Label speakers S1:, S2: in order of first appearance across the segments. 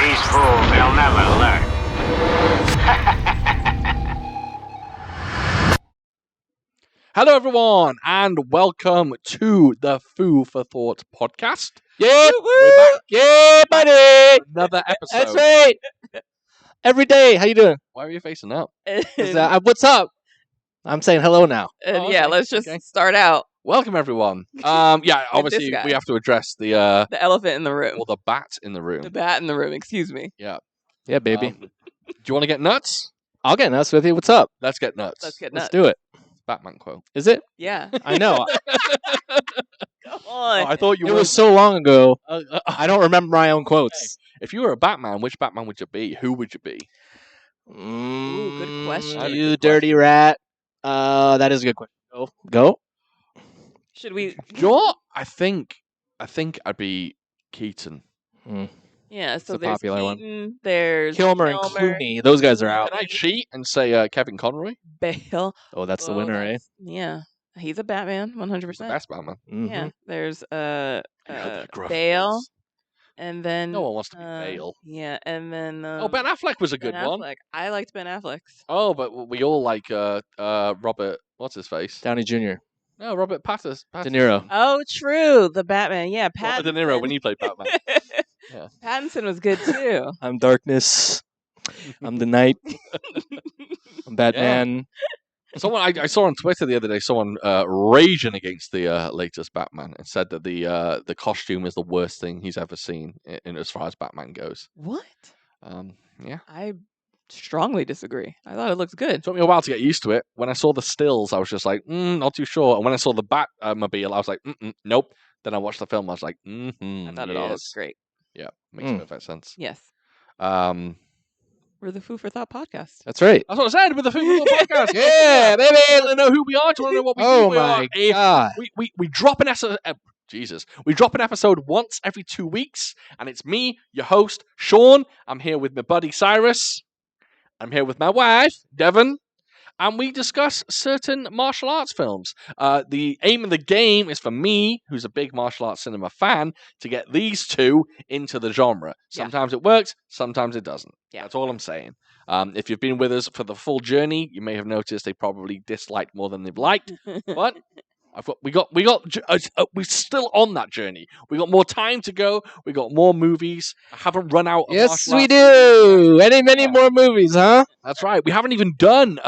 S1: These fools, they'll never learn.
S2: Hello, everyone, and welcome to the Foo for Thought podcast.
S3: Yeah,
S2: We're back.
S3: yeah, buddy.
S2: Another episode.
S3: That's right. Every day. How you doing?
S2: Why are you facing up?
S3: What's up? I'm saying hello now.
S2: Oh,
S4: Yeah,
S2: okay,
S4: let's just
S2: okay.
S4: start out.
S2: Welcome, everyone. Obviously,
S4: guy.
S2: we have to address the
S4: elephant in the room.
S2: or the bat in the room.
S4: The bat in the room, excuse me.
S2: Yeah.
S3: Yeah, baby.
S2: Do you want to get nuts?
S3: I'll get nuts with you. What's up?
S2: Let's get nuts.
S4: Let's get
S3: Let's
S4: nuts.
S3: do it.
S2: Batman quote.
S3: Is it?
S4: Yeah.
S3: I know.
S4: Come on.
S2: I thought you
S3: It
S2: were.
S3: was so long ago. I don't remember my own quotes.
S2: If you were a Batman, which Batman would you be? Who would you be?
S4: Ooh, good question.
S2: That's a
S3: You
S2: good
S3: dirty rat. That is a good question. Go.
S4: Should we?
S2: Sure. I think I'd be Keaton.
S4: Yeah, so
S3: a
S4: there's
S3: popular one.
S4: Keaton, there's
S3: Kilmer and Clooney. Those guys are out.
S2: Can I cheat and say Kevin Conroy?
S4: Bale.
S3: Oh, that's the
S4: Well,
S3: winner, eh?
S4: Yeah. He's a Batman, 100%.
S2: The best Batman.
S3: Mhm.
S4: Yeah. There's
S2: that gruff
S4: Bale,
S2: voice.
S4: and then
S2: No one wants to be Bale.
S4: Yeah, and then
S2: Ben Affleck was a good
S4: Ben
S2: one.
S4: Affleck. I liked Ben Affleck's.
S2: Oh, but we all like Robert. What's his face?
S3: Downey Jr.
S2: No, Robert Pattinson.
S3: De Niro.
S4: Oh, true. The Batman. Yeah, Pattinson.
S2: Robert De Niro when he played Batman. Yeah.
S4: Pattinson was good too.
S3: I'm darkness. I'm the night. I'm Batman.
S2: Someone I saw on Twitter the other day. Someone raging against the latest Batman and said that the costume is the worst thing he's ever seen in as far as Batman goes.
S4: What?
S2: Yeah.
S4: I strongly disagree. I thought it looks good.
S2: It took me a while to get used to it. When I saw the stills, I was just like, not too sure. And when I saw the Batmobile, I was like, nope. Then I watched the film, I was like,
S4: I thought it all looked great.
S2: Yeah, makes perfect sense.
S4: Yes.
S2: Um,
S4: We're the Foo for Thought podcast.
S3: That's right.
S2: That's what I said with the Foo podcast.
S3: Yeah, baby.
S2: Do you want to know who we are? Do you want to know what we do?
S3: Oh
S2: We
S3: my
S2: are
S3: god.
S2: we drop an episode. Jesus, we drop an episode once every 2 weeks, and it's me, your host, Sean. I'm here with my buddy Cyrus. I'm here with my wife, Devan. And we discuss certain martial arts films. The aim of the game is for me, who's a big martial arts cinema fan, to get these two into the genre. Sometimes it works, sometimes it doesn't.
S4: Yeah.
S2: That's all I'm saying. If you've been with us for the full journey, you may have noticed they probably disliked more than they've liked. But we're still on that journey. We got more time to go. We got more movies. I haven't run out of
S3: Yes,
S2: martial
S3: we
S2: arts.
S3: do. Many more movies, huh?
S2: That's right. We haven't even done.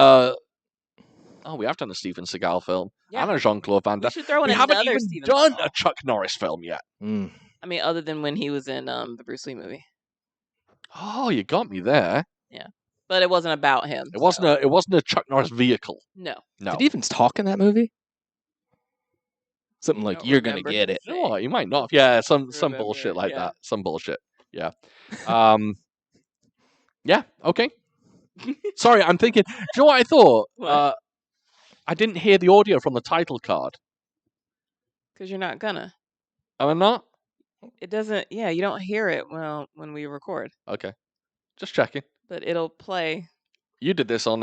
S2: We have done a Steven Seagal film and a Jean-Claude Van
S4: We
S2: Damme.
S4: should throw in
S2: We haven't
S4: another
S2: even
S4: Steven
S2: done
S4: Seagal.
S2: a Chuck Norris film yet.
S4: I mean, other than when he was in the Bruce Lee movie.
S2: Oh, you got me there.
S4: But it wasn't about him.
S2: It wasn't a Chuck Norris vehicle.
S4: No.
S2: No.
S3: Did he even talk in that movie? Something like,
S4: don't
S3: you're going to
S4: remember
S3: get
S4: him
S3: it.
S2: You know what? You might not. Yeah, some
S4: Remember
S2: bullshit
S4: it,
S2: like
S4: yeah.
S2: that. Some bullshit. Yeah. Yeah. Okay. Sorry, I'm thinking. Do you know what I thought?
S4: What?
S2: I didn't hear the audio from the title card.
S4: Because you're not gonna.
S2: Am I not?
S4: It doesn't. Yeah, you don't hear it when we record.
S2: Okay. Just checking.
S4: But it'll play.
S2: You did this on.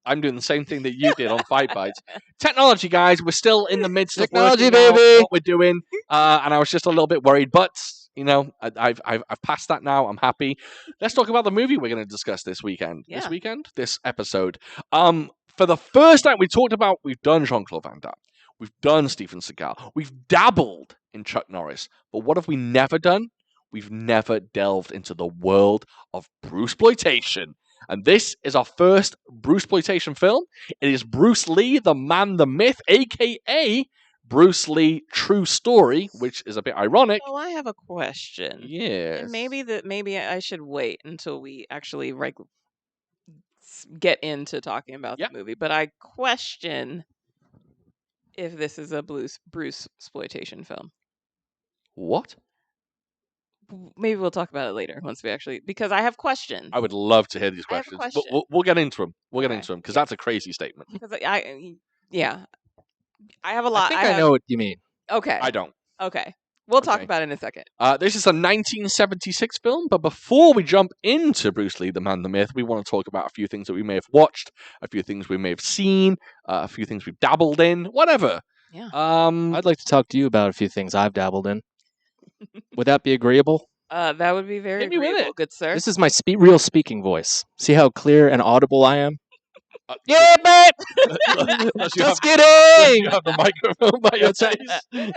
S2: I'm doing the same thing that you did on Fight Bites. Technology, guys. We're still in the midst of
S3: Technology,
S2: working out
S3: baby.
S2: what we're doing, and I was just a little bit worried, but you know, I've passed that now. I'm happy. Let's talk about the movie we're going to discuss this weekend.
S4: Yeah.
S2: This episode. For the first time, we've done Jean-Claude Van Damme. We've done Steven Seagal. We've dabbled in Chuck Norris. But what have we never done? We've never delved into the world of Bruceploitation. And this is our first Bruceploitation film. It is Bruce Lee, the man, the myth, a.k.a. Bruce Lee True Story, which is a bit ironic.
S4: Oh, I have a question.
S2: Yes.
S4: And maybe I should wait until we actually get into talking about the movie. But I question if this is a Bruce exploitation film.
S2: What?
S4: Maybe we'll talk about it later once we actually, because I have questions.
S2: I would love to hear these
S4: I have a
S2: questions, but
S4: question.
S2: we'll get into them. We'll get
S4: Okay.
S2: into them because that's a crazy statement.
S4: Because I have a lot.
S3: I think I know what you mean.
S4: Okay.
S2: I don't.
S4: Okay. We'll talk
S2: Okay.
S4: about it in a second.
S2: This is a 1976 film, but before we jump into Bruce Lee, the man, the myth, we want to talk about a few things that we may have watched, a few things we may have seen, a few things we've dabbled in, whatever.
S4: Yeah.
S3: I'd like to talk to you about a few things I've dabbled in. Would that be agreeable?
S4: That would be very
S2: Hit me with
S4: agreeable,
S2: it.
S4: good sir.
S3: This is my real speaking voice. See how clear and audible I am?
S2: Yeah,
S3: babe!
S2: Unless you
S3: Just
S2: have-
S3: kidding!
S2: You have the microphone by your face.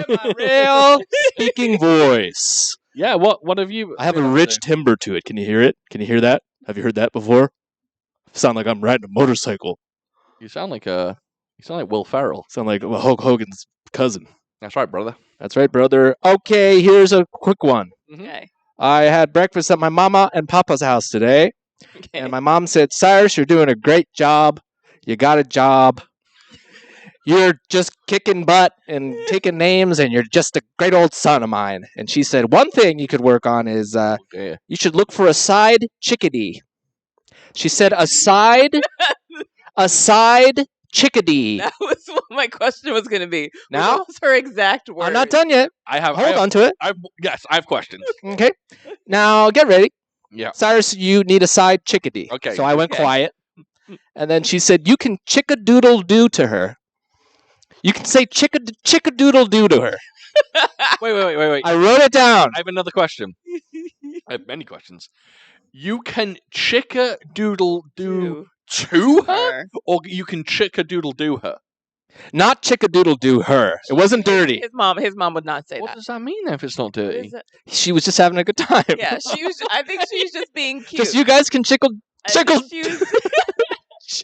S3: My real speaking voice.
S2: Yeah, what have you?
S3: I have a
S2: been up
S3: rich
S2: to?
S3: timbre to it. Can you hear it? Can you hear that? Have you heard that before? Sound like I'm riding a motorcycle.
S2: You sound like Will Ferrell.
S3: Sound like Hulk Hogan's cousin.
S2: That's right, brother.
S3: That's right, brother. Okay, here's a quick one.
S4: Okay.
S3: I had breakfast at my mama and papa's house today,
S4: Okay.
S3: and my mom said, Cyrus, you're doing a great job. You got a job. You're just kicking butt and taking names, and you're just a great old son of mine. And she said, one thing you could work on is
S2: Okay.
S3: you should look for a side chickadee. She said, a side chickadee.
S4: That was what my question was going to be.
S3: Now?
S4: What was her exact word?
S3: I'm not done yet.
S2: I have.
S3: Hold on to it.
S2: Yes, I have questions.
S3: Okay. Now, get ready.
S2: Yeah.
S3: Cyrus, you need a side chickadee.
S2: Okay.
S3: So I went
S4: Okay.
S3: quiet. And then she said, you can chick-a-doodle-doo to her. You can say chick-a-doodle-doo to her.
S2: Wait.
S3: I wrote it down.
S2: I have another question. I have many questions. You can chick-a-doodle-doo to her, or you can chick-a-doodle-doo her?
S3: Not chick-a-doodle-doo her. It wasn't dirty.
S4: His mom would not say
S2: What
S4: that.
S2: does that mean then if it's not
S4: What
S2: dirty?
S4: is it?
S3: She was just having a good time.
S4: Yeah, I think she was just being cute.
S3: Just you guys can
S4: I think
S3: chickle-
S4: she was-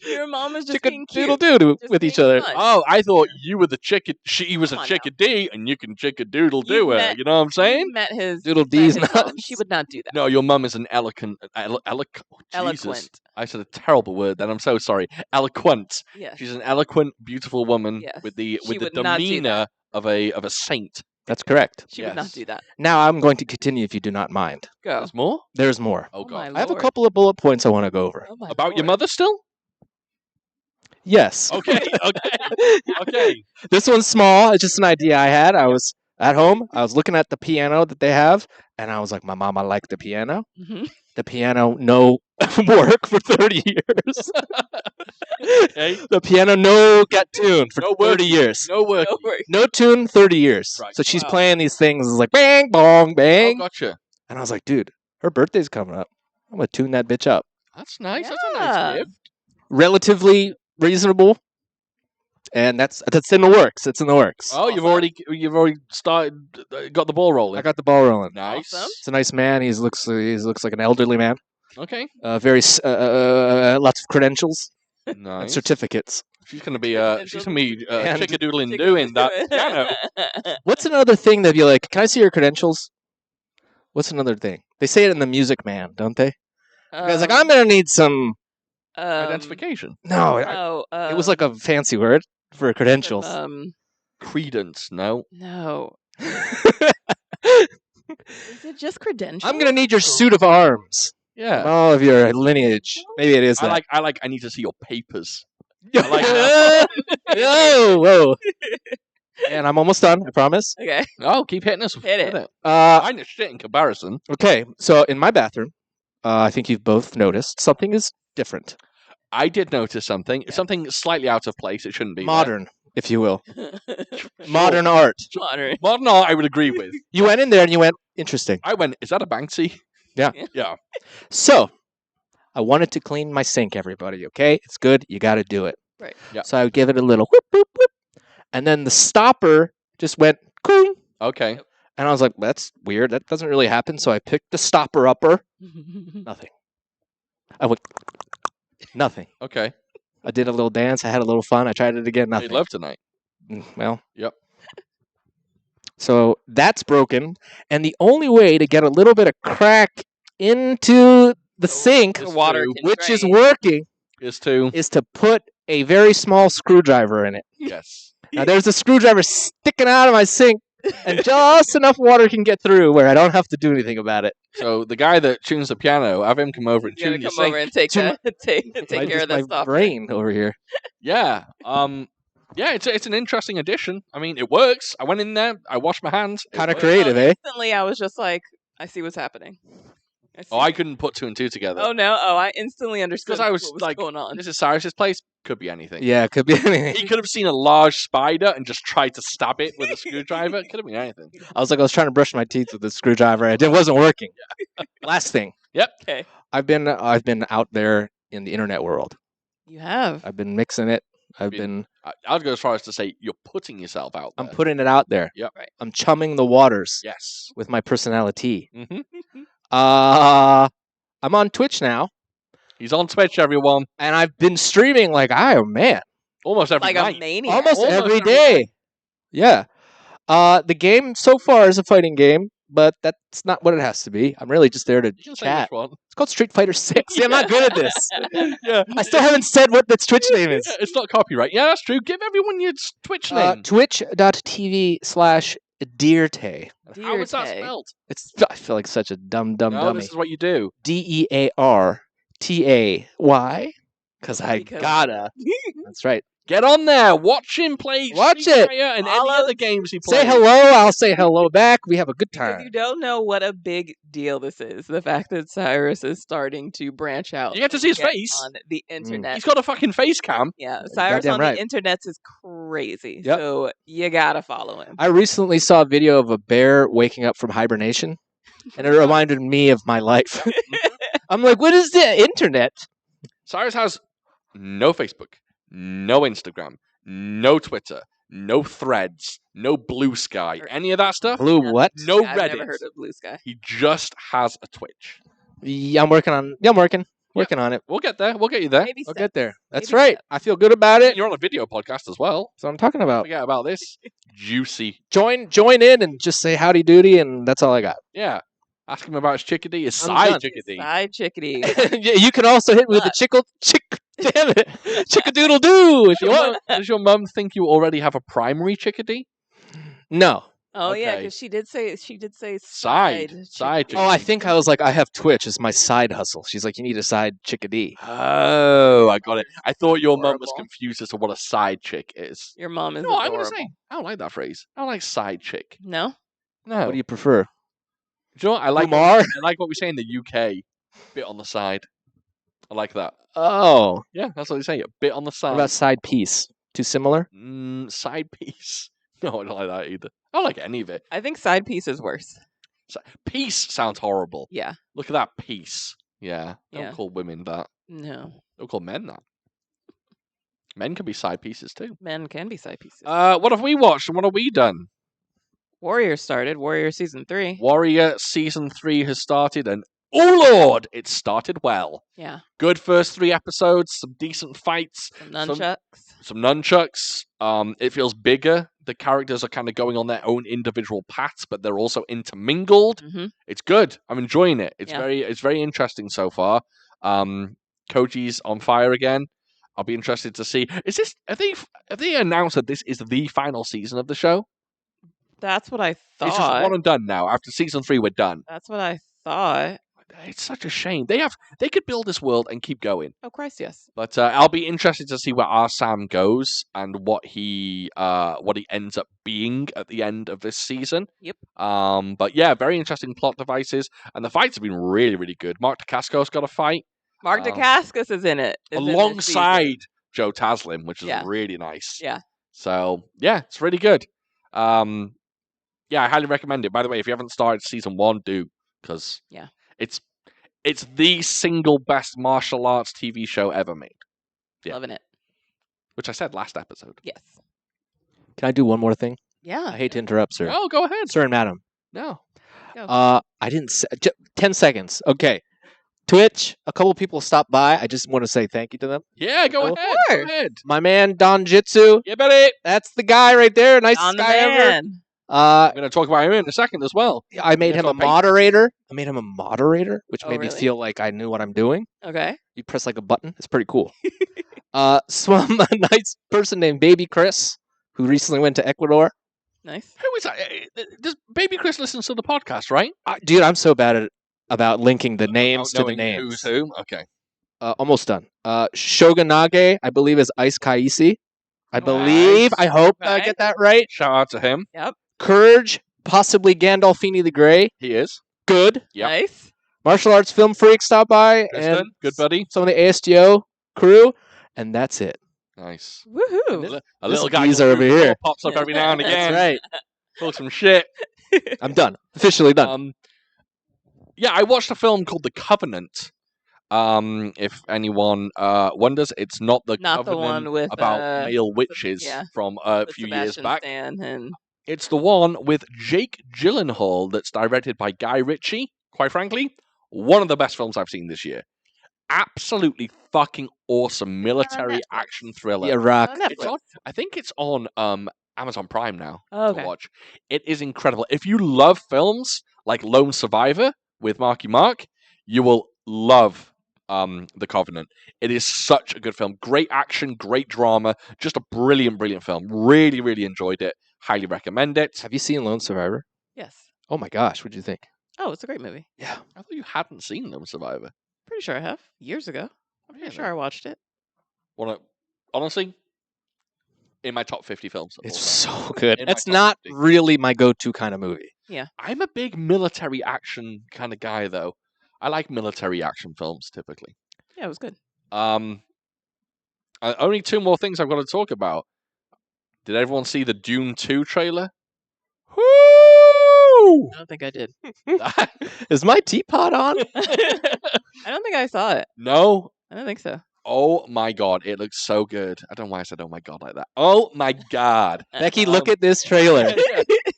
S4: Your mom is just being cute.
S3: chick-a-doodle-doo
S4: Just
S3: with each
S4: being
S3: other.
S4: fun.
S2: Oh, I thought you were the chicken. She was
S4: Come
S2: a
S4: on now.
S2: chickadee, and you can chick-a-doodle-doo
S4: You've
S2: her.
S4: met-
S2: You know what I'm saying?
S4: You met his
S3: Doodle
S4: met
S3: D's
S4: his mom.
S3: nuts.
S4: She would not do that.
S2: No, your mum is an eloquent. Jesus.
S4: Eloquent.
S2: I said a terrible word. Then I'm so sorry. Eloquent.
S4: Yes.
S2: She's an eloquent, beautiful woman
S4: Yes.
S2: with the
S4: She would not do
S2: demeanor of a saint.
S3: That's correct.
S4: She would not
S2: Yes.
S4: do that.
S3: Now I'm going to continue if you do not mind.
S4: Go.
S2: There's more.
S3: There's more.
S2: Oh
S4: Oh my
S2: god.
S3: I have a
S4: Lord.
S3: couple of bullet points I want to go over.
S4: Oh my
S2: About your
S4: Lord.
S2: mother still?
S3: Yes.
S2: Okay. Okay.
S3: This one's small. It's just an idea I had. I was at home. I was looking at the piano that they have, and I was like, my mom, I like the piano.
S4: Mhm.
S3: The piano, no work for 30 years.
S2: Okay.
S3: The piano, no get tuned for
S2: No work.
S3: 30 years.
S2: No work.
S4: No worries.
S3: No tune, 30 years.
S2: Right.
S3: So she's
S2: Wow.
S3: playing these things. It's like bang, bong,
S2: Oh,
S3: bang.
S2: gotcha.
S3: And I was like, dude, her birthday's coming up. I'm going to tune that bitch up.
S2: That's nice. That's a
S4: Yeah.
S2: nice gift.
S3: Relatively reasonable. And that's in the works. It's in the works.
S2: Oh, you've already started, got the ball rolling.
S3: I got the ball rolling.
S2: Nice.
S4: Awesome.
S3: It's a nice man. He looks like an elderly man.
S2: Okay.
S3: Lots of credentials and
S2: Nice.
S3: certificates.
S2: She's gonna be
S4: And-
S2: chickadoodling doing that piano.
S3: What's another thing that you like? Can I see your credentials? What's another thing? They say it in the Music Man, don't they? Guys, like I'm gonna need some.
S2: Identification.
S3: No,
S4: No.
S3: it was like a fancy word for credentials.
S2: Credence. No.
S4: No. Is it just credentials?
S3: I'm gonna need your suit of arms.
S2: Yeah.
S3: All of your lineage. Maybe it is that.
S2: I need to see your papers.
S3: I
S2: like that.
S3: whoa. And I'm almost done. I promise.
S4: Okay.
S2: Oh, keep hitting us.
S4: Hit it.
S2: with
S3: Uh,
S2: Mine is shit in comparison.
S3: okay. So in my bathroom, I think you've both noticed something is different,
S2: I did notice something. Something slightly out of place. It shouldn't be there.
S3: modern, if you will,
S2: Sure.
S3: modern art.
S4: Modern.
S2: Modern art, I would agree with.
S3: You went in there and you went, interesting.
S2: I went, is that a Banksy?
S3: Yeah.
S2: Yeah.
S3: So, I wanted to clean my sink, everybody, okay? It's good. You got to do it.
S4: Right.
S2: Yeah.
S3: So I would give it a little whoop, whoop, whoop. And then the stopper just went, coong.
S2: Okay.
S3: And I was like, that's weird. That doesn't really happen. So I picked the stopper upper. Nothing. I went, nothing.
S2: Okay.
S3: I did a little dance. I had a little fun. I tried it again.
S2: Made
S3: Nothing.
S2: love tonight.
S3: Well.
S2: Yep.
S3: So that's broken. And the only way to get a little bit of crack into the sink,
S2: It's
S4: water
S2: true.
S4: can
S3: which is
S4: drain.
S3: working,
S2: Is to
S3: is to put a very small screwdriver in it.
S2: yes.
S3: Now there's a screwdriver sticking out of my sink, and just enough water can get through where I don't have to do anything about it.
S2: So the guy that tunes the piano, have him come over and
S4: You gotta
S2: tune your
S4: come over
S2: sink.
S4: and take
S3: Tune-
S4: take
S3: My-
S4: care of
S3: my
S4: that stuff.
S3: brain over here.
S2: Yeah. Yeah, it's an interesting addition. I mean, it works. I went in there, I washed my hands. It
S3: Kind of
S2: works.
S3: creative, eh?
S4: Instantly, I was just like, I see what's happening.
S2: Oh, I couldn't put 2 and 2 together.
S4: Oh no! Oh, I instantly understood
S2: Because I was
S4: what was
S2: like,
S4: going on.
S2: this is Cyrus's place. Could be anything.
S3: Yeah, it could be anything.
S2: He could have seen a large spider and just tried to stab it with a screwdriver. It could have been anything.
S3: I was trying to brush my teeth with a screwdriver. It wasn't working. Last thing.
S4: Okay,
S3: I've been out there in the internet world.
S4: you have.
S3: I've been mixing it.
S2: I'd go as far as to say you're putting yourself out there.
S3: I'm putting it out there.
S2: Yep.
S4: Right.
S3: I'm chumming the waters
S2: Yes.
S3: with my personality.
S2: Mm-hmm.
S3: I'm on Twitch now,
S2: He's on Twitch, everyone.
S3: and I've been streaming man,
S2: Almost every
S4: Like
S2: night.
S4: a maniac.
S3: almost
S2: Almost
S3: every
S2: every
S3: day. Yeah. The game so far is a fighting game, but that's not what it has to be. I'm really just there to
S2: You can say
S3: chat.
S2: which one.
S3: It's called Street Fighter 6. See, I'm not good at this.
S2: Yeah.
S3: I still haven't said what its Twitch name is.
S2: It's not copyright. Yeah, that's true. Give everyone your Twitch name.
S3: Twitch.tv/Deerte.
S2: How is that
S4: Deerte.
S2: spelled?
S3: I feel like such a dumb
S2: No,
S3: dummy.
S2: this is what you do.
S3: DEARTAY. Why? Because I
S4: Because-
S3: gotta. That's right.
S2: Get on there. Watch him play
S3: Watch
S2: Street
S3: it.
S2: Fighter and
S4: Follow-
S2: any other games he plays.
S3: Say hello. I'll say hello back. We have a good
S4: Because
S3: time.
S4: you don't know what a big deal this is. The fact that Cyrus is starting to branch out.
S2: You get to see his
S4: and get
S2: face.
S4: on the internet.
S2: He's got a fucking face cam.
S4: Yeah, Cyrus
S3: goddamn
S4: on
S3: right.
S4: the internet is crazy.
S3: Yep.
S4: So you gotta follow him.
S3: I recently saw a video of a bear waking up from hibernation, and it reminded me of my life. I'm like, what is the internet?
S2: Cyrus has no Facebook, no Instagram, no Twitter, no Threads, no Blue Sky, any of that stuff.
S3: Blue
S4: Yeah.
S3: what?
S2: No
S4: I've
S2: Reddit.
S4: never heard of Blue Sky.
S2: He just has a Twitch.
S3: Yeah, I'm working on. Yeah, I'm working on it.
S2: We'll get there. We'll get you there.
S4: Maybe
S3: I'll
S4: steps.
S3: get there. That's
S4: Baby
S3: right.
S4: steps.
S3: I feel good about it.
S2: You're on a video podcast as well.
S3: That's what I'm talking
S2: Don't
S3: about.
S2: forget about this. Juicy.
S3: Join in and just say howdy doody, and that's all I got.
S2: Yeah. Ask him about his chickadee, his
S3: I'm
S2: side
S3: done.
S2: chickadee.
S4: Side chickadee.
S3: Yeah, you can also hit me with the damn it, chickadoodle doo if you want.
S2: Does your mum think you already have a primary chickadee?
S3: No.
S4: Oh yeah,
S2: Okay.
S4: because she did say
S2: Side chickadee.
S3: Oh, I think I was like, I have Twitch. It's my side hustle. She's like, you need a side chickadee.
S2: Oh, I got it. I thought your mum was
S4: Adorable.
S2: confused as to what a side chick is.
S4: Your mom is
S2: No, I'm
S4: adorable.
S2: going to say, I don't like that phrase. I don't like side chick.
S4: No,
S2: No.
S3: What do you prefer?
S2: Do you know what? I like
S3: Umar?
S2: I like what we say in the UK. Bit on the side. I like that.
S3: Oh,
S2: Yeah, that's what they say. A bit on the
S3: what
S2: side.
S3: about side piece? Too similar?
S2: Side piece. No, I don't like that either. I don't like any of it.
S4: I think side piece is worse.
S2: Piece sounds horrible.
S4: Yeah,
S2: Look at that piece. Yeah. Don't
S4: Yeah.
S2: call women that.
S4: no,
S2: Don't call men that. Men can be side pieces too.
S4: men can be side pieces.
S2: What have we watched and what have we done?
S4: Warrior started. Warrior season 3.
S2: Warrior season 3 has started and oh lord, it started well.
S4: Yeah,
S2: Good first 3 episodes, some decent fights,
S4: some nunchucks.
S2: some nunchucks. It feels bigger. The characters are kind of going on their own individual paths, but they're also intermingled.
S4: Mm-hmm.
S2: It's good. I'm enjoying it. It's
S4: Yeah.
S2: it's very interesting so far. Koji's on fire again. I'll be interested to see. Is this have they announced that this is the final season of the show?
S4: That's what I thought.
S2: It's just one and done now. After season 3, we're done.
S4: That's what I thought.
S2: It's such a shame. They could build this world and keep going.
S4: Oh Christ, yes.
S2: But I'll be interested to see where our Sam goes and what he ends up being at the end of this season.
S4: Yep.
S2: But yeah, very interesting plot devices, and the fights have been really, really good. Mark Dacascos got a fight
S4: Mark Dacascos is in it. is in this
S2: alongside
S4: season.
S2: Joe Taslim, which is
S4: Yeah.
S2: really nice.
S4: Yeah.
S2: So yeah, it's really good. Yeah, I highly recommend it. By the way, if you haven't started season 1, do, because
S4: Yeah.
S2: it's the single best martial arts TV show ever made, Yeah.
S4: Loving it.
S2: which I said last episode.
S4: Yes.
S3: Can I do one more thing?
S4: Yeah.
S3: I hate to interrupt, sir.
S2: Oh, go ahead.
S3: Sir and madam.
S2: No.
S3: I didn't say 10 seconds. Okay. Twitch, a couple people stopped by. I just want to say thank you to them.
S2: Yeah, go
S3: Of
S2: ahead. Go
S4: course.
S2: ahead.
S3: My man Don Jitsu,
S2: Yeah, buddy.
S3: that's the guy right there. Nicest
S4: On the
S3: guy ever.
S4: man.
S2: I'm going to talk about him in a second as well.
S3: I made
S2: That's
S3: him a
S2: on paper.
S3: moderator. which
S4: Oh,
S3: made me
S4: really?
S3: feel like I knew what I'm doing.
S4: Okay.
S3: You press like a button. It's pretty cool. Some a nice person named Baby Chris, who recently went to Ecuador.
S4: Nice.
S2: Who is that? Does Baby Chris listens to the podcast, right?
S3: Dude, I'm so bad about linking the names to the
S2: Knowing
S3: names.
S2: Who's who? Okay.
S3: Almost done. Shogunage, I believe, is Ice Kaisi. I
S2: Nice.
S3: believe. I hope I
S4: Okay.
S3: get that right.
S2: Shout out to him.
S3: Courage, possibly Gandolfini the Grey.
S2: He is.
S3: Good.
S2: Yep.
S4: Nice.
S3: Martial Arts Film Freak stopped by,
S2: Tristan,
S3: and
S2: good buddy.
S3: some of the ASTO crew, and that's it.
S2: Nice.
S4: Woohoo!
S2: A little
S3: This
S2: guy
S3: geezer
S2: called
S3: over
S2: Rupert
S3: here.
S2: pops up every now and again.
S3: That's right.
S2: Talk some shit.
S3: I'm done. Officially done.
S2: Yeah, I watched a film called The Covenant. If anyone wonders, it's not the
S4: Not the
S2: Covenant
S4: one with,
S2: about male witches
S4: yeah,
S2: from a
S4: with
S2: few
S4: Sebastian
S2: years back.
S4: Stan and
S2: It's the one with Jake Gyllenhaal that's directed by Guy Ritchie. Quite frankly, one of the best films I've seen this year. Absolutely fucking awesome military
S4: Netflix.
S2: action thriller.
S3: Yeah, rock.
S4: on Netflix.
S2: It's on, I think it's on Amazon Prime now
S4: Oh, okay.
S2: to watch. It is incredible. If you love films like Lone Survivor with Marky Mark, you will love The Covenant. It is such a good film. Great action, great drama. Just a brilliant, brilliant film. Really, really enjoyed it. Highly recommend it.
S3: Have you seen Lone Survivor?
S4: Yes.
S3: Oh my gosh, what'd you think?
S4: Oh, it's a great movie.
S3: Yeah.
S2: I thought you hadn't seen Lone Survivor.
S4: Pretty sure I have. Years ago. I'm pretty sure I watched it.
S2: Honestly, in my top 50 films. of
S3: It's
S2: all time.
S3: so good.
S2: In my
S3: It's
S2: top
S3: not
S2: 50.
S3: really my go-to kind of movie.
S2: I'm a big military action kind of guy, though. I like military action films typically.
S4: Yeah, it was good.
S2: Only 2 more things I've got to talk about. Did everyone see the Dune 2 trailer? Woo!
S4: I don't think I did.
S3: Is my teapot on?
S4: I don't think I saw it.
S2: No.
S4: I don't think so.
S2: Oh my god, it looks so good. I don't know why I said "oh my god" like that. Oh my god,
S3: Becky, look at this trailer.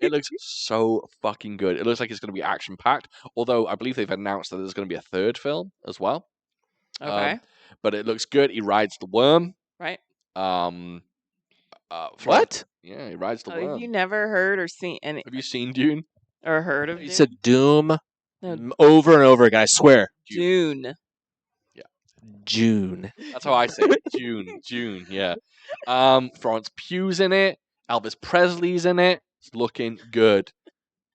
S2: it looks so fucking good. It looks like it's going to be action packed. Although I believe they've announced that there's going to be a 3rd film as well.
S4: Okay.
S2: But it looks good. He rides the worm.
S4: Right.
S3: What?
S2: Yeah, he rides the
S4: Oh,
S2: worm.
S4: have you never heard or seen any
S2: Have you seen Dune?
S4: or heard of
S3: You
S4: Dune?
S3: said Doom
S4: No.
S3: over and over again, I swear.
S4: Dune.
S3: June.
S2: That's how I say it. June, yeah. Florence Pugh's in it. Elvis Presley's in it. It's looking good.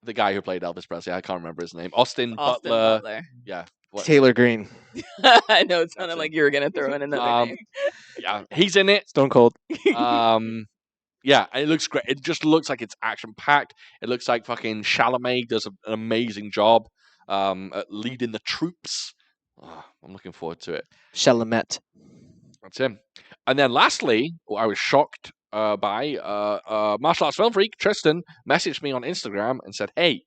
S2: The guy who played Elvis Presley, I can't remember his name. Austin Butler. Yeah. What?
S3: Taylor Green.
S4: I know it sounded
S2: That's
S4: like you were gonna throw in another name.
S2: Yeah, he's in it.
S3: Stone Cold.
S2: Yeah, it looks great. It just looks like it's action packed. It looks like fucking Chalamet does an amazing job at leading the troops. Oh, I'm looking forward to it.
S3: Chalamet.
S2: That's him. And then lastly, I was shocked by Martial Arts Film Freak, Tristan, messaged me on Instagram and said, "Hey,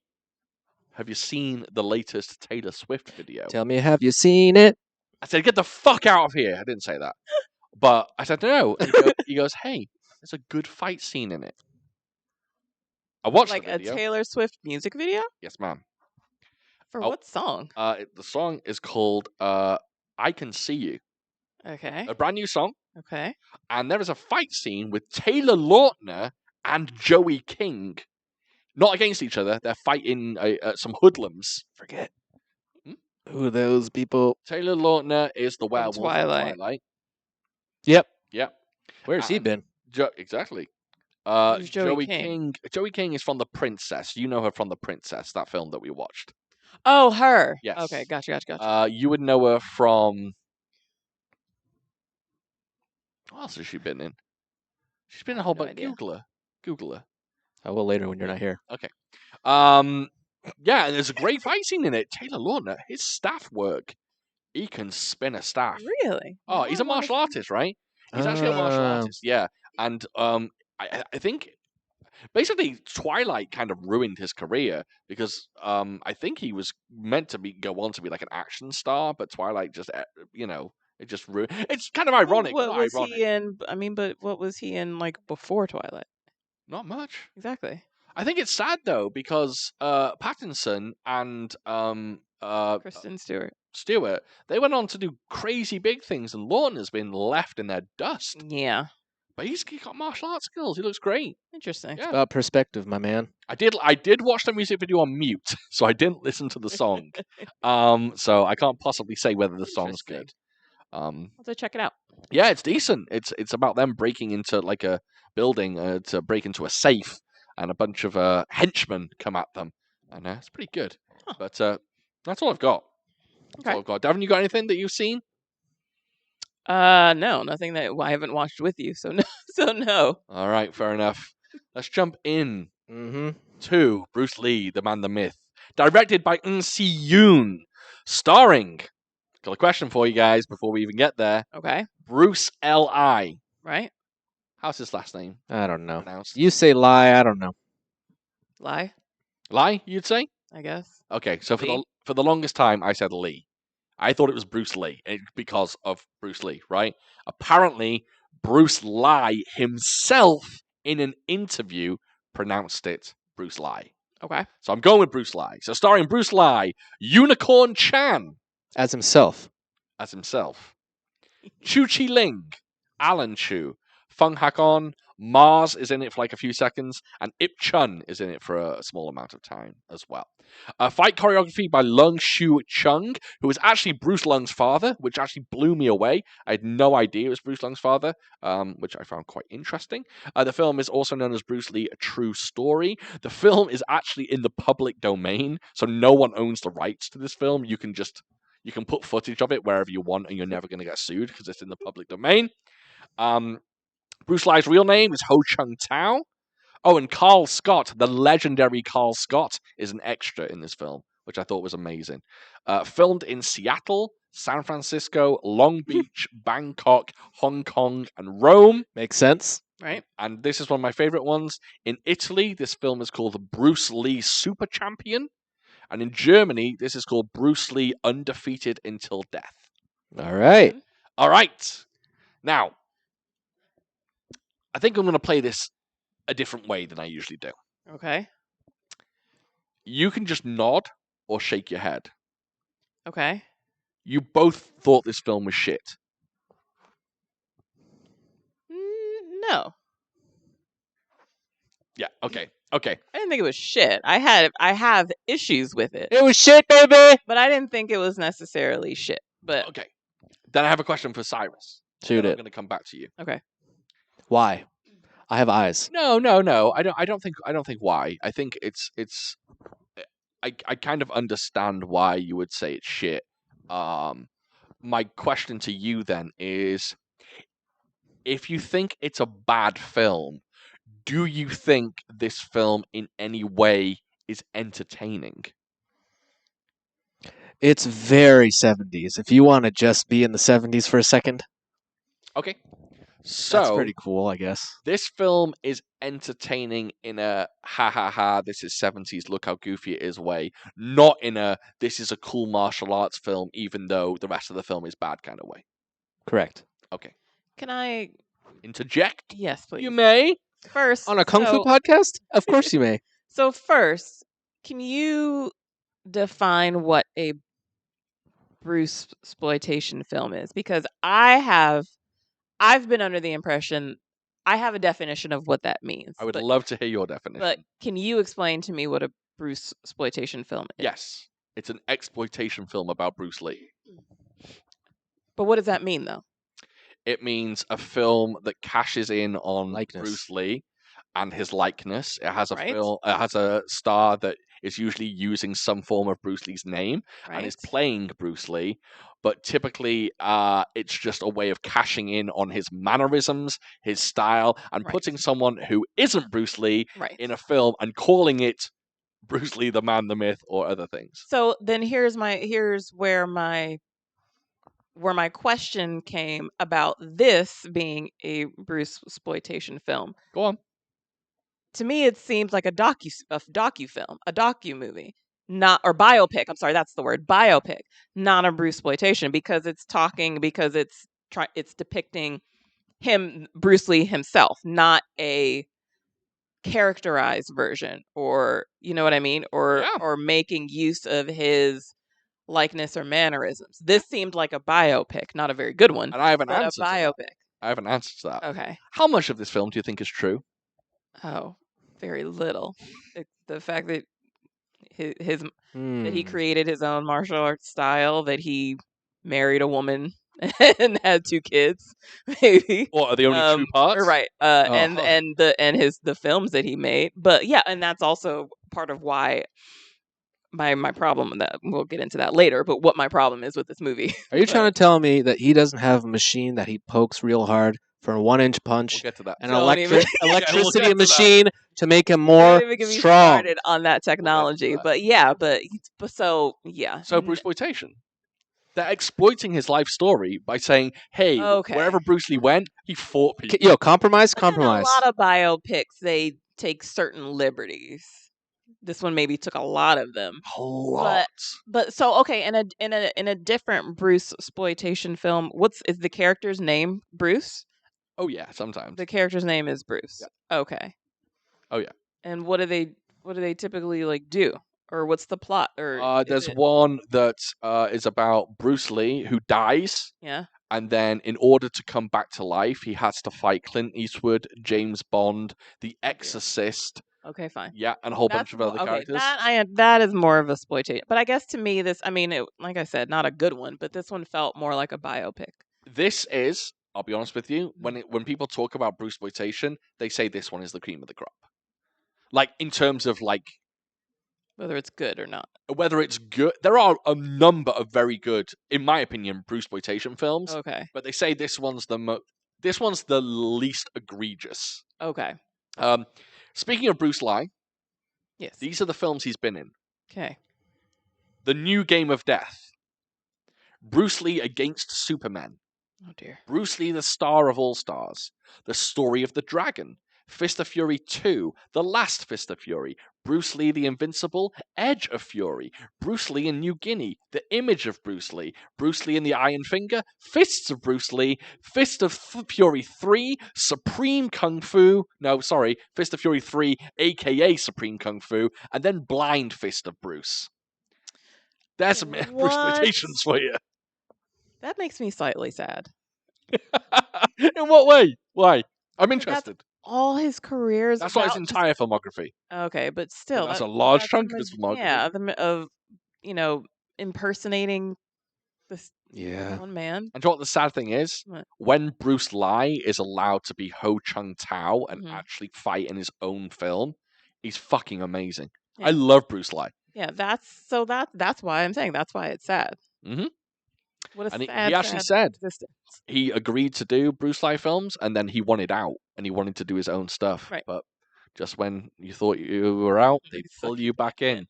S2: have you seen the latest Taylor Swift video?"
S3: Tell me, have you seen it?
S2: I said, "Get the fuck out of here." I didn't say that. But I said, "No." And he goes, "Hey, there's a good fight scene in it." I watched
S4: Like
S2: the
S4: a
S2: video.
S4: Taylor Swift music video?
S2: Yes, ma'am.
S4: For
S2: Oh.
S4: what song?
S2: The song is called "I Can See You,"
S4: Okay.
S2: a brand new song.
S4: Okay.
S2: And there is a fight scene with Taylor Lautner and Joey King. Not against each other. They're fighting some hoodlums.
S3: Forget who those people.
S2: Taylor Lautner is the werewolf from
S4: Twilight.
S2: Twilight.
S3: Yep.
S2: Yep.
S3: Where's he been?
S2: Exactly.
S4: Who's Joey
S2: King? Joey King is from The Princess. You know her from The Princess, that film that we watched.
S4: Oh, her.
S2: Yes.
S4: Okay, gotcha.
S2: You would know her from... What else has she been in? She's been in a whole
S4: No
S2: bunch.
S4: idea.
S2: Google her.
S3: I will later when you're not here.
S2: Yeah, and there's a great fight scene in it. Taylor Lautner, his staff work, he can spin a staff.
S4: Really?
S2: Oh, he's a martial artist, right? He's actually a martial artist, yeah. And I think basically Twilight kind of ruined his career because I think he was meant to go on to be like an action star, but Twilight just it just ruined. It's kind of ironic.
S4: What
S2: not
S4: was
S2: ironic.
S4: he in? I mean, but what was he in like before Twilight?
S2: Not much.
S4: Exactly.
S2: I think it's sad though because Pattinson and
S4: Kristen Stewart.
S2: Stewart, they went on to do crazy big things, and Lautner's been left in their dust.
S4: Yeah.
S2: But he's got martial arts skills. He looks great.
S4: Interesting.
S2: Yeah.
S3: About perspective, my man.
S2: I did watch the music video on mute, so I didn't listen to the song. So I can't possibly say whether the song's good.
S4: I'll have to check it out.
S2: Yeah, it's decent. It's about them breaking into like a building to break into a safe, and a bunch of henchmen come at them, and it's pretty good.
S4: Huh.
S2: But that's all I've got. That's all I've got. Devin, you got anything that you've seen?
S4: No, nothing that I haven't watched with you. So no. So no.
S2: All right, fair enough. Let's jump in
S3: Mm-hmm.
S2: to Bruce Lee, the man, the myth, directed by Si Yoon. Starring, got a question for you guys before we even get there.
S4: Okay.
S2: Bruce L.I.
S4: Right.
S2: How's his last name
S3: I don't know.
S2: pronounced?
S3: You say lie. I don't know.
S4: Lie,
S2: Lie, you'd say?
S4: I guess.
S2: Okay, so
S4: Lee?
S2: for the longest time, I said Lee. I thought it was Bruce Lee because of Bruce Lee, right? Apparently, Bruce Lee himself in an interview pronounced it Bruce Lee.
S4: Okay.
S2: So I'm going with Bruce Lee. So starring Bruce Lee, Unicorn Chan
S3: As himself.
S2: as himself, Chu Chi Ling, Alan Chu, Fung Hakon, Mars is in it for like a few seconds, and Ip Chun is in it for a small amount of time as well. Fight choreography by Lung Shu Chung, who is actually Bruce Lung's father, which actually blew me away. I had no idea it was Bruce Lung's father, which I found quite interesting. The film is also known as Bruce Lee, A True Story. The film is actually in the public domain, so no one owns the rights to this film. You can put footage of it wherever you want, and you're never going to get sued because it's in the public domain. Bruce Lee's real name is Ho Chung Tao. Oh, and Carl Scott, the legendary Carl Scott, is an extra in this film, which I thought was amazing. Filmed in Seattle, San Francisco, Long Beach, Bangkok, Hong Kong, and Rome.
S3: Makes sense.
S4: Right.
S2: And this is one of my favorite ones. In Italy, this film is called Bruce Lee Super Champion. And in Germany, this is called Bruce Lee Undefeated Until Death.
S3: All right.
S2: All right. Now, I think I'm going to play this a different way than I usually do.
S4: Okay.
S2: You can just nod or shake your head.
S4: Okay.
S2: You both thought this film was shit.
S4: No.
S2: Yeah, okay.
S4: I didn't think it was shit. I have issues with it,
S3: It was shit, baby.
S4: but I didn't think it was necessarily shit. But
S2: Okay. Then I have a question for Cyrus.
S3: Shoot
S2: Then I'm
S3: it.
S2: going to come back to you.
S4: okay.
S3: Why? I have eyes.
S2: No. I don't think why. I think it's I kind of understand why you would say it's shit. My question to you then is, if you think it's a bad film, do you think this film in any way is entertaining?
S3: It's very 70s. If you want to just be in the 70s for a second,
S2: Okay.
S3: that's
S2: So
S3: pretty cool, I guess.
S2: this film is entertaining in a ha ha ha, this is 70s, look how goofy it is way, not in a this is a cool martial arts film, even though the rest of the film is bad kind of way.
S3: Correct.
S2: Okay.
S4: Can I?
S2: Interject?
S4: Yes, please.
S2: You may.
S4: First,
S3: On a Kung Fu
S4: so-
S3: podcast? Of course you may.
S4: So first, can you define what a Bruceploitation film is? Because I've been under the impression I have a definition of what that means.
S2: I would love to hear your definition.
S4: But can you explain to me what a Bruceploitation film is?
S2: Yes. It's an exploitation film about Bruce Lee.
S4: But what does that mean, though?
S2: It means a film that cashes in on
S3: Likeness.
S2: Bruce Lee and his likeness. It has a
S4: Right.
S2: it has a star that is usually using some form of Bruce Lee's name and is
S4: Right?
S2: playing Bruce Lee, but typically it's just a way of cashing in on his mannerisms, his style, and
S4: Right.
S2: putting someone who isn't Bruce Lee
S4: Right.
S2: in a film and calling it Bruce Lee the Man, the Myth, or other things.
S4: So then here's where my question came about this being a Bruceploitation film.
S2: Go on.
S4: To me, it seems like a docu-film, a docu-movie, or biopic. I'm sorry, that's the word, biopic, not a Bruceploitation, because it's depicting Bruce Lee himself, not a characterized version, or you know what I mean, or making use of his likeness or mannerisms. This seemed like a biopic, not a very good one,
S2: And I have an
S4: but a
S2: answer to that.
S4: biopic.
S2: I have an answer to that.
S4: Okay.
S2: How much of this film do you think is true?
S4: Oh, very little. The fact that his that he
S3: Hmm.
S4: created his own martial arts style, that he married a woman and had 2 kids, maybe.
S2: What are the only 2 parts?
S4: Right.
S3: Oh.
S4: And the films that he made. But yeah, and that's also part of why my problem with that. We'll get into that later, but what my problem is with this movie.
S3: Are you trying to tell me that he doesn't have a machine that he pokes real hard for a 1-inch
S2: We'll
S3: punch,
S2: get to that.
S3: an
S4: Don't even-
S3: electricity
S2: get to that.
S3: machine to make him
S4: Don't
S3: more
S4: even get me
S3: strong.
S4: started on that technology.
S2: that.
S4: But yeah, but so yeah.
S2: So Bruceploitation. They're exploiting his life story by saying, hey,
S4: Okay.
S2: wherever Bruce Lee went, he fought people.
S3: Yo, compromise.
S4: But in a lot of biopics, they take certain liberties. This one maybe took a lot of them.
S2: A lot.
S4: But so okay, in a different Bruce exploitation film, is the character's name Bruce?
S2: Oh yeah, sometimes.
S4: The character's name is Bruce. Okay.
S2: Oh yeah.
S4: And what do they typically like do? Or what's the plot? Or
S2: There's one that is about Bruce Lee who dies,
S4: yeah.
S2: and then in order to come back to life, he has to fight Clint Eastwood, James Bond, The Exorcist,
S4: Okay, fine.
S2: yeah, and a whole bunch of other characters.
S4: That is more of a exploitation. But I guess to me, like I said, not a good one, but this one felt more like a biopic.
S2: This is, I'll be honest with you, when people talk about Bruceploitation, they say this one is the cream of the crop. Like in terms of like
S4: whether it's good or not.
S2: Whether it's good, there are a number of very good, in my opinion, Bruceploitation films.
S4: Okay.
S2: But they say this one's the least egregious.
S4: Okay.
S2: Speaking of Bruce Lee,
S4: yes,
S2: these are the films he's been in.
S4: Okay.
S2: The New Game of Death. Bruce Lee against Superman.
S4: Oh dear.
S2: Bruce Lee, the star of all stars. The Story of the Dragon. Fist of Fury 2, The Last Fist of Fury, Bruce Lee the Invincible, Edge of Fury, Bruce Lee in New Guinea, The Image of Bruce Lee, Bruce Lee and the Iron Finger, Fists of Bruce Lee, Fist of Fury 3, Supreme Kung Fu, Fist of Fury 3, aka Supreme Kung Fu, and then Blind Fist of Bruce. There's some Bruceploitations for you.
S4: That makes me slightly sad.
S2: In what way? Why? I'm interested.
S4: All his careers.
S2: That's not his entire filmography.
S4: Okay, but still,
S2: That's a large chunk of his filmography.
S4: Yeah, of impersonating this one man.
S2: And you know what the sad thing is?
S4: What?
S2: When Bruce Lee is allowed to be Ho Chung Tao and actually fight in his own film, he's fucking amazing.
S4: Yeah.
S2: I love Bruce Lee.
S4: Yeah, that's why I'm saying that's why it's sad.
S2: Mm-hmm.
S4: What a
S2: and
S4: sad,
S2: he actually said
S4: existence.
S2: He agreed to do Bruce Lee films, and then he wanted out, and he wanted to do his own stuff.
S4: Right.
S2: But just when you thought you were out, they pull you back in.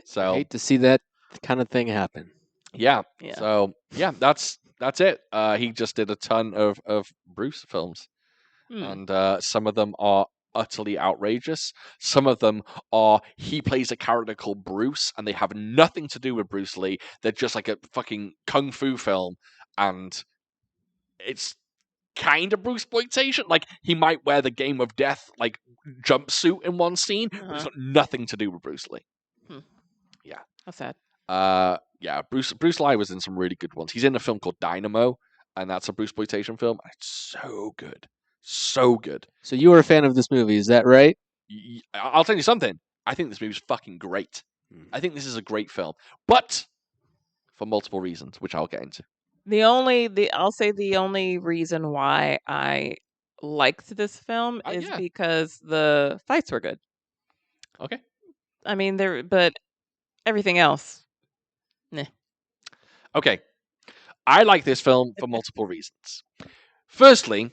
S2: So
S3: I hate to see that kind of thing happen.
S2: Yeah.
S4: Yeah.
S2: So yeah, that's it. He just did a ton of Bruce films, and some of them are utterly outrageous. Some of them are he plays a character called Bruce, and they have nothing to do with Bruce Lee. They're just like a fucking kung fu film, and it's kind of Bruceploitation. Like he might wear the Game of Death like jumpsuit in one scene, but it's got nothing to do with Bruce Lee. Yeah,
S4: that's sad.
S2: Yeah, Bruce Lee was in some really good ones. He's in a film called Dynamo, and that's a Bruceploitation film. It's so good. So good.
S3: So you were a fan of this movie, is that right?
S2: I'll tell you something. I think this movie's fucking great. I think this is a great film, but for multiple reasons, which I'll get into.
S4: I'll say the only reason why I liked this film is because the fights were good.
S2: Okay.
S4: I mean, but everything else, nah.
S2: Okay. I like this film for multiple reasons. Firstly,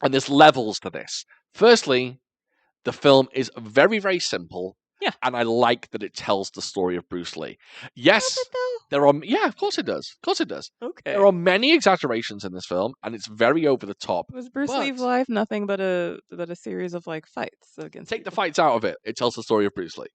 S2: and there's levels to this. Firstly, the film is very, very simple.
S4: Yeah.
S2: And I like that it tells the story of Bruce Lee. Yes, there are. Yeah, of course it does. Of course it does.
S4: Okay.
S2: There are many exaggerations in this film, and it's very over the top.
S4: Was Bruce Lee's life nothing but a series of like fights against?
S2: Take the fights out of it. It tells the story of Bruce Lee.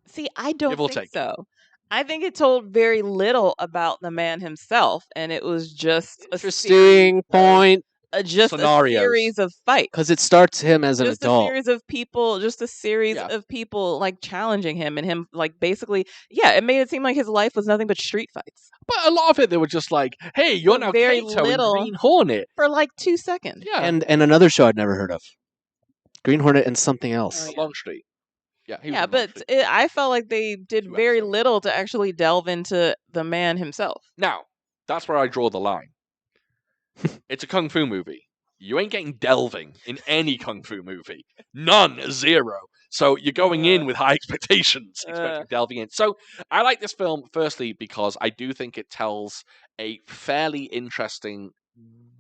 S4: See, I don't think so. I think it told very little about the man himself, and it was just
S3: interesting point.
S4: Just
S2: Scenarios.
S4: A series of fights.
S3: Because it starts him as an adult.
S4: A series of people, of people like challenging him, and him like basically, it made it seem like his life was nothing but street fights.
S2: But a lot of it, they were just like, "Hey, you're now
S4: very
S2: Kato
S4: little
S2: in Green Hornet
S4: for like 2 seconds."
S2: Yeah,
S3: and another show I'd never heard of, Green Hornet and something else.
S2: Longstreet. Yeah,
S4: but I felt like they did very little to actually delve into the man himself.
S2: Now, that's where I draw the line. It's a kung fu movie. You ain't getting delving in any kung fu movie. None, zero. So you're going in with high expectations, expecting delving in. So I like this film, firstly, because I do think it tells a fairly interesting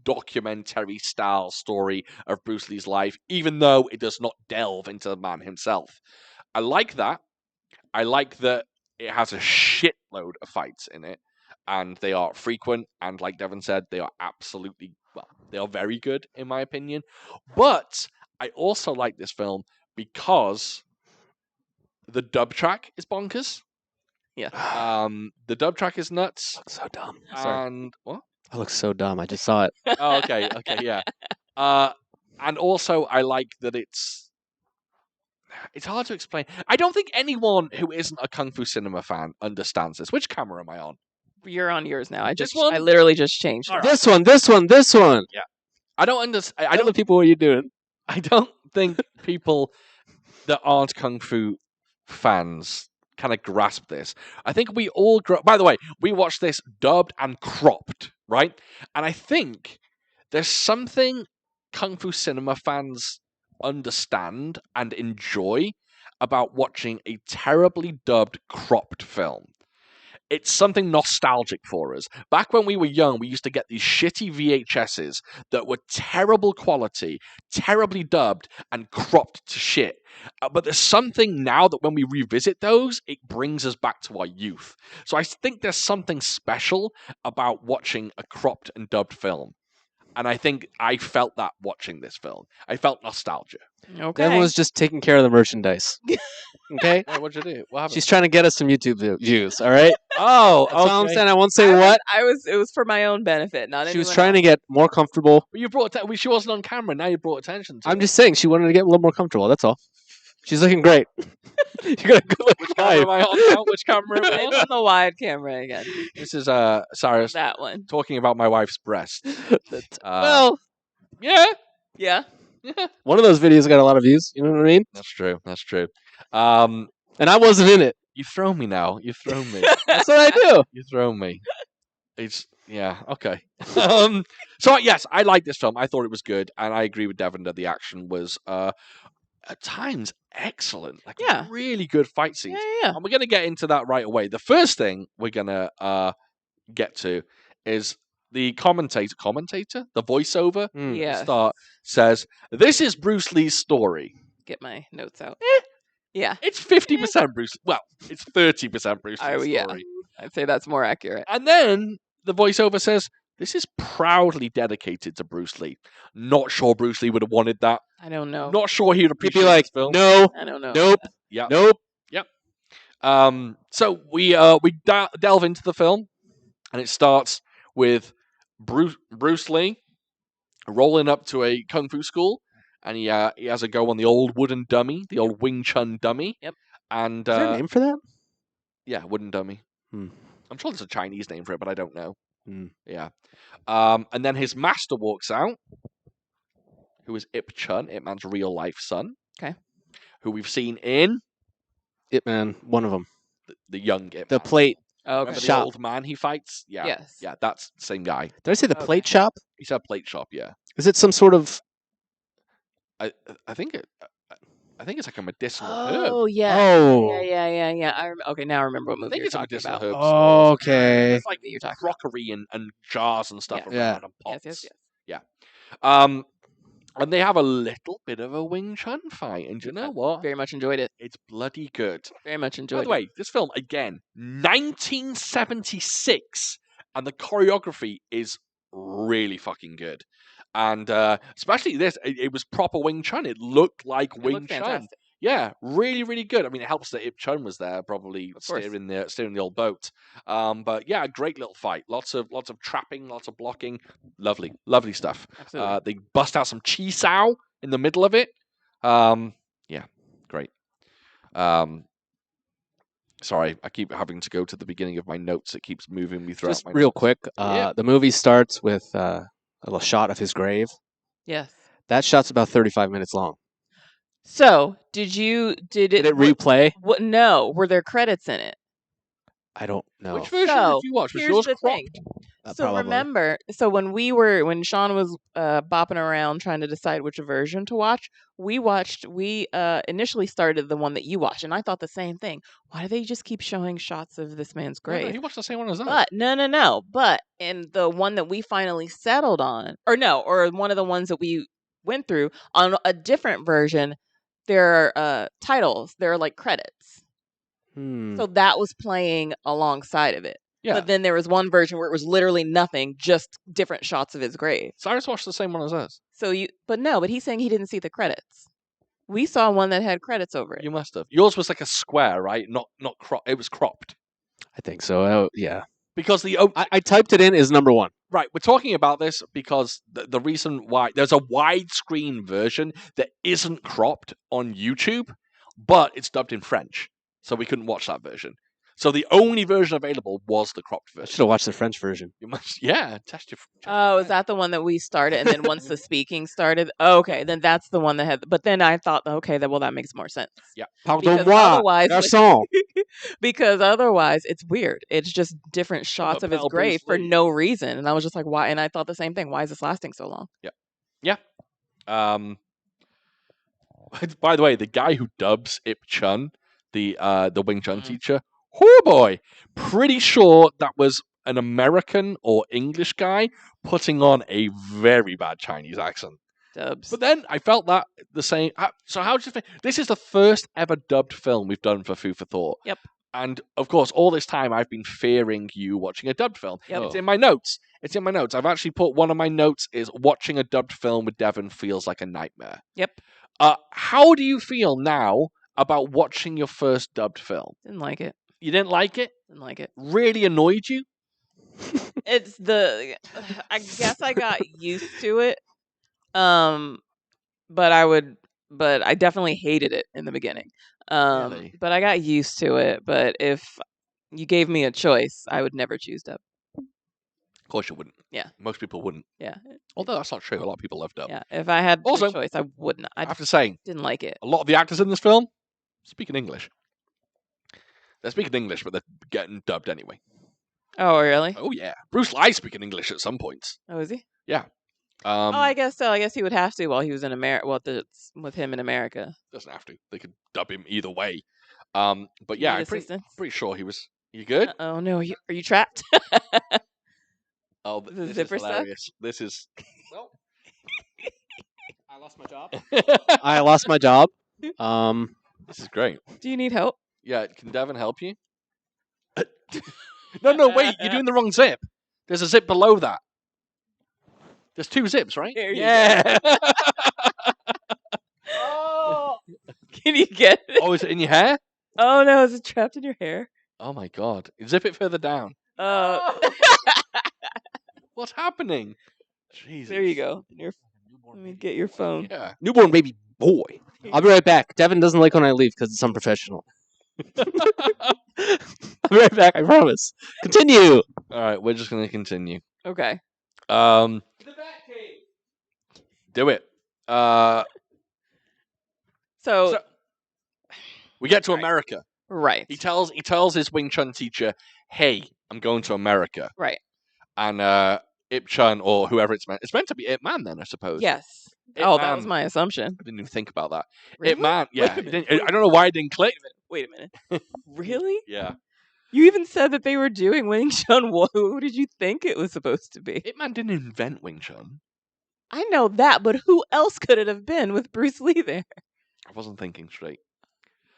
S2: documentary style story of Bruce Lee's life, even though it does not delve into the man himself. I like that. I like that it has a shitload of fights in it, and they are frequent, and like Devon said, they are absolutely, well, they are very good, in my opinion. But I also like this film because the dub track is bonkers.
S4: Yeah.
S2: The dub track is nuts.
S3: Looks so dumb. Sorry.
S2: And what?
S3: I look so dumb. I just saw it.
S2: Oh, okay, yeah. And also I like that it's hard to explain. I don't think anyone who isn't a Kung Fu cinema fan understands this. Which camera am I on?
S4: You're on yours now. I
S2: one?
S4: I literally just changed it.
S3: This one, this one, this one.
S2: I don't understand.
S3: I don't know people what you're doing.
S2: I don't think people that aren't Kung Fu fans kind of grasp this. I think we all by the way, we watched this dubbed and cropped, right? And I think there's something Kung Fu cinema fans understand and enjoy about watching a terribly dubbed cropped film. It's something nostalgic for us. Back when we were young, we used to get these shitty VHSs that were terrible quality, terribly dubbed, and cropped to shit. But there's something now that when we revisit those, it brings us back to our youth. So I think there's something special about watching a cropped and dubbed film. And I think I felt that watching this film. I felt nostalgia.
S4: Okay.
S3: Devin was just taking care of the merchandise. Okay?
S2: Hey, what'd you do? What happened?
S3: She's trying to get us some YouTube views, all right?
S2: Oh,
S3: That's all I'm saying. I won't say what.
S4: It was for my own benefit, not
S3: She was trying to get more comfortable.
S2: You brought she wasn't on camera. Now you brought attention to
S3: I'm
S2: it.
S3: just saying she wanted to get a little more comfortable. That's all. She's looking great. You're going to go
S2: Which camera am I on now? Which camera am I
S4: It's
S2: on?
S4: on the wide camera again.
S2: This is Cyrus
S4: That one.
S2: talking about my wife's breast.
S3: Well,
S2: Yeah,
S4: Yeah.
S3: one of those videos got a lot of views. You know what I mean?
S2: that's true. That's true.
S3: And I wasn't in it.
S2: You've thrown me now. You've thrown me.
S3: That's what I do.
S2: You've thrown me. It's okay. So yes, I like this film. I thought it was good, and I agree with Devon that the action was at times excellent. Like really good fight scenes.
S4: Yeah.
S2: And we're gonna get into that right away. The first thing we're gonna get to is the commentator, the voiceover
S4: Yeah.
S2: start says, "This is Bruce Lee's story."
S4: Get my notes out. Yeah.
S2: It's 50% Bruce. Well, it's 30% Bruce Lee's story.
S4: Yeah. I'd say that's more accurate.
S2: And then the voiceover says, "This is proudly dedicated to Bruce Lee." Not sure Bruce Lee would have wanted that.
S4: I don't know.
S2: Not sure he would
S3: He'd
S2: appreciate
S3: be like,
S2: this film.
S3: no,
S4: I don't know.
S3: nope,
S2: Yeah.
S3: nope.
S2: So we delve into the film, and it starts with Bruce Lee rolling up to a kung fu school, and he has a go on the old wooden dummy, the old Wing Chun dummy.
S4: Yep.
S2: And
S3: Is there a name for that?
S2: yeah, wooden dummy.
S3: Hmm.
S2: I'm sure there's a Chinese name for it, but I don't know.
S3: Hmm.
S2: Yeah. And then his master walks out, who is Ip Chun, Ip Man's real life son.
S4: Okay.
S2: Who we've seen in
S3: Ip Man, one of them.
S2: the young Ip
S3: The
S2: Man.
S3: plate.
S4: Okay.
S2: Remember the
S3: shop.
S2: old man he fights? Yeah.
S4: Yes.
S2: Yeah, that's the same guy.
S3: Did I say the
S4: Okay.
S3: plate shop?
S2: He's a plate shop, yeah.
S3: Is it some sort of?
S2: I think it's like a medicinal herb.
S4: Oh yeah.
S3: Oh.
S4: Yeah. Okay, now I remember what
S2: I
S4: movie
S2: think
S4: you're
S2: it's a
S4: talking
S2: medicinal
S4: about.
S2: herb store.
S3: Okay.
S2: It's like
S4: That you're talking
S2: crockery and jars and stuff
S4: Yeah.
S2: around and pots.
S4: Yes.
S2: And they have a little bit of a Wing Chun fight, and you know what?
S4: Very much enjoyed it.
S2: It's bloody good.
S4: Very much
S2: By
S4: enjoyed
S2: the way, this film again, 1976, and the choreography is really fucking good. And especially this, it was proper Wing Chun. It looked like
S4: it. It
S2: Wing
S4: looked
S2: Chun.
S4: fantastic.
S2: Yeah, really, really good. I mean, it helps that Ip Chun was there, probably
S4: Of course.
S2: steering the old boat. But yeah, a great little fight. Lots of trapping, lots of blocking. Lovely stuff.
S4: Absolutely.
S2: They bust out some chi sao in the middle of it. Yeah, great. Sorry, I keep having to go to the beginning of my notes. It keeps moving me throughout
S3: Just
S2: my
S3: real
S2: notes.
S3: quick.
S2: Yeah.
S3: The movie starts with a little shot of his grave.
S4: Yes.
S3: That shot's about 35 minutes long.
S4: So, did it
S3: Did it replay?
S4: What? No. Were there credits in it?
S3: I don't know.
S2: Which version
S4: So,
S2: did you watch? Was
S4: Here's
S2: yours
S4: the
S2: cropped?
S4: thing. So
S3: probably.
S4: remember, so when Sean was bopping around trying to decide which version to watch, we initially started the one that you watched, and I thought the same thing. Why do they just keep showing shots of this man's
S2: No, no,
S4: grave?
S2: he watched the same one as us.
S4: But no. But in the one that we finally settled on, or one of the ones that we went through on a different version, there are titles. There are like credits. So that was playing alongside of it.
S2: Yeah.
S4: But then there was one version where it was literally nothing, just different shots of his grave.
S2: Cyrus watched the same one as us.
S4: But he's saying he didn't see the credits. We saw one that had credits over it.
S2: You must have. Yours was like a square, right? Not cropped. It was cropped.
S3: I think so. Yeah.
S2: Because
S3: I typed it in as number 1.
S2: Right, we're talking about this because the reason why there's a widescreen version that isn't cropped on YouTube, but it's dubbed in French, so we couldn't watch that version. So the only version available was the cropped
S3: I
S2: version.
S3: should have watched the French version.
S2: You must, yeah, test your.
S4: Oh, is that the one that we started, and then once the speaking started, okay, then that's the one that had. But then I thought, okay, that makes more sense.
S2: Yeah,
S3: Pardon-moi, garçon.
S4: Because otherwise, it's weird. It's just different shots of his
S2: Lapel
S4: grave
S2: Bruce
S4: for
S2: Lee.
S4: no reason, and I was just like, why? And I thought the same thing. Why is this lasting so long?
S2: Yeah. By the way, the guy who dubs Ip Chun, the Wing Chun teacher, oh boy, pretty sure that was an American or English guy putting on a very bad Chinese accent.
S4: Dubs.
S2: But then I felt that the same. So how do you think? This is the first ever dubbed film we've done for Food for Thought.
S4: Yep.
S2: And of course, all this time I've been fearing you watching a dubbed film.
S4: Yep.
S2: It's in my notes. I've actually put one of my notes is watching a dubbed film with Devan feels like a nightmare.
S4: Yep.
S2: How do you feel now about watching your first dubbed film?
S4: Didn't like it.
S2: You didn't like it?
S4: Didn't like it.
S2: Really annoyed you?
S4: It's I guess I got used to it. But I definitely hated it in the beginning.
S2: Really?
S4: But I got used to it. But if you gave me a choice, I would never choose dub.
S2: Of course you wouldn't.
S4: Yeah.
S2: Most people wouldn't.
S4: Yeah.
S2: Although that's not true. A lot of people love dub.
S4: Yeah. If I had
S2: Also,
S4: a choice, I wouldn't.
S2: I have to say,
S4: didn't like it.
S2: a lot of the actors in this film speak in English. They're speaking English, but they're getting dubbed anyway.
S4: Oh, really?
S2: Oh yeah, Bruce Lee's speaking English at some points.
S4: Oh, is he?
S2: Yeah.
S4: I guess so. I guess he would have to while he was in America. Well, with him in America.
S2: Doesn't have to. They could dub him either way. But yeah,
S4: Need
S2: I'm pretty
S4: assistance?
S2: sure he was. You good?
S4: Oh no, are you trapped?
S2: Oh,
S4: The
S2: this is
S4: zipper stuck?
S2: hilarious. This is. Well,
S3: I lost my job. I lost my job.
S2: this is great.
S4: Do you need help?
S2: Yeah, can Devin help you? No, wait. You're doing the wrong zip. There's a zip below that. There's 2 zips, right?
S4: There you
S2: yeah.
S4: Oh, can you get it?
S2: Oh, is it in your hair?
S4: Oh no, is it trapped in your hair?
S2: Oh my god. Zip it further down. What's happening? Jesus.
S4: There you go. Let me get your phone.
S2: Yeah.
S3: Newborn baby boy. I'll be right back. Devin doesn't like when I leave because it's unprofessional. I'll be right back, I promise. Continue.
S2: All right, we're just going to continue.
S4: Okay.
S2: Do it.
S4: So
S2: We get to America.
S4: right.
S2: He tells his Wing Chun teacher, "Hey, I'm going to America."
S4: Right.
S2: And Ip Chun or whoever it's meant to be Ip Man then, I suppose.
S4: Yes.
S2: Ip
S4: Oh,
S2: Man.
S4: that was my assumption.
S2: I didn't even think about that.
S4: Really?
S2: Ip Man, yeah.
S4: Wait a minute.
S2: I don't know why it didn't click.
S4: Wait a minute. Really?
S2: Yeah.
S4: You even said that they were doing Wing Chun. Who did you think it was supposed to be?
S2: Ip Man didn't invent Wing Chun.
S4: I know that, but who else could it have been with Bruce Lee there?
S2: I wasn't thinking straight.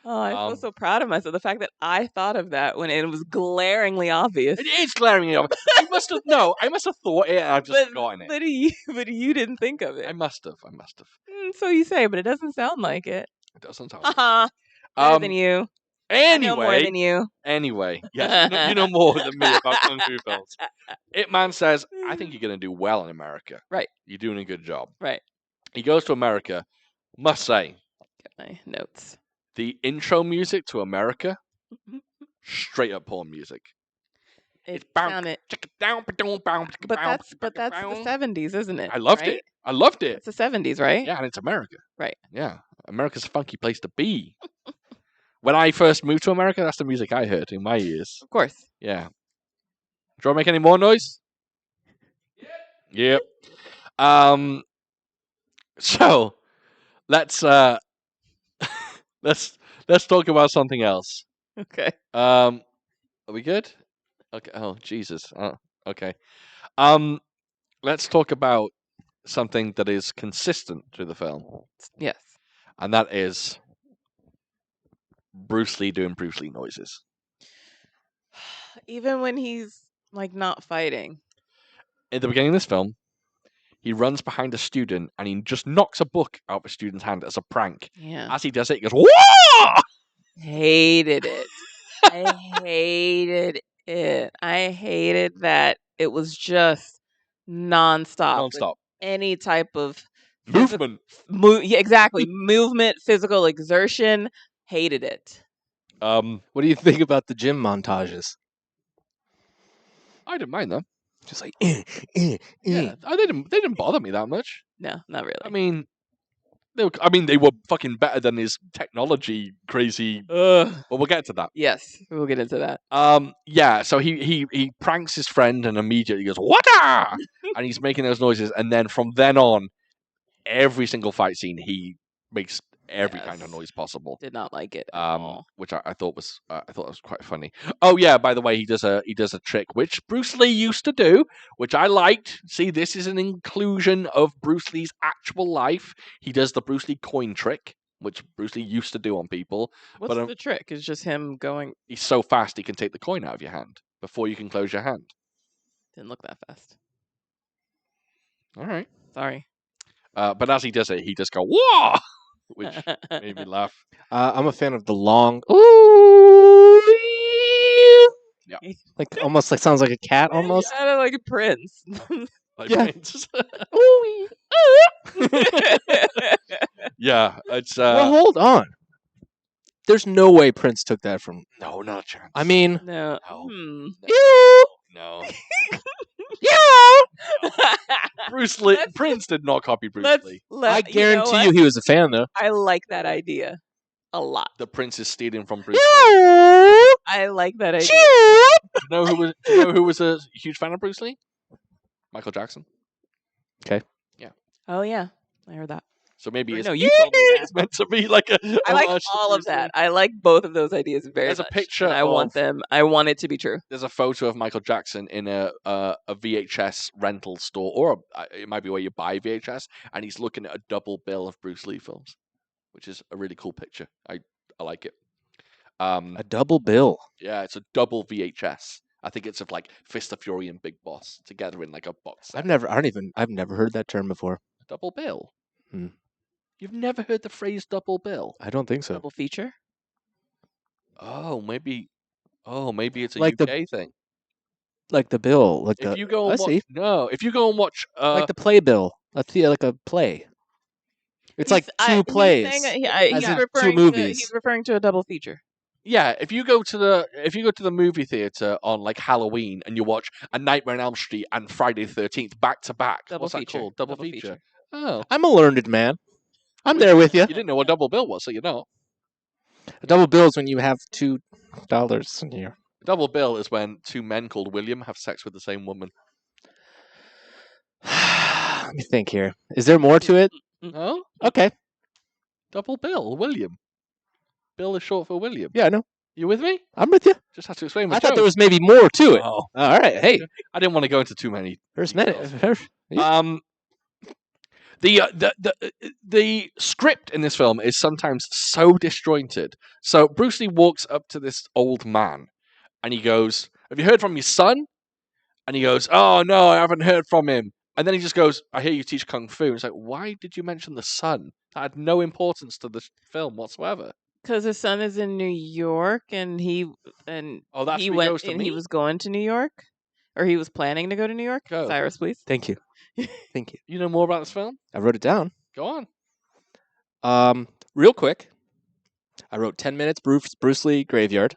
S4: Oh, I feel so proud of myself. The fact that I thought of that when it was glaringly obvious.
S2: It is glaring obvious. I must have thought it and I've just forgotten it.
S4: But you didn't think of it.
S2: I must have.
S4: So you say, but it doesn't sound like it.
S2: It doesn't sound like
S4: Haha. Better than you. I know more than you.
S2: Anyway, yes, you know more than me about Kung Fu films. Ip Man says, I think you're going to do well in America.
S4: Right.
S2: You're doing a good job.
S4: Right.
S2: He goes to America. Must say,
S4: Get my notes.
S2: the intro music to America, straight up porn music.
S4: It
S2: bound-
S4: sounded,
S2: But
S4: but that's the 70s, isn't it?
S2: I loved
S4: right?
S2: it. I loved it.
S4: It's the 70s, right?
S2: Yeah, and it's America.
S4: Right.
S2: Yeah, America's a funky place to be. When I first moved to America, that's the music I heard in my ears.
S4: Of course.
S2: Yeah. Do you want to make any more noise? Yep. So let's let's talk about something else.
S4: Okay.
S2: Are we good? Okay. Oh Jesus. Okay. Let's talk about something that is consistent through the film,
S4: Yes.
S2: and that is Bruce Lee doing Bruce Lee noises.
S4: Even when he's like not fighting.
S2: At the beginning of this film, he runs behind a student and he just knocks a book out of a student's hand as a prank.
S4: Yeah.
S2: As he does it, he goes, "Whoa!"
S4: Hated it. I hated it. I hated that it was just nonstop. with
S2: Non-stop
S4: Any type of
S2: movement.
S4: yeah, exactly. Movement, physical exertion. Hated it.
S3: What do you think about the gym montages?
S2: I didn't mind them.
S3: Just like,
S2: Yeah, they didn't bother me that much.
S4: No, not really.
S2: I mean, they were fucking better than his technology crazy.
S4: Ugh.
S2: But we'll get to that.
S4: Yes, we'll get into that.
S2: Yeah. So he pranks his friend and immediately goes "Wata!" and he's making those noises, and then from then on, every single fight scene he makes every kind of
S4: Yes.
S2: noise possible.
S4: Did not like it at all.
S2: Which I thought was quite funny. Oh yeah, by the way, he does a trick which Bruce Lee used to do, which I liked. See, this is an inclusion of Bruce Lee's actual life. He does the Bruce Lee coin trick, which Bruce Lee used to do on people.
S4: What's
S2: but
S4: the trick? It's just him going.
S2: He's so fast he can take the coin out of your hand before you can close your hand.
S4: Didn't look that fast.
S2: All right.
S4: Sorry.
S2: But as he does it, he just go whoa, which made me laugh.
S3: I'm a fan of the long. Ooh,
S2: Yeah.
S3: Like almost like sounds like a cat almost.
S4: Kind of like a Prince.
S2: Like,
S3: Yeah.
S2: Yeah, it's
S3: Well, hold on. There's no way Prince took that from.
S2: no, not a chance.
S3: I mean,
S4: No.
S2: No.
S3: you.
S2: No.
S3: Yeah.
S2: Bruce Lee.
S4: Let's-
S2: Prince did not copy Bruce
S4: Let's
S2: Lee.
S3: I guarantee
S4: what?
S3: you he was a fan though.
S4: I like that idea a lot.
S2: The Prince is stealing from Bruce Lee.
S3: Yeah.
S4: I like that idea.
S2: Do you know who was a huge fan of Bruce Lee? Michael Jackson.
S4: Oh yeah, I heard that.
S2: So maybe
S4: Or
S2: it's,
S4: no, you told me that.
S2: it's meant to be like a.
S4: I like
S2: homage to
S4: all of
S2: Bruce
S4: that.
S2: Lee.
S4: I like both of those ideas very
S2: There's a
S4: much.
S2: picture
S4: and I want
S2: of-
S4: them. I want it to be true.
S2: There's a photo of Michael Jackson in a VHS rental store, or it might be where you buy VHS, and he's looking at a double bill of Bruce Lee films, which is a really cool picture. I like it.
S3: A double bill.
S2: Yeah, it's a double VHS. I think it's of like Fist of Fury and Big Boss together in like a box set.
S3: I've never heard that term before.
S2: Double bill.
S3: Hmm.
S2: You've never heard the phrase double bill?
S3: I don't think so.
S4: Double feature.
S2: Oh, maybe it's a
S3: Like the-
S2: UK thing.
S3: Like the bill, like
S2: If
S3: the
S2: you go
S3: I
S2: and watch,
S3: see.
S2: if you go and watch,
S3: Like the play bill. Like a play. It's like two plays. as
S4: He's
S3: in two
S4: referring
S3: movies.
S4: he's referring to a double feature.
S2: yeah, if you go to the movie theater on like Halloween and you watch A Nightmare on Elm Street and Friday the 13th back to back,
S4: Double
S2: what's that
S4: feature.
S2: called? Double feature. Oh,
S3: I'm a learned man. I'm there with you.
S2: you didn't know what double bill was, so you know.
S3: A double bill is when you have $2 in here.
S2: Double bill is when two men called William have sex with the same woman.
S3: Let me think here. Is there more to it?
S2: No,
S3: Okay.
S2: double bill, William. Bill is short for William.
S3: Yeah, I know.
S2: You with me?
S3: I'm with you.
S2: Just have to explain.
S3: I thought there was maybe more to it.
S2: Oh,
S3: All right. Hey,
S2: I didn't want to go into too many.
S3: first
S2: details.
S3: minute.
S2: The script in this film is sometimes so disjointed. So Bruce Lee walks up to this old man and he goes, "Have you heard from your son?" And he goes, "Oh no, I haven't heard from him." And then he just goes, "I hear you teach kung fu." And it's like, why did you mention the son? That had no importance to the film whatsoever.
S4: Because his son is in New York, and
S2: Oh, that's
S4: he
S2: what he
S4: went
S2: goes to
S4: and he
S2: meet?
S4: was going to New York, or he was planning to go to New York.
S2: Go.
S4: Cyrus, please.
S3: Thank you. Thank you.
S2: You know more about this film?
S3: I wrote it down.
S2: Go on.
S3: Real quick. I wrote 10 minutes Bruce Lee graveyard.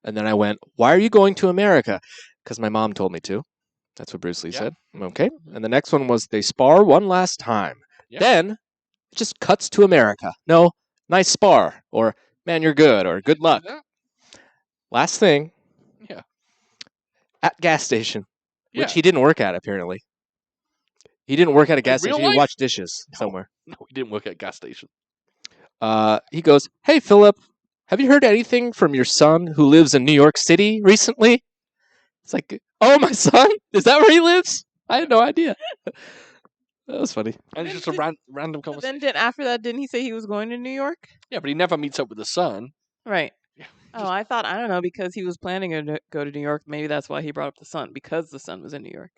S3: And then I went, why are you going to America? Because my mom told me to. That's what Bruce Lee
S2: Yeah.
S3: said. Okay. And the next one was they spar one last time.
S2: Yeah.
S3: Then it just cuts to America. No, nice spar. Or man, you're good. Or good luck.
S2: Yeah.
S3: Last thing.
S2: Yeah.
S3: At gas station.
S2: Yeah.
S3: Which he didn't work at apparently. He didn't work at a gas
S2: real
S3: station. He
S2: life?
S3: washed dishes somewhere.
S2: No, he didn't work at a gas station.
S3: He goes, "Hey, Philip, have you heard anything from your son who lives in New York City recently?" It's like, "Oh, my son? Is that where he lives? I had no idea." That was funny.
S2: And it's
S4: Then
S2: just a
S4: did-
S2: random
S4: But
S2: conversation.
S4: then after that, didn't he say he was going to New York?
S2: Yeah, but he never meets up with the son.
S4: Right.
S2: Yeah,
S4: Oh,
S2: just-
S4: I thought, I don't know, because he was planning to go to New York. Maybe that's why he brought up the son, because the son was in New York.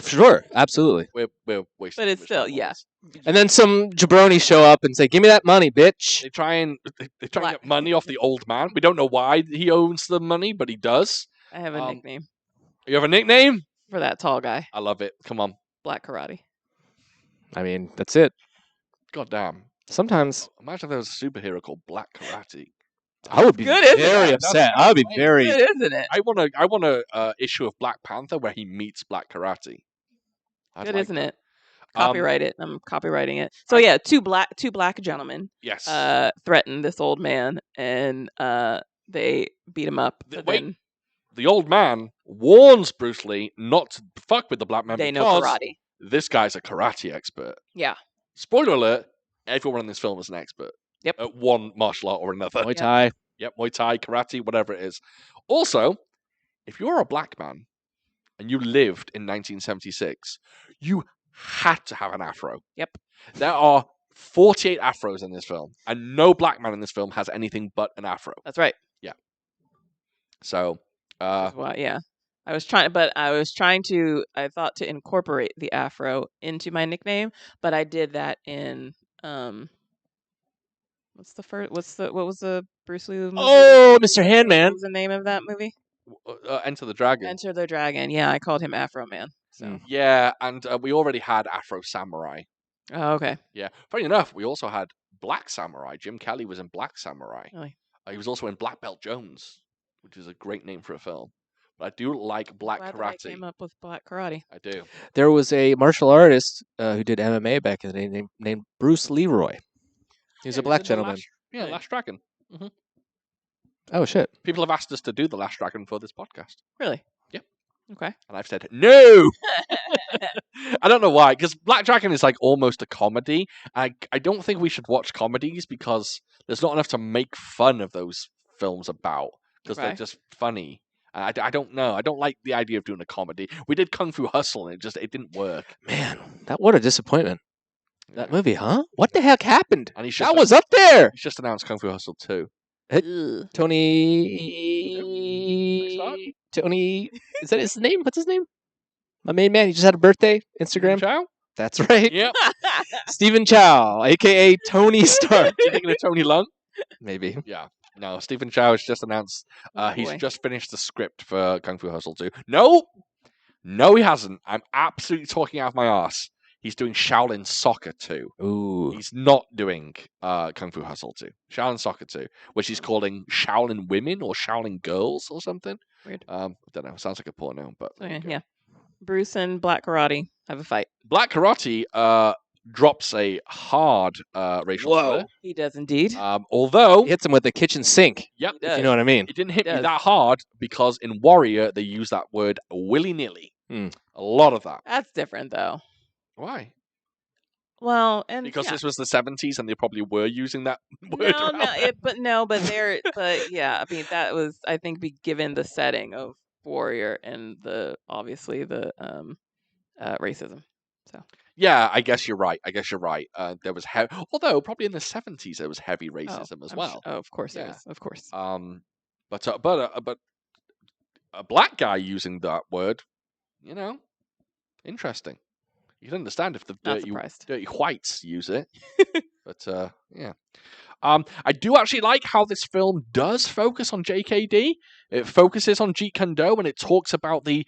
S3: Sure, absolutely.
S2: We're wasting.
S4: But
S2: too
S4: it's
S2: much
S4: still,
S2: time on
S4: yeah.
S2: this.
S3: And then some jabroni show up and say, "Give me that money, bitch."
S2: They try and
S4: Black-
S2: get money off the old man. We don't know why he owns the money, but he does.
S4: I have a
S2: Um,
S4: nickname
S2: You have a nickname?
S4: for that tall guy,
S2: I love it. Come on.
S4: Black Karate.
S3: I mean, that's it.
S2: God damn.
S3: Sometimes
S2: Imagine if there was a superhero called Black Karate.
S3: I would be
S4: Good, isn't
S3: very
S2: it?
S3: upset. I would be
S2: That's
S3: very.
S4: Good, isn't it?
S2: I want a issue of Black Panther where he meets Black Karate. I'd
S4: Good,
S2: like
S4: isn't
S2: that.
S4: it? Copyright it. I'm copywriting it. So yeah, two black gentlemen
S2: Yes.
S4: threaten this old man, and they beat him up. But
S2: Wait.
S4: then
S2: The old man warns Bruce Lee not to fuck with the black man
S4: they know
S2: because
S4: karate.
S2: this guy's a karate expert.
S4: Yeah.
S2: Spoiler alert, everyone in this film is an expert.
S4: Yep.
S2: At one martial art or another.
S3: Muay Thai.
S2: Yep, Muay Thai, karate, whatever it is. Also, if you're a black man and you lived in 1976, you had to have an afro.
S4: Yep.
S2: There are 48 afros in this film, and no black man in this film has anything but an afro.
S4: That's right.
S2: So,
S4: Which is why, yeah. I thought to incorporate the afro into my nickname, but I did that in what was the Bruce Lee movie?
S3: Oh, Mr. Handman.
S4: What was the name of that movie?
S2: Enter the Dragon.
S4: Enter the Dragon. Yeah, I called him Afro Man. So
S3: Mm.
S2: Yeah, and we already had Afro Samurai.
S4: Oh, okay.
S2: Yeah. Funny enough, we also had Black Samurai. Jim Kelly was in Black Samurai.
S4: Really?
S2: He was also in Black Belt Jones, which is a great name for a film. But I do like Black
S4: Glad that I
S2: Karate.
S4: came up with Black Karate.
S2: I do.
S3: There was a martial artist who did MMA back in the day named Bruce Leroy. He was a black gentleman.
S2: Yeah, Last Dragon.
S3: Oh, shit.
S2: People have asked us to do the Last Dragon for this podcast,
S4: Really?
S2: Yep.
S4: Okay.
S2: and I've said no. I don't know why, because Black Dragon is like almost a comedy. I don't think we should watch comedies because there's not enough to make fun of those films about because they're
S4: Okay.
S2: just funny. I don't know. I don't like the idea of doing a comedy. We did Kung Fu Hustle and it didn't work.
S3: Man, what a disappointment. That
S2: Yeah.
S3: movie, huh? What the heck happened?
S2: And
S3: That was up there.
S2: He's just announced Kung Fu Hustle 2.
S4: Ugh.
S3: Tony, is that his name? What's his name? My main man. He just had a birthday. Instagram.
S2: Chow?
S3: That's right.
S2: Yep.
S3: Stephen Chow, aka Tony Stark.
S2: You thinking of Tony Lung?
S3: Maybe.
S2: Yeah. No, Stephen Chow has just announced
S4: Oh,
S2: he's
S4: boy.
S2: just finished the script for Kung Fu Hustle 2. No, he hasn't. I'm absolutely talking out of my arse. He's doing Shaolin Soccer 2.
S3: Ooh.
S2: He's not doing Kung Fu Hustle 2. Shaolin Soccer 2, which he's calling Shaolin Women or Shaolin Girls or something.
S4: Weird.
S2: I don't know. Sounds like a porno, but there you
S4: Okay,
S2: go.
S4: yeah. Bruce and Black Karate have a fight.
S2: Black Karate drops a hard racial slur.
S4: He does indeed.
S2: Although
S3: He hits him with the kitchen sink.
S2: yep,
S4: He
S3: If
S4: does.
S3: you know what I mean.
S2: it didn't hit me
S4: does.
S2: that hard because in Warrior they use that word willy nilly.
S3: Hmm.
S2: A lot of that.
S4: That's different, though.
S2: Why?
S4: Well, and
S2: Because
S4: yeah.
S2: this was the 70s and they probably were using that word.
S4: No,
S2: around then.
S4: but yeah, I mean that was, I think, given the setting of Warrior and obviously the racism. So
S2: Yeah, I guess you're right. There was although probably in the 70s there was heavy
S4: Oh,
S2: racism as
S4: I'm
S2: well.
S4: oh, of course there
S2: Yeah.
S4: is, of course.
S2: But a black guy using that word, interesting. You can understand if the
S4: Not surprised.
S2: dirty whites use it. But yeah. I do actually like how this film does focus on JKD. It focuses on Jeet Kune Do and it talks about the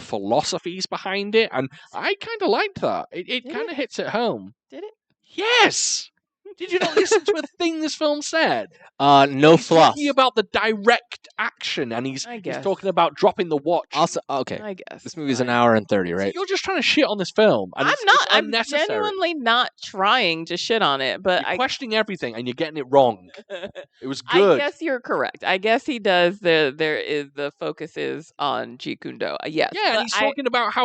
S2: philosophies behind it, and I kind of liked that. It
S4: Did
S2: kind of hits it home.
S4: Did it?
S2: Yes. Did you not listen to a thing this film said?
S3: No
S2: He's
S3: fluff.
S2: talking about the direct action, and he's talking about dropping the watch.
S3: Also, okay.
S4: I guess
S3: This movie's an hour and 30,
S2: So
S3: right?
S2: you're just trying to shit on this film, and
S4: I'm
S2: it's
S4: not. I'm
S2: unnecessary.
S4: genuinely not trying to shit on it, but
S2: You're questioning everything, and you're getting it wrong. It was
S4: I
S2: good.
S4: guess you're correct. I guess he does. The focus is on Jeet Kune Do. Yes.
S2: Yeah, and
S4: but
S2: he's talking about how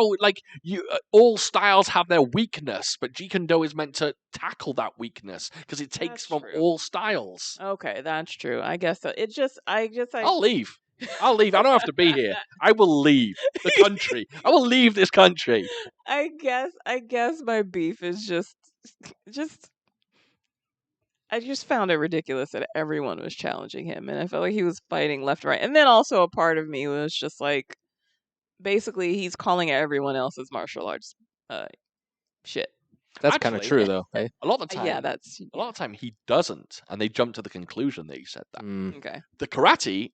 S2: all styles have their weakness, but Jeet Kune Do is meant to tackle that weakness because it takes
S4: That's
S2: from
S4: true.
S2: all styles.
S4: Okay, that's true. I guess so.
S2: I'll leave. I'll leave. I don't have to be here. I will leave the country. I will leave this country.
S4: I guess my beef is just I just found it ridiculous that everyone was challenging him, and I felt like he was fighting left, right, and then also a part of me was just like, basically, he's calling everyone else's martial arts shit.
S3: That's kind of
S2: Actually,
S3: true, though. Eh?
S2: A lot of the time,
S4: Yeah, that's
S2: a lot of time he doesn't, and they jump to the conclusion that he said that.
S4: okay.
S2: The karate,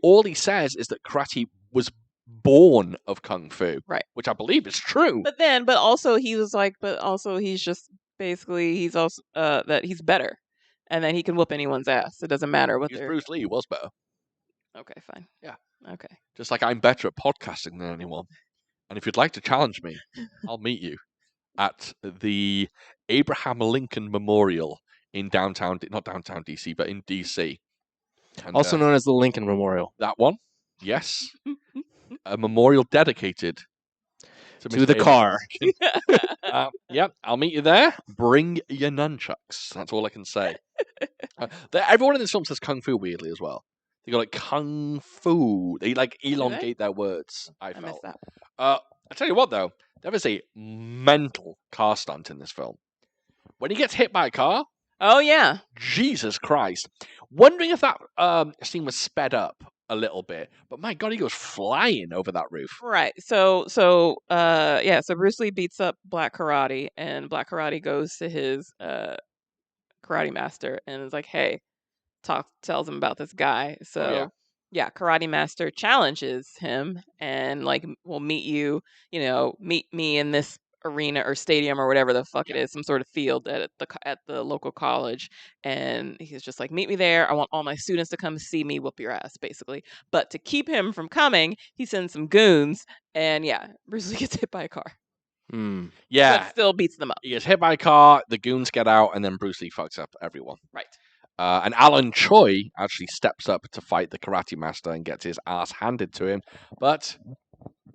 S2: all he says is that karate was born of kung fu,
S4: Right.
S2: which I believe is true.
S4: But also he was like, but also he's just basically he's also that he's better, and then he can whoop anyone's ass. It doesn't matter what
S2: Because
S4: they're.
S2: Bruce Lee was better.
S4: Okay, fine.
S2: Yeah.
S4: Okay.
S2: Just like I'm better at podcasting than anyone. And if you'd like to challenge me, I'll meet you at the Abraham Lincoln Memorial in not downtown DC, but in DC. And,
S3: Also known as the Lincoln Memorial.
S2: that one, yes, a memorial dedicated
S3: To
S2: Mr.
S3: the
S2: Abraham
S3: car.
S2: Lincoln. Yep, I'll meet you there. Bring your nunchucks. That's all I can say. Everyone in this film says kung fu weirdly as well. They go like kung fu. They like elongate their words. I
S4: I
S2: felt.
S4: missed that.
S2: I tell you what, though, there is a mental car stunt in this film. When he gets hit by a car,
S4: Oh yeah.
S2: Jesus Christ! Wondering if that scene was sped up a little bit, but my God, he goes flying over that roof.
S4: Right. So Bruce Lee beats up Black Karate, and Black Karate goes to his karate master and is like, "Hey," tells him about this guy. So yeah, karate master challenges him and like, "We'll meet you, meet me in this arena or stadium or whatever the fuck it is, some sort of field at the local college." And he's just like, "Meet me there. I want all my students to come see me whoop your ass," basically. But to keep him from coming, he sends some goons, and yeah, Bruce Lee gets hit by a car.
S2: Yeah,
S4: But still beats them up.
S2: he gets hit by a car, the goons get out, and then Bruce Lee fucks up everyone.
S4: Right.
S2: And Alan Choi actually steps up to fight the karate master and gets his ass handed to him. But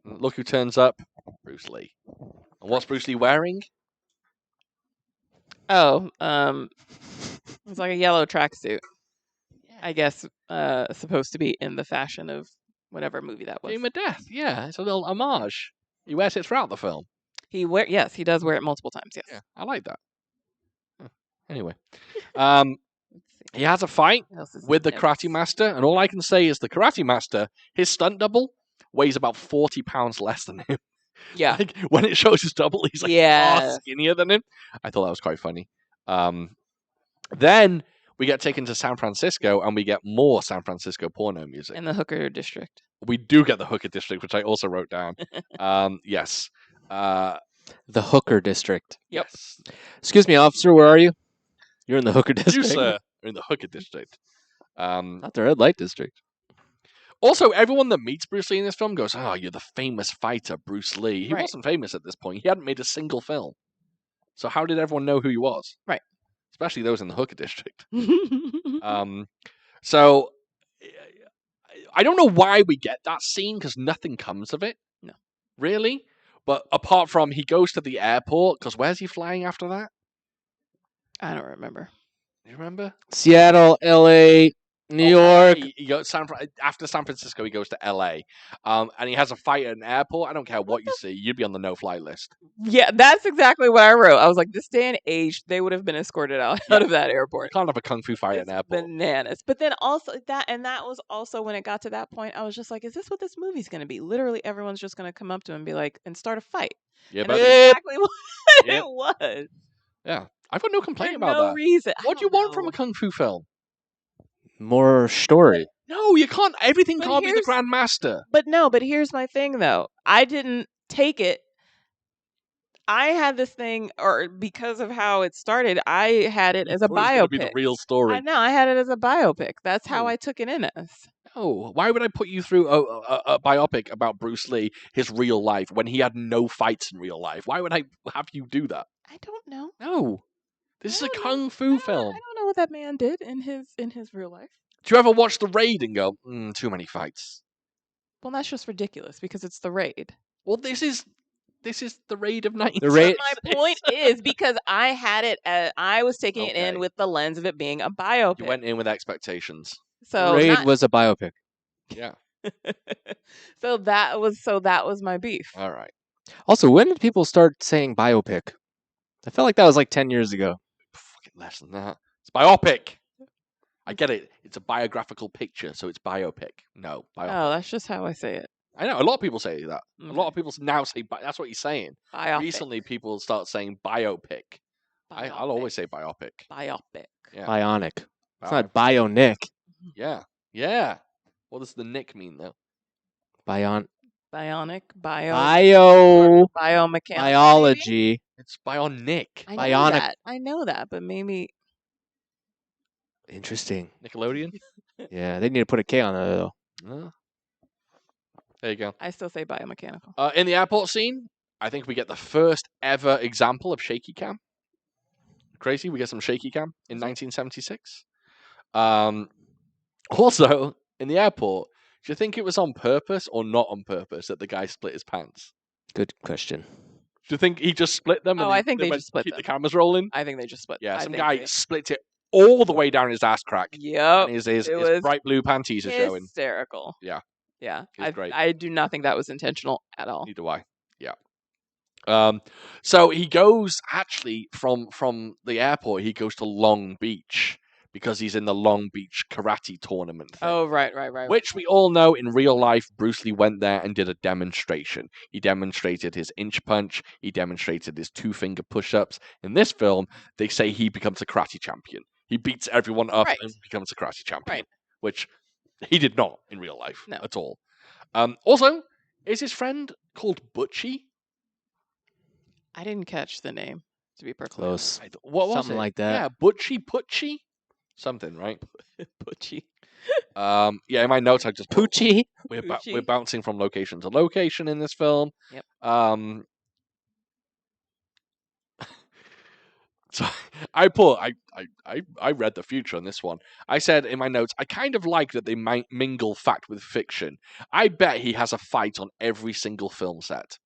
S2: look who turns up, Bruce Lee. And what's Bruce Lee wearing?
S4: Oh, it's like a yellow tracksuit. I guess supposed to be in the fashion of whatever movie that was.
S2: Game of Death. Yeah, it's a little homage. He wears it throughout the film.
S4: Yes, he does wear it multiple times. Yes.
S2: Yeah, I like that. Anyway, he has a fight with the karate master, and all I can say is the karate master, his stunt double weighs about 40 pounds less than him.
S4: Yeah.
S2: Like, when it shows his double, he's like far skinnier than him. I thought that was quite funny. Then we get taken to San Francisco, and we get more San Francisco porno music.
S4: In the Hooker District.
S2: We do get the Hooker District, which I also wrote down. Yes.
S3: The Hooker District.
S2: Yep.
S3: Excuse me, officer, where are you? You're in the Hooker District.
S2: You, sir, are in the Hooker District.
S3: Not the Red Light District.
S2: Also, everyone that meets Bruce Lee in this film goes, "Oh, you're the famous fighter, Bruce Lee." He wasn't famous at this point. He hadn't made a single film. So how did everyone know who he was?
S4: Right.
S2: Especially those in the Hooker District. So I don't know why we get that scene, because nothing comes of it.
S4: No.
S2: Really? But apart from he goes to the airport, because where's he flying after that?
S4: I don't remember.
S2: You remember?
S3: Seattle, L.A., New York.
S2: He goes after San Francisco. He goes to L.A. And he has a fight at an airport. I don't care what you see. You'd be on the no-fly list.
S4: Yeah, that's exactly what I wrote. I was like, this day and age, they would have been escorted out of that airport.
S2: You can't have a kung fu fight at an airport.
S4: Bananas. But then also that was also when it got to that point, I was just like, is this what this movie's going to be? Literally, everyone's just going to come up to him and be like, and start a fight.
S2: Yeah,
S4: and
S2: but
S4: that's exactly what it was.
S2: Yeah, I've got no complaint
S4: For
S2: about
S4: no
S2: that.
S4: reason.
S2: What do you want from a kung fu film?
S3: More story.
S2: No, you can't. Everything
S4: But
S2: can't be the Grand Master.
S4: But here's my thing, though. I didn't take it. I had this thing, or because of how it started, I had it as a
S2: Thought it was gonna be
S4: biopic.
S2: the real story.
S4: I know, I had it as a biopic. That's how
S2: Oh.
S4: I took it in as.
S2: Oh, why would I put you through a biopic about Bruce Lee, his real life, when he had no fights in real life? Why would I have you do that?
S4: I don't know.
S2: No. This is
S4: I
S2: a
S4: don't know.
S2: kung fu film.
S4: I don't know what that man did in his real life.
S2: Do you ever watch The Raid and go, too many fights?
S4: Well, that's just ridiculous because it's the raid.
S2: Well, this is The Raid of 19.
S3: The Raid-
S4: My point is because I had it I was taking it in
S2: Okay.
S4: with the lens of it being a biopic.
S2: You went in with expectations.
S4: so
S3: Raid
S4: not-
S3: was a biopic.
S2: Yeah.
S4: so that was my beef.
S2: All right.
S3: Also, when did people start saying biopic? I felt like that was like 10 years ago.
S2: Fucking less than that. It's biopic. I get it. It's a biographical picture, so it's biopic. No, biopic.
S4: Oh, that's just how I say it.
S2: I know. A lot of people say that. A lot
S4: Okay.
S2: of people now say that's what he's saying.
S4: Biopic.
S2: Recently, people start saying biopic. I'll always say biopic.
S4: biopic.
S2: Yeah.
S3: Bionic. It's
S2: Biopic.
S3: not bionic.
S2: Yeah. Yeah. What does the nick mean, though?
S3: Bionic.
S4: Bionic, biomechanical.
S3: Biology.
S2: It's bionic.
S4: I know
S3: Bionic.
S4: that. I know that, but maybe
S3: Interesting.
S2: Nickelodeon?
S3: Yeah, they need to put a K on that though.
S2: There you go.
S4: I still say biomechanical.
S2: In the airport scene, I think we get the first ever example of shaky cam. Crazy, we get some shaky cam in 1976. Also, in the airport, do you think it was on purpose or not on purpose that the guy split his pants?
S3: Good question.
S2: Do you think he just split them?
S4: Oh,
S2: and
S4: I think they
S2: went,
S4: just split
S2: keep
S4: them.
S2: the cameras rolling.
S4: I think they just split.
S2: Yeah,
S4: I
S2: some
S4: think
S2: guy
S4: they-
S2: split it all the way down his ass crack.
S4: Yep.
S2: And his
S4: it was
S2: bright blue panties are showing.
S4: hysterical.
S2: Yeah.
S4: Yeah.
S2: It was great.
S4: I do not think that was intentional at all.
S2: Neither do I. Yeah. So he goes actually from the airport. He goes to Long Beach because he's in the Long Beach karate tournament thing.
S4: Oh, right.
S2: Which we all know in real life, Bruce Lee went there and did a demonstration. He demonstrated his inch punch. He demonstrated his 2-finger push-ups. In this film, they say he becomes a karate champion. He beats everyone up
S4: Right.
S2: and becomes a karate champion.
S4: Right.
S2: Which he did not in real life
S4: No.
S2: at all. Also, is his friend called Butchie?
S4: I didn't catch the name, to be perfectly
S3: Close.
S2: What was
S3: Something
S2: it?
S3: like that.
S2: Yeah, Butchie Putchie? Something, right?
S4: honest. Butchie.
S2: Yeah, in my notes I just put-
S3: Poochie.
S2: We're
S4: Poochie.
S2: bouncing from location to location in this film.
S4: Yep.
S2: So I read the future on this one. I said in my notes, I kind of like that they mingle fact with fiction. I bet he has a fight on every single film set.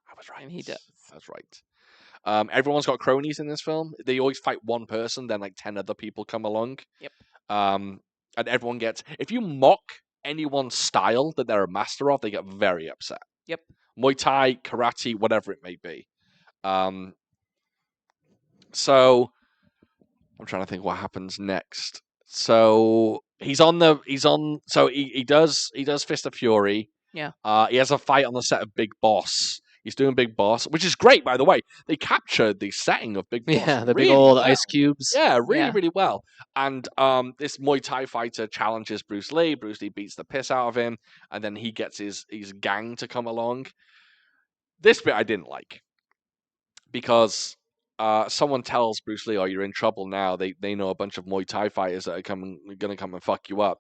S2: I was right.
S4: And he does.
S2: That's right. Everyone's got cronies in this film. They always fight one person, then like 10 other people come along.
S4: Yep.
S2: And everyone gets, if you mock anyone's style that they're a master of, they get very upset.
S4: Yep.
S2: Muay Thai, karate, whatever it may be. So I'm trying to think what happens next. So he does Fist of Fury.
S4: Yeah.
S2: He has a fight on the set of Big Boss. He's doing Big Boss, which is great, by the way. They captured the setting of Big Boss.
S3: Yeah, the
S2: really
S3: big old
S2: well.
S3: ice cubes.
S2: Yeah, really,
S4: Yeah.
S2: really well. And this Muay Thai fighter challenges Bruce Lee. Bruce Lee beats the piss out of him, and then he gets his gang to come along. This bit I didn't like because someone tells Bruce Lee, "Oh, you're in trouble now. They know a bunch of Muay Thai fighters that are going to come and fuck you up."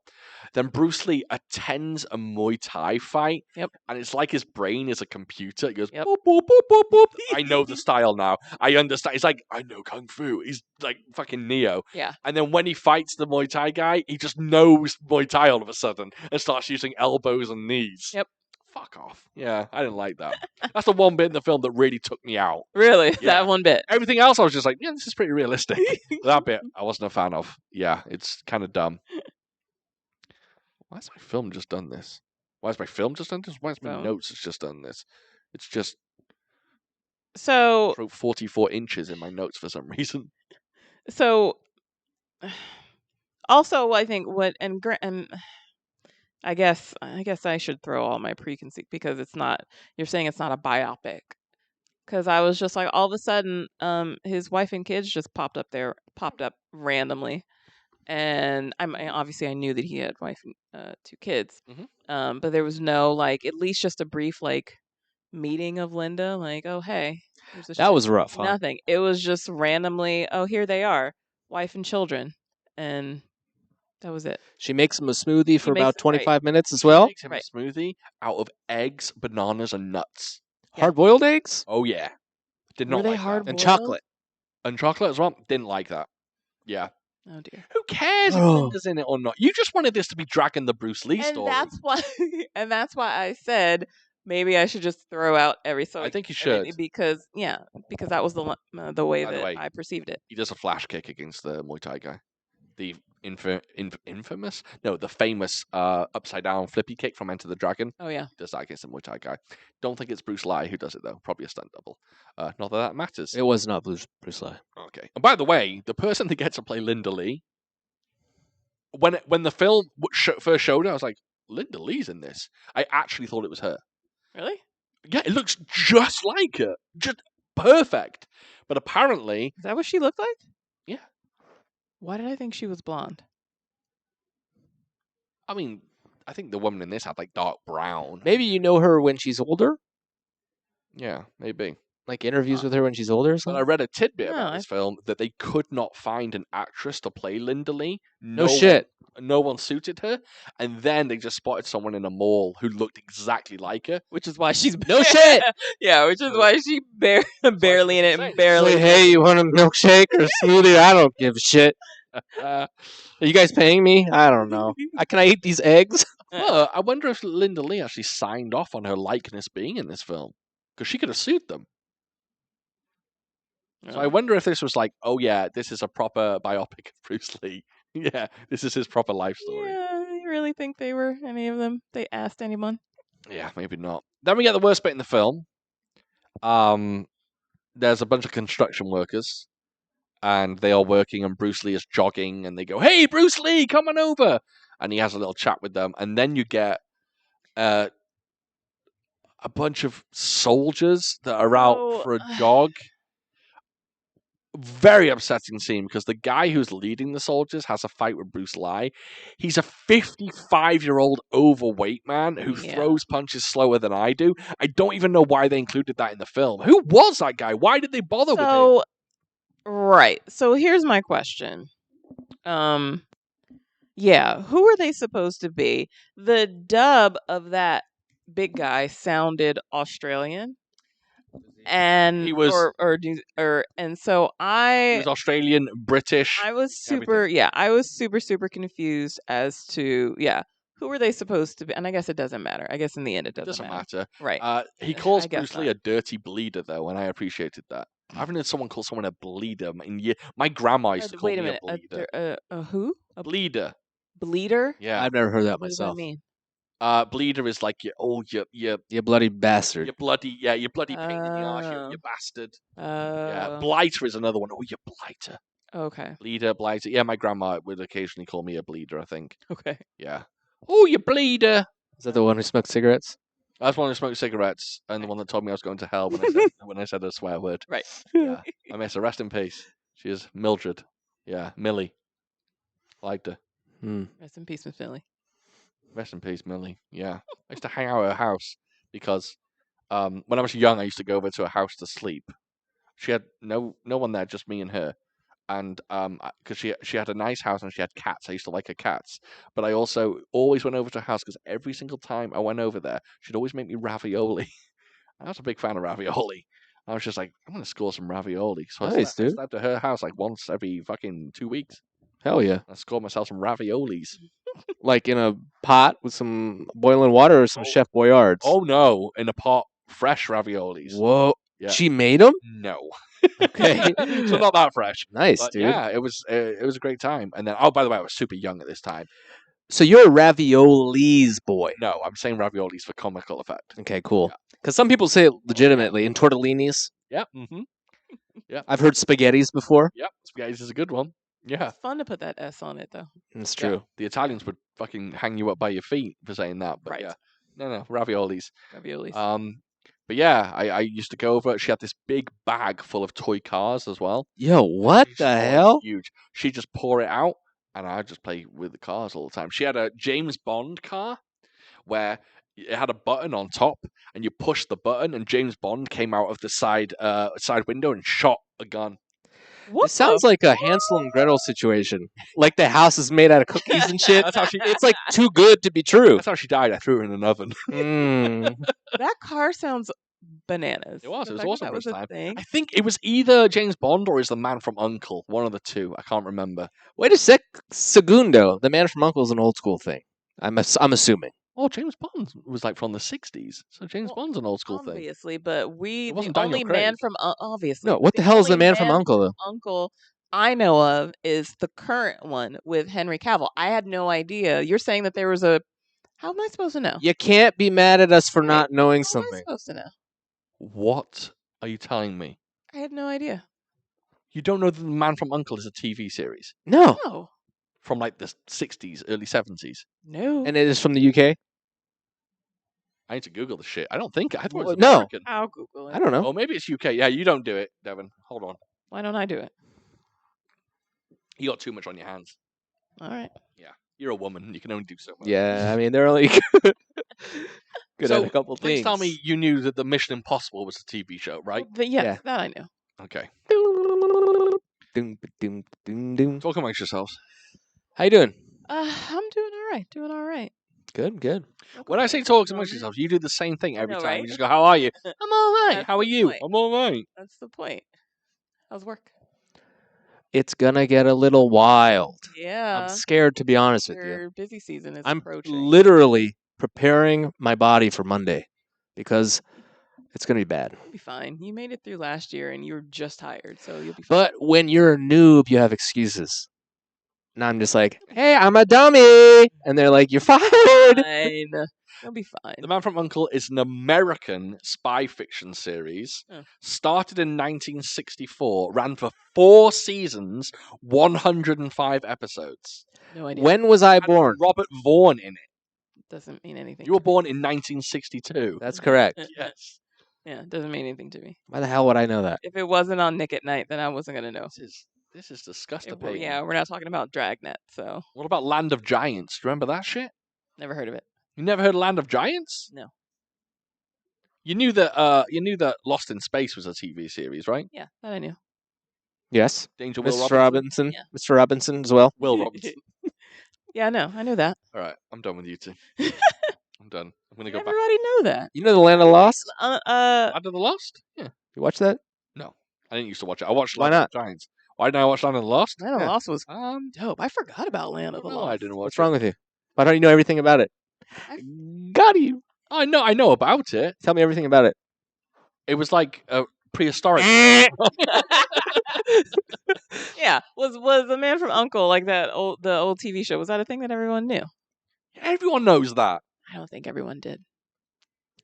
S2: Then Bruce Lee attends a Muay Thai fight,
S4: Yep.
S2: and it's like his brain is a computer. He goes,
S4: Yep.
S2: boop, boop, boop, boop, boop. I know the style now. I understand. He's like, I know Kung Fu. He's like fucking Neo.
S4: Yeah.
S2: And then when he fights the Muay Thai guy, he just knows Muay Thai all of a sudden and starts using elbows and knees.
S4: Yep.
S2: Fuck off. Yeah, I didn't like that. That's the one bit in the film that really took me out.
S4: Really?
S2: Yeah.
S4: That one bit.
S2: Everything else, I was just like, yeah, this is pretty realistic. That bit, I wasn't a fan of. Yeah, it's kind of dumb. Why has my film just done this? Why has my film just done this? Why has my
S4: Phone.
S2: notes just done this? It's just
S4: So
S2: wrote 44 inches in my notes for some reason.
S4: so also I think and I guess I should throw all my preconceived because you're saying it's not a biopic. Because I was just like all of a sudden his wife and kids just popped up randomly. And obviously I knew that he had wife and 2 kids.
S2: Mhm.
S4: But there was no like at least just a brief like meeting of Linda, like, oh hey.
S3: That was rough, huh?
S4: Nothing. It was just randomly, oh, here they are, wife and children. And that was it.
S3: She makes him a smoothie for
S4: makes
S3: about
S4: it-
S3: 25 minutes as
S2: She
S3: well.
S2: makes him a smoothie out of eggs, bananas, and nuts.
S4: Yeah.
S3: Hard-boiled eggs
S2: Oh yeah, did
S4: Were
S2: not
S4: they
S2: like that.
S4: hard-boiled?
S3: and chocolate.
S2: And chocolate as well. Didn't like that. Yeah.
S4: Oh dear.
S2: Who cares if
S3: Oh.
S2: Linda's in it or not? You just wanted this to be Dragon the Bruce Lee
S4: And
S2: story.
S4: that's why I said maybe I should just throw out every
S2: I think you
S4: I mean,
S2: should.
S4: because that was the way
S2: By the
S4: that
S2: way,
S4: I perceived it.
S2: He does a flash kick against the Muay Thai guy. The infamous? No, the famous upside down flippy kick from Enter the Dragon.
S4: Oh yeah.
S2: He does that against the Muay Thai guy. Don't think it's Bruce Lee who does it though. Probably a stunt double. Not that matters.
S3: It was not Bruce Lee.
S2: Okay. And by the way, the person that gets to play Linda Lee, when the film first showed it, I was like, Linda Lee's in this. I actually thought it was her.
S4: Really?
S2: Yeah, it looks just like her. Just perfect. But apparently,
S4: Is that what she looked like?
S2: Yeah.
S4: Why did I think she was blonde?
S2: I mean, I think the woman in this had like dark brown.
S3: Maybe you know her when she's older?
S2: Yeah, maybe.
S3: Like interviews with her when she's older or
S2: But I
S3: something?
S2: read a tidbit
S4: No,
S2: about this film that they could not find an actress to play Linda Lee.
S3: No shit.
S2: No one suited her. And then they just spotted someone in a mall who looked exactly like her.
S4: Which is why she's
S3: No shit!
S4: Yeah, which is why she barely in it,
S2: insane.
S4: and barely.
S3: Say, hey, you want a milkshake or a smoothie? I don't give a shit.
S2: Uh,
S3: Are you guys paying me? I don't know. Can I eat these eggs?
S2: but I wonder if Linda Lee actually signed off on her likeness being in this film. Because she could have sued them. So I wonder if this was like, oh yeah, this is a proper biopic of Bruce Lee. Yeah, this is his proper life story.
S4: Yeah, you really think they were any of them? They asked anyone?
S2: Yeah, maybe not. Then we get the worst bit in the film. There's a bunch of construction workers, and they are working, and Bruce Lee is jogging, and they go, "Hey, Bruce Lee, come on over!" And he has a little chat with them, and then you get a bunch of soldiers that are out for a jog. Very upsetting scene because the guy who's leading the soldiers has a fight with Bruce Lee. He's a 55-year-old overweight man who throws punches slower than I do. I don't even know why they included that in the film. Who was that guy? Why did they bother with him?
S4: Right. So here's my question. Yeah, who are they supposed to be? The dub of that big guy sounded Australian. And
S2: He was-
S4: and so
S2: He was Australian, British.
S4: I was super confused as to who were they supposed to be? And I guess it doesn't matter. I guess in the end it doesn't matter. Right.
S2: He calls
S4: I guess
S2: Bruce Lee a dirty bleeder, though, and I appreciated that. I haven't heard someone call someone a bleeder. My grandma used to call
S4: Wait a
S2: me
S4: minute.
S2: a bleeder.
S4: Who? A
S2: Bleeder.
S4: bleeder?
S2: Yeah.
S3: I've never heard that
S4: What does that
S3: myself.
S4: mean?
S2: Bleeder is like you
S3: bloody bastard.
S2: you bloody pain in the arse, you bastard. Yeah. Blighter is another one. Oh, you blighter.
S4: Okay.
S2: Bleeder, blighter. Yeah, my grandma would occasionally call me a bleeder, I think.
S4: Okay.
S2: Yeah. Oh, you bleeder.
S3: Is that the one who smoked cigarettes?
S2: That's one who smoked cigarettes and the one that told me I was going to hell when I said a swear word.
S4: Right.
S2: Yeah. I miss her. Rest in peace. She is Mildred. Yeah. Millie. Liked her.
S4: Rest in peace, Miss Finley.
S2: Rest in peace, Millie. Yeah. I used to hang out at her house because when I was young, I used to go over to her house to sleep. She had no one there, just me and her. And because she had a nice house and she had cats. I used to like her cats. But I also always went over to her house because every single time I went over there, she'd always make me ravioli. I was a big fan of ravioli. I was just like, I'm going to score some ravioli. So I slept at her house like once every fucking 2 weeks.
S3: Hell yeah.
S2: I scored myself some raviolis.
S3: Like in a pot with some boiling water or some Chef Boyards?
S2: Oh, no. In a pot, fresh raviolis.
S3: Whoa.
S2: Yeah.
S3: She made them?
S2: No.
S3: Okay.
S2: So not that fresh.
S3: Nice,
S2: But
S3: dude.
S2: yeah, it was a great time. And then, oh, by the way, I was super young at this time.
S3: So you're a raviolis boy.
S2: No, I'm saying raviolis for comical effect.
S3: Okay, cool. Because some people say it legitimately in tortellinis.
S2: Yeah. Mm-hmm. Yeah.
S3: I've heard spaghettis before.
S2: Yep. Spaghettis is a good one. Yeah.
S4: It's fun to put that S on it, though.
S3: That's
S2: Yeah.
S3: true.
S2: The Italians would fucking hang you up by your feet for saying that. But
S4: Right.
S2: yeah. No, raviolis.
S4: Raviolis.
S2: But yeah, I used to go over. She had this big bag full of toy cars as well.
S3: Yo, what
S2: She's
S3: the hell?
S2: Huge. She'd just pour it out, and I'd just play with the cars all the time. She had a James Bond car where It had a button on top, and you pushed the button, and James Bond came out of the side window and shot a gun.
S4: What
S3: This sounds
S4: the
S3: like a Hansel and Gretel situation. Like the house is made out of cookies and shit.
S2: That's how she.
S3: It's like too good to be true.
S2: That's how she died. I threw her in an oven.
S3: Mm.
S4: That car sounds bananas.
S2: It was.
S4: The
S2: It was
S4: fact
S2: awesome
S4: that
S2: for its
S4: was a
S2: time.
S4: thing.
S2: I think it was either James Bond or is the Man from U.N.C.L.E. One of the two. I can't remember.
S3: Wait a segundo. The Man from U.N.C.L.E. is an old school thing. I'm assuming.
S2: Oh, James Bond was like from the 60s. So James
S4: Well,
S2: Bond's an old school thing.
S4: Obviously, but
S2: It
S4: the
S2: wasn't Daniel
S4: only man
S2: Craig.
S4: from obviously.
S3: No, what the hell is the
S4: only
S3: Man from U.N.C.L.E. though?
S4: Uncle I know of is the current one with Henry Cavill. I had no idea. You're saying that there was a. How am I supposed to know?
S3: You can't be mad at us for
S4: Right.
S3: not knowing
S4: How am I
S3: something.
S4: supposed to know?
S2: What are you telling me?
S4: I had no idea.
S2: You don't know that the Man from U.N.C.L.E. is a TV series
S3: No.
S4: No.
S2: from like the 60s, early 70s.
S4: No.
S3: And it is from the UK?
S2: I need to Google the shit. I don't think. I thought it was
S3: No.
S2: American.
S4: I'll Google it.
S3: I don't know.
S2: Oh, maybe it's UK. Yeah, you don't do it, Devin. Hold on.
S4: Why don't I do it?
S2: You got too much on your hands.
S4: All right.
S2: You're a woman. You can only do so much.
S3: Yeah, I mean, they're only good
S2: So,
S3: at a couple
S2: Please
S3: things.
S2: tell me you knew that the Mission Impossible was a TV show, right?
S4: Well, yes,
S3: Yeah.
S4: that I knew.
S2: Okay.
S3: Doom, doom, doom, doom.
S2: Talk amongst yourselves.
S3: How you doing?
S4: I'm doing all right. Doing all right.
S3: Good, good.
S2: When I say talk amongst yourselves, you do the same thing every
S4: know,
S2: time.
S4: right?
S2: You just go, "How are you?" I'm all right.
S4: That's
S2: How are
S4: the
S2: you?
S4: point.
S2: I'm all right.
S4: That's the point. How's work?
S3: It's gonna get a little wild.
S4: Yeah.
S3: I'm scared, to be honest with you.
S4: Your busy season is
S3: I'm
S4: approaching.
S3: literally preparing my body for Monday because it's gonna be bad.
S4: You'll be fine. You made it through last year and you were just tired, so you'll be fine.
S3: But when you're a noob, you have excuses. And I'm just like, hey, I'm a dummy. And they're like, you're fired.
S4: Fine. You'll be fine.
S2: The Man from U.N.C.L.E. is an American spy fiction series.
S4: Oh.
S2: Started in 1964, ran for 4 seasons, 105 episodes.
S4: No idea.
S3: When was I
S2: Had
S3: born?
S2: Robert Vaughn in it.
S4: Doesn't mean anything.
S2: You were
S4: to me.
S2: born in 1962.
S3: That's correct.
S2: Yes.
S4: Yeah, it doesn't mean anything to me.
S3: Why the hell would I know that?
S4: If it wasn't on Nick at Night, then I wasn't gonna know.
S2: This is disgusting.
S4: Yeah, we're not talking about Dragnet, so
S2: What about Land of Giants? Do you remember that shit?
S4: never heard of it.
S2: You never heard of Land of Giants?
S4: No.
S2: You knew that Lost in Space was a TV series, right?
S4: Yeah, that I knew.
S3: Yes.
S2: Danger Will
S3: Mr.
S2: Robinson.
S3: Robinson.
S4: Yeah.
S3: Mr. Robinson as well.
S2: Will Robinson.
S4: Yeah, I knew that.
S2: All right, I'm done with you two. I'm done. I'm gonna go back.
S4: Everybody knew that.
S3: You know the Land of Lost?
S2: Land of the Lost? Yeah.
S3: You watch that?
S2: I didn't used to watch it. I watched
S3: Why
S2: Land of the Giants. Why didn't I watch Land of the Lost?
S4: Land of the
S3: Yeah.
S4: Lost was
S2: Um,
S4: dope. I forgot about Land of the
S2: no,
S4: Lost.
S2: I didn't watch
S3: What's wrong with you? Why don't you know everything about it? Got you.
S2: I know about it.
S3: Tell me everything about it.
S2: It was like a prehistoric.
S4: Yeah, was the Man from U.N.C.L.E. like the old TV show? Was that a thing that everyone knew?
S2: Everyone knows that.
S4: I don't think everyone did.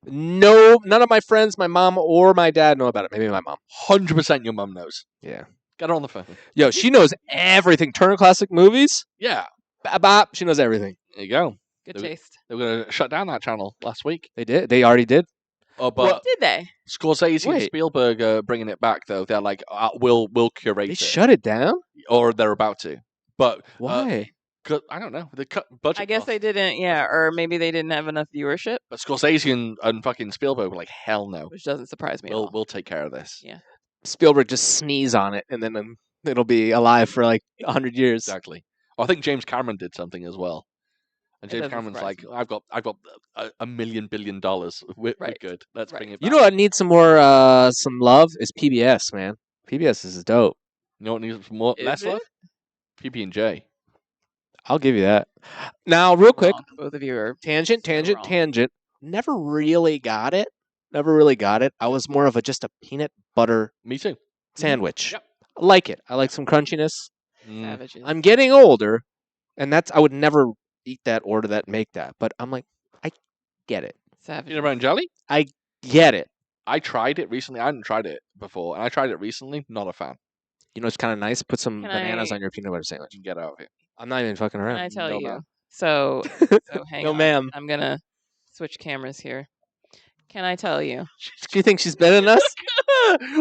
S3: No, none of my friends, my mom or my dad know about it. Maybe my mom.
S2: 100% your mum knows.
S3: Yeah.
S2: Get her on the phone.
S3: Yo, she knows everything. Turner Classic Movies.
S2: Yeah,
S3: Bop, bop. She knows everything.
S2: there you go.
S4: Good
S2: They-
S4: taste.
S2: They were going to shut down that channel last week.
S3: They did. They already did.
S2: Oh, but
S4: Did they?
S2: Scorsese and
S3: Wait.
S2: Spielberg are bringing it back, though. They're like, we'll curate
S3: They
S2: it.
S3: shut it down.
S2: Or they're about to. But
S3: Why?
S2: I don't know. They cut budget.
S4: I guess they
S2: costs.
S4: didn't. Yeah, or maybe they didn't have enough viewership,
S2: But Scorsese and fucking Spielberg were like, hell no.
S4: which doesn't surprise me at all.
S2: We'll take care of this.
S4: Yeah.
S3: Spielberg just sneeze on it, and then it'll be alive for like 100 years.
S2: Exactly. I think James Cameron did something as well. And
S4: It
S2: James
S4: doesn't
S2: Cameron's
S4: surprise
S2: like,
S4: me.
S2: I've got $1 billion. We're
S4: Right.
S2: good. Let's bring it back.
S3: You know what needs some more some love is PBS, man. PBS is dope.
S2: You know what needs more
S4: Is
S2: less
S4: it?
S2: love? PB&J.
S3: I'll give you that. Now, real quick,
S4: Wrong. Both of you are
S3: tangent.
S4: wrong.
S3: Never really got it. I was more of just a peanut butter
S2: Me too.
S3: sandwich.
S2: Yep.
S3: I like it. I like some crunchiness.
S4: savages.
S3: I'm getting older, and I would never eat that, order that, make that. But I'm like, I get it.
S4: Savages.
S2: Peanut butter and jelly?
S3: Get it.
S2: I tried it recently. I hadn't tried it before. And I tried it recently. Not a fan.
S3: You know, it's kind of nice. Put some
S4: Can
S3: bananas
S4: I-
S3: on your peanut butter sandwich.
S2: Get out of here.
S3: I'm not even fucking
S4: Can
S3: around.
S4: I tell
S2: No,
S4: you?
S2: ma'am.
S4: So hang
S3: No,
S4: on.
S3: ma'am.
S4: I'm gonna switch cameras here. Can I tell you?
S3: Do you think she's better than us?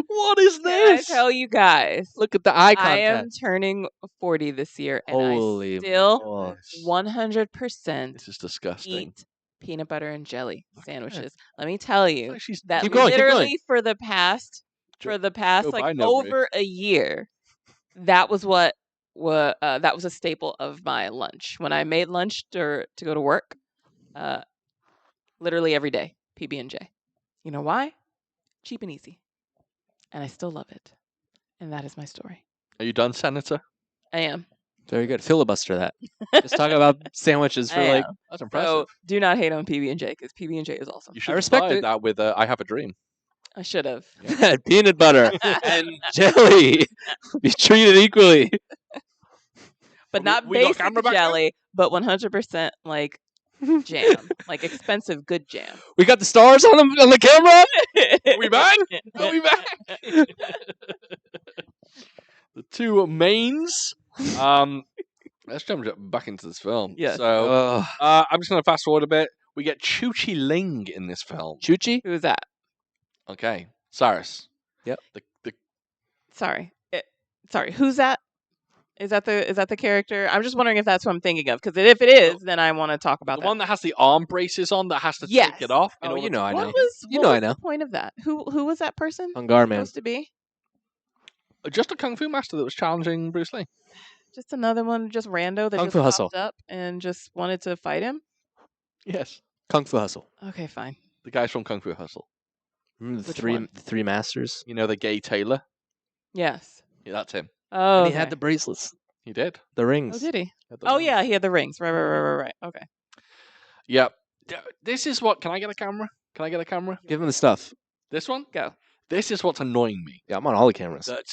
S2: What is
S4: Can I
S2: this?
S4: tell you guys?
S3: Look at the eye
S4: I am
S3: contact.
S4: turning 40 this year, and
S3: Holy
S4: I still
S3: balls.
S4: 100%
S2: This is disgusting.
S4: eat peanut butter and jelly sandwiches. Let me tell you
S2: Like she's
S4: that
S3: Keep going, keep going.
S4: literally for the past
S2: Joe
S4: like
S2: Biden over here.
S4: over a year, that was what that was a staple of my lunch when I made lunch to go to work. Literally every day, PB&J. You know why? Cheap and easy, and I still love it. And that is my story.
S2: Are you done, Senator?
S4: I am.
S3: Very good. Filibuster that. Just talk about sandwiches for
S4: I
S3: like.
S4: am.
S2: That's impressive.
S4: So do not hate on PB&J because PB&J is awesome.
S2: You should have
S3: respect
S2: started
S3: it.
S2: that with "I Have a Dream."
S4: I should have.
S3: Peanut butter and jelly be treated equally.
S4: But
S2: We-
S4: not
S2: we got
S4: basic
S2: camera back now?
S4: jelly, but 100% like jam, like expensive good jam.
S3: We got the stars on the camera.
S2: Are we back? Are we back? The two mains. Let's jump back into this film.
S4: Yes.
S2: So I'm just going to fast forward a bit. We get Chu-Chi Ling in this film.
S3: Chuchi.
S4: Who's that?
S2: Okay, Cyrus.
S3: Yep.
S2: The
S4: Sorry. Sorry. Who's that? Is that the character? I'm just wondering if that's what I'm thinking of. Because if it is, then I want to talk about
S2: the
S4: that.
S2: one that has the arm braces on that has to
S4: Yes.
S2: take it off. in
S3: Oh,
S2: order
S3: you know
S2: to
S3: I
S2: fly.
S3: know.
S4: What was
S3: You
S4: what
S3: know
S4: was
S3: I know.
S4: the point of that? Who was that person
S3: Hungar man.
S4: supposed to be?
S2: Just a kung fu master that was challenging Bruce Lee.
S4: Just another one, just rando that
S3: Kung
S4: just
S3: Fu
S4: popped
S3: Hustle.
S4: up and just wanted to fight him.
S2: Yes.
S3: Kung Fu Hustle.
S4: Okay, fine.
S2: The guys from Kung Fu Hustle.
S3: The
S4: Which
S3: three
S4: one?
S3: the three masters.
S2: You know the gay tailor?
S4: Yes.
S2: Yeah, that's him.
S4: Oh,
S3: And he had the bracelets,
S2: He did.
S3: the rings.
S4: Oh, did he?
S2: Had the
S4: Oh,
S2: ring.
S4: yeah, he had the rings. Right. Okay.
S2: Yep. This is what. Can I get a camera? Can I get a camera?
S3: Give him the stuff.
S2: This one?
S4: Go.
S2: This is what's annoying me.
S3: Yeah, I'm on all the cameras.
S2: That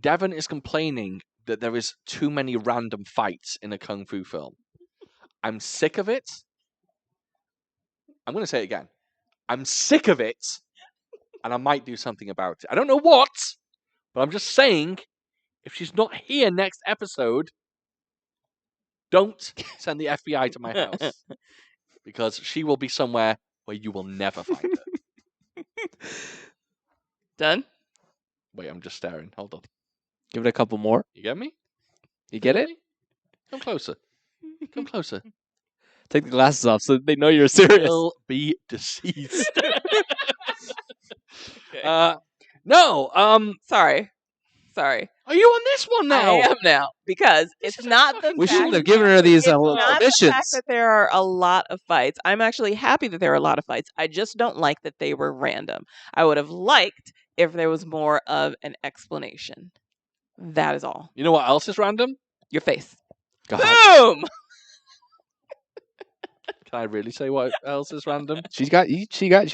S2: Devon is complaining that there is too many random fights in a kung fu film. I'm sick of it. I'm going to say it again. I'm sick of it, and I might do something about it. I don't know what, but I'm just saying, if she's not here next episode, don't send the FBI to my house, because she will be somewhere where you will never find her.
S4: Done?
S2: Wait, I'm just staring. Hold on.
S3: Give it a couple more.
S2: You get me?
S3: You get it?
S2: Me? Come closer. Come closer.
S3: Take the glasses off so they know you're serious.
S2: Will be deceased.
S4: Okay.
S2: No.
S4: Sorry.
S2: Are you on this one now?
S4: I am now because
S2: This
S4: it's
S2: is a
S4: not the
S2: fucking
S3: We
S4: fact
S3: shouldn't have given her these
S4: It's not the
S3: auditions.
S4: fact that there are a lot of fights. I'm actually happy that there are a lot of fights. I just don't like that they were random. I would have liked if there was more of an explanation. That is all.
S2: You know what else is random?
S4: Your face.
S3: God.
S4: Boom!
S2: Can I really say what else is random?
S3: She got you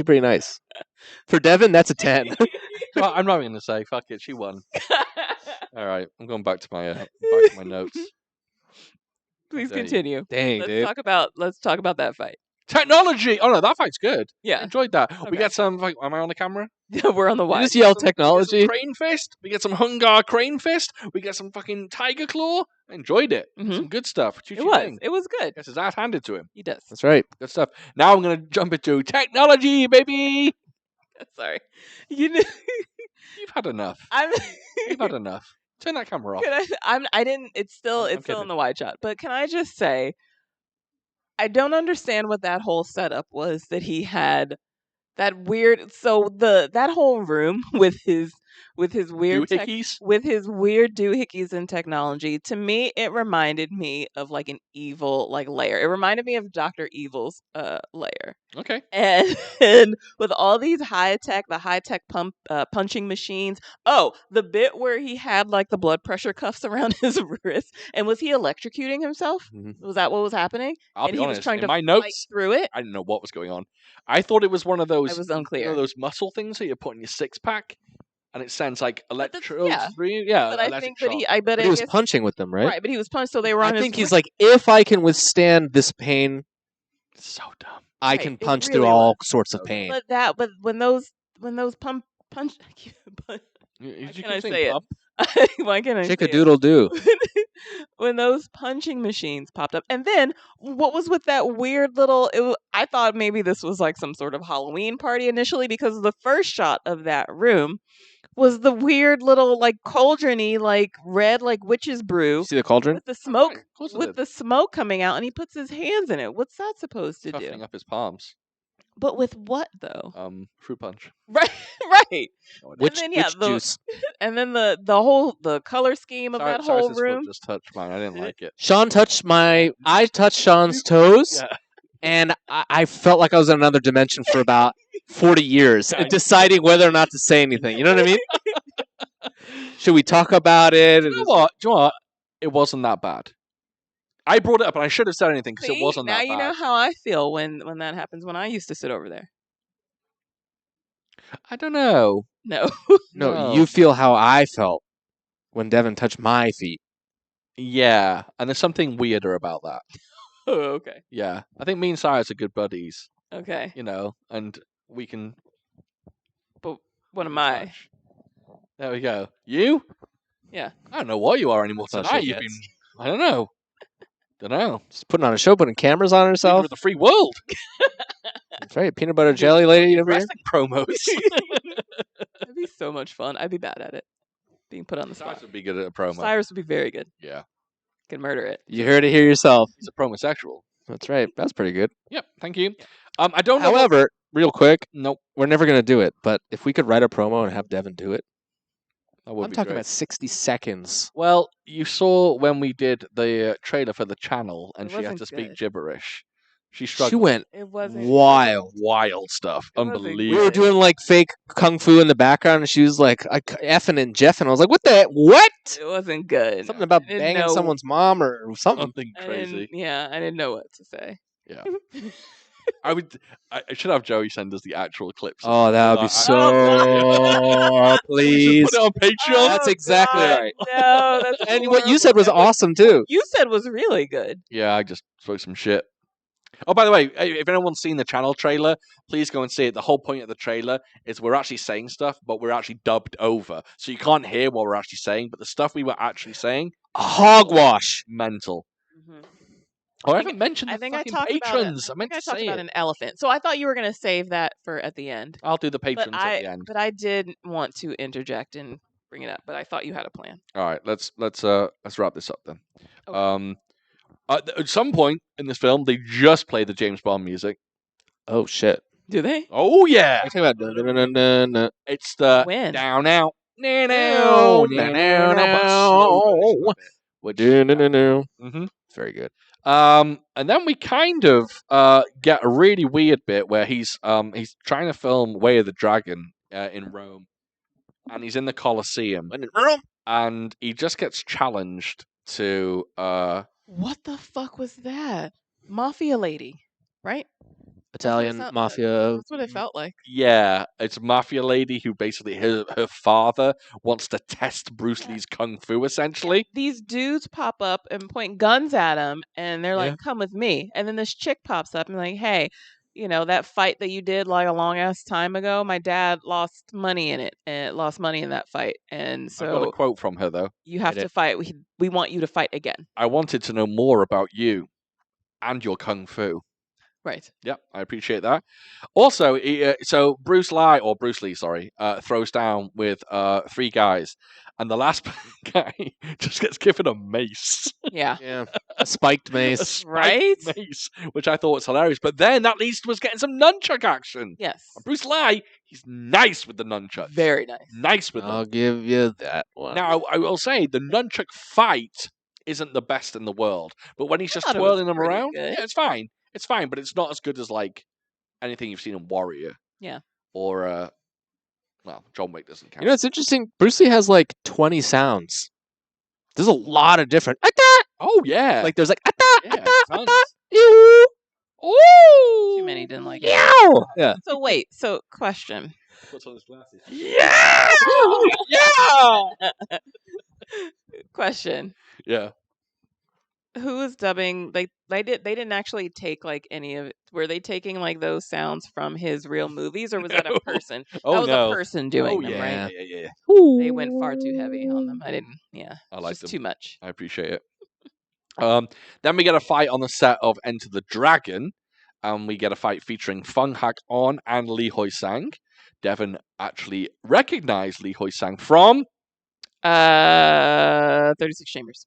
S3: pretty nice. For Devin, that's a 10.
S2: Well, I'm not even going to say. Fuck it. She won. All right. I'm going back to my notes.
S4: Please
S2: dare you.
S4: continue.
S3: Dang, dude.
S4: Let's talk about that fight.
S2: Technology. Oh no, that fight's good. I
S4: Yeah.
S2: enjoyed that. We
S4: Okay.
S2: get some. Like, am I on the camera?
S4: We're on the
S3: You
S4: wide.
S3: just yell
S2: We get
S3: technology.
S2: some crane fist. We get some Hungar crane fist. We get some fucking tiger claw. I enjoyed it.
S4: Mhm.
S2: Some good stuff.
S4: It was. It was good.
S2: Gets his ass handed to him.
S4: He does.
S3: That's right.
S2: Good stuff. Now I'm gonna jump into technology, baby.
S4: Sorry. You know,
S2: You've had enough.
S4: I'm.
S2: You've had enough. Turn that camera off.
S4: I didn't. It's still.
S2: I'm
S4: It's still
S2: kidding.
S4: in the wide shot. But can I just say, I don't understand what that whole setup was that he had. That weird. So that whole room with his weird
S2: Doohickeys.
S4: with his weird doohickeys and technology, to me, it reminded me of like an evil like lair. It reminded me of Dr. Evil's lair.
S2: Okay.
S4: And with all these the high tech punching machines. Oh, the bit where he had like the blood pressure cuffs around his wrist, and was he electrocuting himself?
S3: Mhm.
S4: Was that what was happening?
S2: I'll
S4: And
S2: be
S4: he was
S2: honest.
S4: trying
S2: In
S4: to
S2: my
S4: fight
S2: notes,
S4: through it.
S2: I didn't know what was going on. I thought it was one of those.
S4: I was
S2: You
S4: unclear.
S2: know, those muscle things that you put in your six pack, and it sends like
S4: that's-
S2: electrodes
S4: yeah.
S2: through you. Yeah,
S4: But I
S2: electric
S4: think that
S2: shock.
S3: But he was
S4: guess-
S3: punching with them, right?
S4: right, but he was punched, so they were on
S3: I
S4: his
S3: think he's
S4: wrist.
S3: like, if I can withstand this pain,
S2: So dumb.
S3: I
S4: Right,
S3: can
S4: it
S3: punch
S4: really
S3: through all
S4: was.
S3: sorts of
S2: So
S3: pain.
S4: But when those punch.
S2: You
S4: Why
S2: keep
S4: can I
S2: saying
S4: say it?
S2: pump.
S4: Why can't I say it?
S3: Chick-a-doodle-doo.
S4: When those punching machines popped up, and then what was with that weird little? I thought maybe this was like some sort of Halloween party initially, because the first shot of that room was the weird little like cauldron-y, like red like witch's brew
S3: See the cauldron?
S4: with the smoke
S2: Of course I
S4: with
S2: did.
S4: the smoke coming out, and he puts his hands in it. What's that supposed to
S2: Toughening
S4: do?
S2: up his palms.
S4: But with what though?
S2: Fruit punch.
S4: Right, right.
S2: No idea.
S3: Which
S4: then, yeah, the-
S3: juice?
S4: And then the color scheme of that whole
S2: Cyrus's foot
S4: room.
S2: just touched mine. I didn't
S4: Did it?
S2: like it.
S3: Sean touched I touched Sean's toes,
S2: Yeah.
S3: and I felt like I was in another dimension for about 40 years, deciding whether or not to say anything. You know what I mean? Should we talk about it?
S2: You know what? Do you know what? It wasn't that bad. I brought it up, and I should have said anything because it
S4: See,
S2: wasn't
S4: now
S2: that
S4: you
S2: bad.
S4: know how I feel when that happens when I used to sit over there.
S2: I don't know.
S4: No.
S3: No, you feel how I felt when Devin touched my feet.
S2: Yeah, and there's something weirder about that.
S4: Oh, okay.
S2: Yeah, I think me and Cyrus are good buddies.
S4: Okay.
S2: You know, and we can.
S4: But what am I?
S2: touch. There we go. You?
S4: Yeah.
S2: I don't know what you are anymore
S3: That's
S2: tonight.
S3: what she
S2: You've been.
S3: gets.
S2: I don't know. Don't know.
S3: Just putting on a show, putting cameras on
S2: Leader
S3: herself.
S2: of the free world.
S3: That's right, peanut butter jelly lady over here.
S2: Wrestling promos.
S4: That'd be so much fun. I'd be bad at it. Being put on the
S2: Cyrus
S4: spot.
S2: would be good at a promo.
S4: Cyrus would be very good.
S2: Yeah,
S4: Could murder it.
S3: You heard it here yourself.
S2: he's a promosexual.
S3: That's right. That's pretty good.
S2: Yep. Thank you. I don't know.
S3: However, real quick,
S2: Nope.
S3: we're never gonna do it. But if we could write a promo and have Devin do it,
S2: That would
S3: I'm
S2: be
S3: talking
S2: great.
S3: about 60 seconds.
S2: Well, you saw when we did the trailer for the channel, and
S4: It
S2: she had
S4: wasn't
S2: to speak
S4: good.
S2: gibberish. She
S3: She
S2: struggled.
S3: went
S4: It wasn't
S3: wild.
S2: Wild stuff.
S4: It wasn't
S2: Unbelievable.
S3: We were doing like fake kung fu in the background, and she was like effing and jeffing. I was like, "What the what?"
S4: It wasn't good.
S3: Something about
S4: I didn't
S3: banging
S4: know-
S3: someone's mom or something.
S2: Something
S4: I
S2: crazy.
S4: didn't, yeah, I didn't know what to say.
S2: Yeah. I should have Joey send us the actual clips. of
S3: Oh,
S2: it,
S3: that would
S2: but
S3: be
S2: I-
S3: so.
S2: Just
S3: Please.
S2: put it on Patreon.
S3: That's exactly
S4: God,
S3: right.
S4: No, that's
S3: And what you said was
S4: horrible.
S3: awesome too.
S4: You said was really good.
S2: Yeah, I just spoke some shit. Oh, by the way, if anyone's seen the channel trailer, please go and see it. The whole point of the trailer is we're actually saying stuff, but we're actually dubbed over. So you can't hear what we're actually saying, but the stuff we were actually saying,
S3: Hogwash.
S2: mental.
S4: Mhm.
S2: Oh, I
S4: I
S2: haven't mentioned
S4: I
S2: the
S4: think I
S2: fucking
S4: talked
S2: patrons.
S4: about
S2: I meant to
S4: I talked
S2: say
S4: about
S2: it.
S4: an elephant. So I thought you were going to save that for at the end.
S2: I'll do the patrons
S4: But
S2: at the end.
S4: did want to interject and bring it up, but I thought you had a plan.
S2: All right, let's wrap this up then.
S4: Okay.
S2: At some point in this film, they just play the James Bond music.
S3: Oh shit.
S4: Do they?
S2: Oh yeah,
S3: What are you talking about? No.
S2: it's the
S4: When?
S2: down out.
S3: No.
S2: Which
S3: No.
S2: mhm.
S3: Very good.
S2: And then we kind of get a really weird bit where he's trying to film Way of the Dragon in Rome, and he's in the Colosseum, and he just gets challenged to
S4: What the fuck was that? Mafia lady, right?
S3: Italian
S4: That's
S3: mafia.
S4: That's what it felt like.
S2: yeah, it's a mafia lady who basically her father wants to test Bruce Lee's kung fu essentially.
S4: These dudes pop up and point guns at him, and they're
S2: Yeah.
S4: like, "Come with me." And then this chick pops up and like, "Hey, you know that fight that you did like a long ass time ago? My dad lost money in it, and lost money in that fight, and
S2: I got a
S4: so
S2: quote from her though.
S4: you have
S3: Hit
S4: to
S3: it.
S4: fight. We want you to fight again."
S2: I wanted to know more about you and your kung fu.
S4: Right.
S2: Yep, I appreciate that. Also, so Bruce Lee, throws down with 3 guys, and the last guy just gets given a mace,
S4: Yeah.
S3: Yeah. A spiked
S2: a
S3: mace.
S2: spiked
S4: Right?
S2: mace, which I thought was hilarious. But then at least was getting some nunchuck action.
S4: Yes.
S2: Bruce Lee, he's nice with the nunchucks.
S4: Very nice.
S2: nice with them.
S3: I'll give you that one.
S2: Now, I will say the nunchuck fight isn't the best in the world, but when he's just
S4: thought it was
S2: twirling them
S4: pretty
S2: around,
S4: good.
S2: yeah, it's fine. It's fine, but it's not as good as like anything you've seen in Warrior.
S4: Yeah.
S2: Or well, John Wick doesn't count.
S3: You know, it's interesting. Bruce Lee has like 20 sounds. There's a lot of different.
S2: oh yeah,
S3: Like there's like.
S2: yeah, tons.
S3: Ew.
S2: Ooh,
S4: Too many didn't like it.
S3: Ew. Yeah.
S4: So wait. So question.
S2: Puts on his glasses.
S3: Yeah.
S2: yeah.
S4: Question.
S2: Yeah.
S4: Who was dubbing? They didn't actually take like any of it. Were they taking like those sounds from his real movies, or was that a
S2: No.
S4: person?
S2: Oh
S4: that was
S2: no.
S4: a person doing
S2: oh
S4: them,
S2: yeah.
S4: right?
S2: Yeah.
S4: They went far too heavy on them. I didn't. Yeah.
S2: I
S4: It's
S2: like
S4: just
S2: them.
S4: too much.
S2: I appreciate it. Then we get a fight on the set of Enter the Dragon, and we get a fight featuring Fung Hak On and Lee Hoi Sang. Devan actually recognized Lee Hoi-sang from.
S4: 36 Chambers.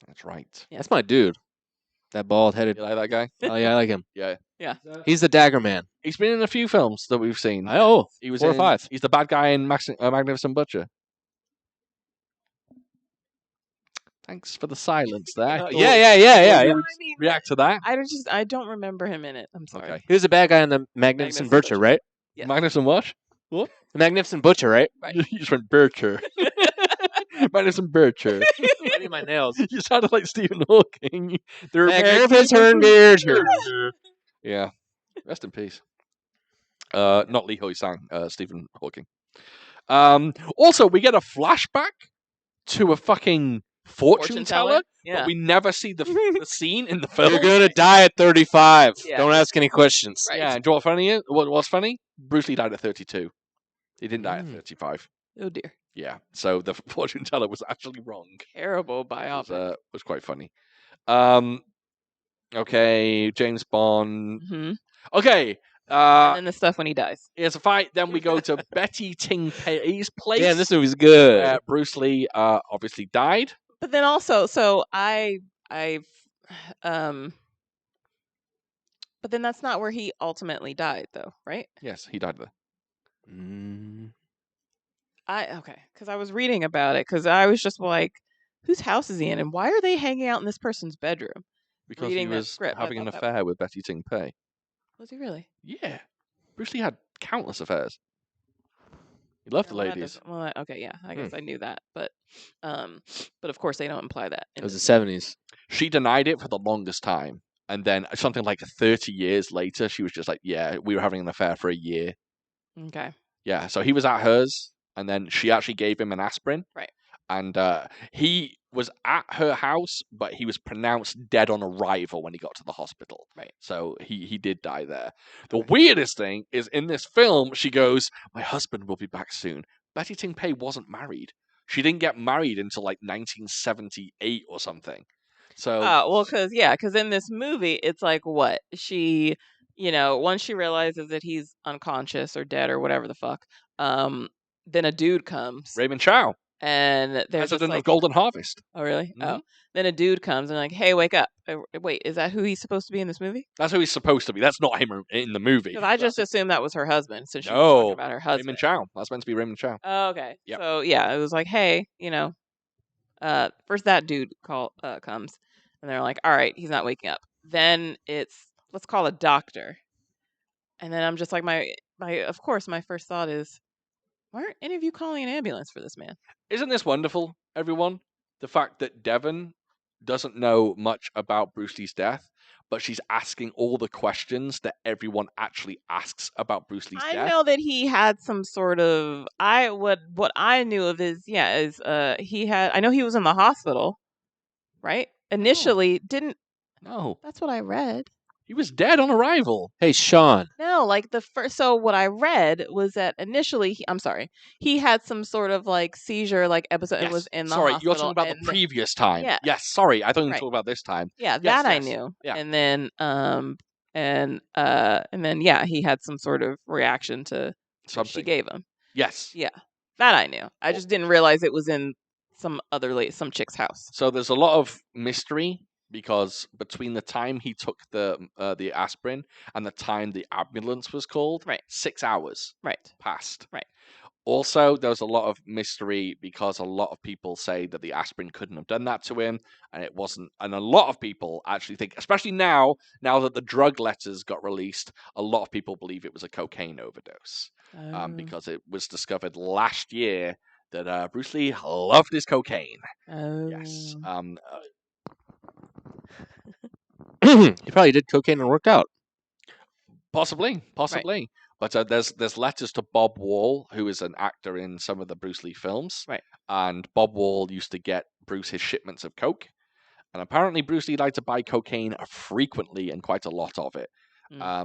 S2: That's right.
S3: That's my dude. That bald-headed.
S2: You like that guy?
S3: Oh yeah, I like him.
S2: Yeah.
S3: He's the Dagger Man.
S2: He's been in a few films that we've seen. He was
S3: 4 or
S2: in,
S3: 5.
S2: He's the bad guy in Magnificent Butcher. Thanks for the silence there.
S3: Yeah.
S2: You would react to that.
S4: I don't remember him in it. I'm sorry.
S2: Okay.
S3: He was the bad guy in the Magnificent Butcher, right?
S4: Yes.
S2: Magnificent what?
S3: The Magnificent Butcher, right?
S4: Right.
S2: You just went Bircher. Magnificent Bircher.
S3: I need my nails.
S2: You sounded like Stephen Hawking. They're
S3: Magnificent Bircher.
S2: Yeah. Rest in peace. Not Lee Hoi-sang, Stephen Hawking. Also, we get a flashback to a fucking fortune teller,
S4: Yeah.
S2: but we never see the scene in the film.
S3: You're gonna die at 35.
S4: Yeah.
S3: Don't ask any questions.
S4: Right.
S2: Yeah, and do you know what funny is? What's funny? Bruce Lee died at 32. He didn't die at 35.
S4: Oh dear.
S2: Yeah, so the fortune teller was actually wrong.
S4: Terrible biopic.
S2: Was quite funny. Okay, James Bond.
S4: Mm-hmm.
S2: Okay,
S4: And then the stuff when he dies.
S2: here's a fight. Then we go to Betty Ting Pei's place.
S3: Damn, this movie's good.
S2: where Bruce Lee obviously died.
S4: But then also, but then that's not where he ultimately died, though, right?
S2: Yes, he died there.
S4: Because I was reading about it, because I was just like, whose house is he in, and why are they hanging out in this person's bedroom?
S2: Because
S4: Reading
S2: he
S4: that
S2: was
S4: script, I
S2: having an
S4: thought that
S2: affair with Betty Ting Pei.
S4: Was he really?
S2: Yeah, Bruce Lee had countless affairs. He loved the
S4: Well, that
S2: ladies.
S4: doesn't- Well, okay, yeah, I guess I knew that, but of course they don't imply that.
S3: It was the 70s.
S2: She denied it for the longest time, and then something like 30 years later, she was just like, "Yeah, we were having an affair for a year."
S4: Okay.
S2: Yeah, so he was at hers, and then she actually gave him an aspirin.
S4: Right.
S2: And he was at her house, but he was pronounced dead on arrival when he got to the hospital.
S4: Right.
S2: So he did die there. The weirdest thing is in this film, she goes, "My husband will be back soon." Betty Ting Pei wasn't married. She didn't get married until like 1978 or something. So
S4: Well, because in this movie, it's like what she, once she realizes that he's unconscious or dead or whatever the fuck, then a dude comes
S2: Raymond Chow,
S4: and there's just
S2: president
S4: like,
S2: of Golden Harvest.
S4: oh really?
S2: Mhm.
S4: Oh, then a dude comes and like, hey, wake up. Wait, is that who he's supposed to be in this movie?
S2: That's who he's supposed to be. That's not him in the movie.
S4: Because I just assumed that was her husband, since she was
S2: No,
S4: talking about her husband.
S2: Raymond Chow. That's meant to be Raymond Chow.
S4: Oh, okay.
S2: Yep.
S4: So yeah, it was like, hey, first that dude comes, and they're like, all right, he's not waking up. Then it's, let's call a doctor, and then I'm just like, of course, my first thought is, why aren't any of you calling an ambulance for this man?
S2: Isn't this wonderful, everyone? The fact that Devan doesn't know much about Bruce Lee's death, but she's asking all the questions that everyone actually asks about Bruce Lee's
S4: I
S2: death.
S4: know that he had some sort of, what I knew of is he had, I know he was in the hospital, right? Initially,
S2: No,
S4: that's what I read.
S2: he was dead on arrival.
S3: Hey, Sean.
S4: No, like the first. So what I read was that initially, he had some sort of like seizure, like episode.
S2: Yes.
S4: It was in the
S2: Sorry,
S4: hospital.
S2: you're talking about the previous time.
S4: Yeah.
S2: Yes, sorry, I thought you were
S4: Right.
S2: talking about this time.
S4: Yeah,
S2: Yes,
S4: that I
S2: yes.
S4: knew.
S2: Yeah.
S4: And then yeah, he had some sort of reaction to what she
S2: Something.
S4: gave him.
S2: Yes.
S4: Yeah, that I knew. I just didn't realize it was in some chick's house.
S2: So there's a lot of mystery because between the time he took the aspirin and the time the ambulance was called,
S4: Right.
S2: 6 hours
S4: Right.
S2: passed.
S4: Right.
S2: Also, there's a lot of mystery because a lot of people say that the aspirin couldn't have done that to him, and it wasn't. And a lot of people actually think, especially now that the drug letters got released, a lot of people believe it was a cocaine overdose because it was discovered last year that Bruce Lee loved his cocaine. Yes.
S3: He probably did cocaine and worked out.
S2: Possibly. But there's letters to Bob Wall, who is an actor in some of the Bruce Lee films.
S4: Right.
S2: And Bob Wall used to get Bruce his shipments of coke. And apparently Bruce Lee liked to buy cocaine frequently and quite a lot of it.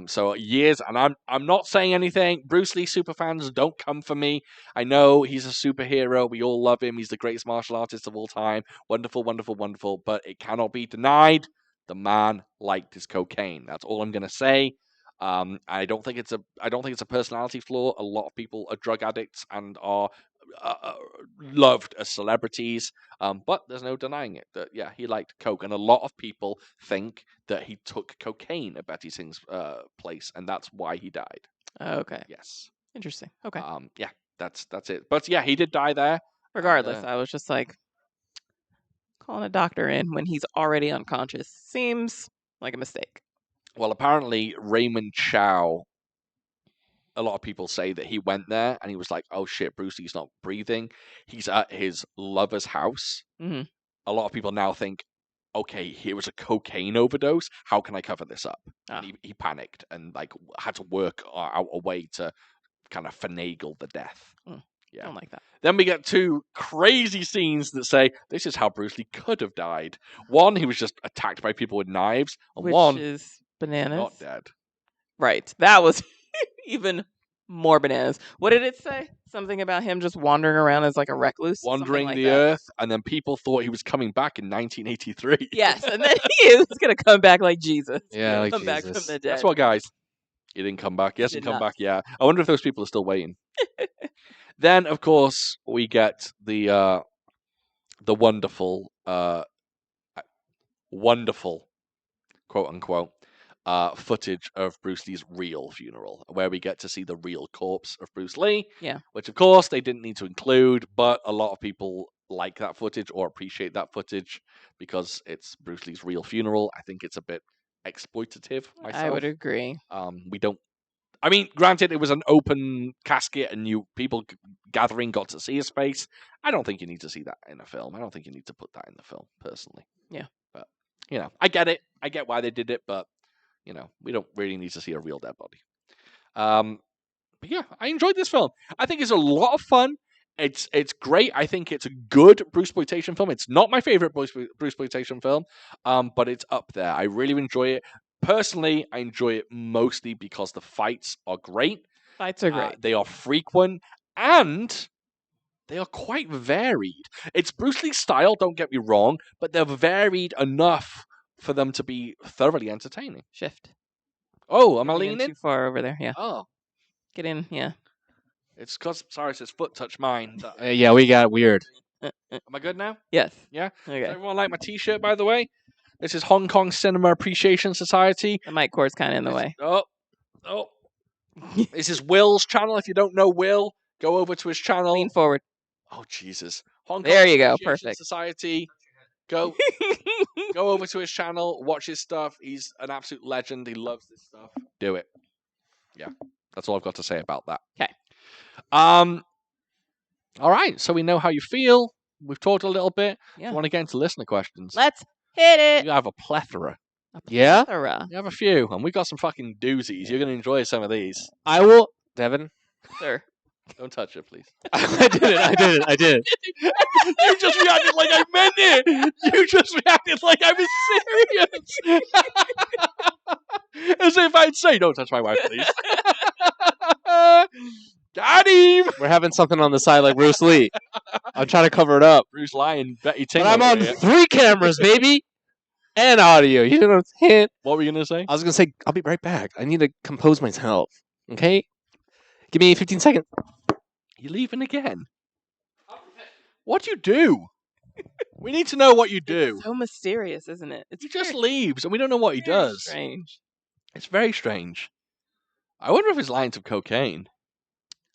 S2: So years, and I'm not saying anything. Bruce Lee superfans, don't come for me. I know he's a superhero. We all love him. He's the greatest martial artist of all time. Wonderful, wonderful, wonderful. But it cannot be denied. The man liked his cocaine. That's all I'm going to say. I don't think it's a personality flaw. A lot of people are drug addicts and are loved as celebrities. But there's no denying it that he liked coke, and a lot of people think that he took cocaine at Betty Sing's place, and that's why he died.
S4: Okay.
S2: Yes.
S4: Interesting. Okay.
S2: That's it. But he did die there.
S4: Regardless, I was just like, calling a doctor in when he's already unconscious seems like a mistake.
S2: Well, apparently Raymond Chow, a lot of people say that he went there and he was like, oh shit, Bruce Lee's not breathing. He's at his lover's house.
S4: Mhm.
S2: A lot of people now think, okay, here was a cocaine overdose. How can I cover this up? And he panicked and like had to work out a way to kind of finagle the death.
S4: I don't like that.
S2: Then we get two crazy scenes that say this is how Bruce Lee could have died. One, he was just attacked by people with knives. And
S4: Which
S2: one,
S4: is bananas.
S2: not dead.
S4: Right. That was even more bananas. What did it say? Something about him just wandering around as like a recluse?
S2: Wandering
S4: like
S2: the
S4: that.
S2: earth, and then people thought he was coming back in 1983.
S4: Yes, and then he is going to come back like Jesus.
S3: Yeah, like
S4: come back
S3: Jesus.
S4: from the dead.
S2: Guess what, guys? He didn't come back. He hasn't
S4: did
S2: come
S4: not.
S2: back yet. I wonder if those people are still waiting. Then, of course, we get the wonderful, wonderful, quote unquote, footage of Bruce Lee's real funeral, where we get to see the real corpse of Bruce Lee.
S4: Yeah.
S2: Which, of course, they didn't need to include, but a lot of people like that footage or appreciate that footage because it's Bruce Lee's real funeral. I think it's a bit exploitative myself.
S4: I would agree.
S2: We don't. I mean, granted, it was an open casket and people gathering got to see his face. I don't think you need to see that in a film. I don't think you need to put that in the film, personally.
S4: Yeah.
S2: But, I get it. I get why they did it, but, we don't really need to see a real dead body. But yeah, I enjoyed this film. I think it's a lot of fun. It's great. I think it's a good Bruceploitation film. It's not my favorite Bruceploitation film, but it's up there. I really enjoy it. Personally, I enjoy it mostly because the fights are great.
S4: Fights are great.
S2: They are frequent, and they are quite varied. It's Bruce Lee's style, don't get me wrong, but they're varied enough for them to be thoroughly entertaining.
S4: Shift.
S2: Oh, am I
S4: Getting in
S2: leaning?
S4: too far over there. Yeah.
S2: Oh.
S4: Get in. Yeah.
S2: It's because Cyrus's foot touched mine.
S3: Yeah, we got weird.
S2: Am I good now?
S4: Yes.
S2: Yeah?
S4: Okay.
S2: Does everyone like my t-shirt, by the way? This is Hong Kong Cinema Appreciation Society.
S4: The mic cord's kind of in the way.
S2: Oh. This is Will's channel. If you don't know Will, go over to his channel.
S4: Lean forward.
S2: Oh, Jesus. Hong Kong
S4: There you go.
S2: Appreciation
S4: Perfect.
S2: Society. Go over to his channel. Watch his stuff. He's an absolute legend. He loves this stuff. Do it. Yeah. That's all I've got to say about that.
S4: Okay.
S2: All right. So we know how you feel. We've talked a little bit.
S4: Yeah.
S2: You want to get into listener questions?
S4: Let's hit it.
S2: You have a plethora.
S3: Yeah?
S4: Plethora.
S2: You have a few, and we got some fucking doozies. You're going to enjoy some of these.
S3: I will, Devin.
S4: Sir.
S2: Don't touch it, please.
S3: I did it.
S2: You just reacted like I meant it. You just reacted like I was serious. As if I'd say, don't touch my wife, please. Got him!
S3: We're having something on the side like Bruce Lee. I'm trying to cover it up.
S2: Bruce Lyon, Betty Ting.
S3: But I'm on 3 cameras, baby. And audio. You know what I'm saying?
S2: What were you going to say?
S3: I was going to say, I'll be right back. I need to compose myself. Okay? Give me 15 seconds.
S2: You leaving again? What'd you do? We need to know what you do.
S4: It's so mysterious, isn't it? It's
S2: He just leaves, and we don't know what he does.
S4: Strange.
S2: It's very strange. I wonder if his lines of cocaine.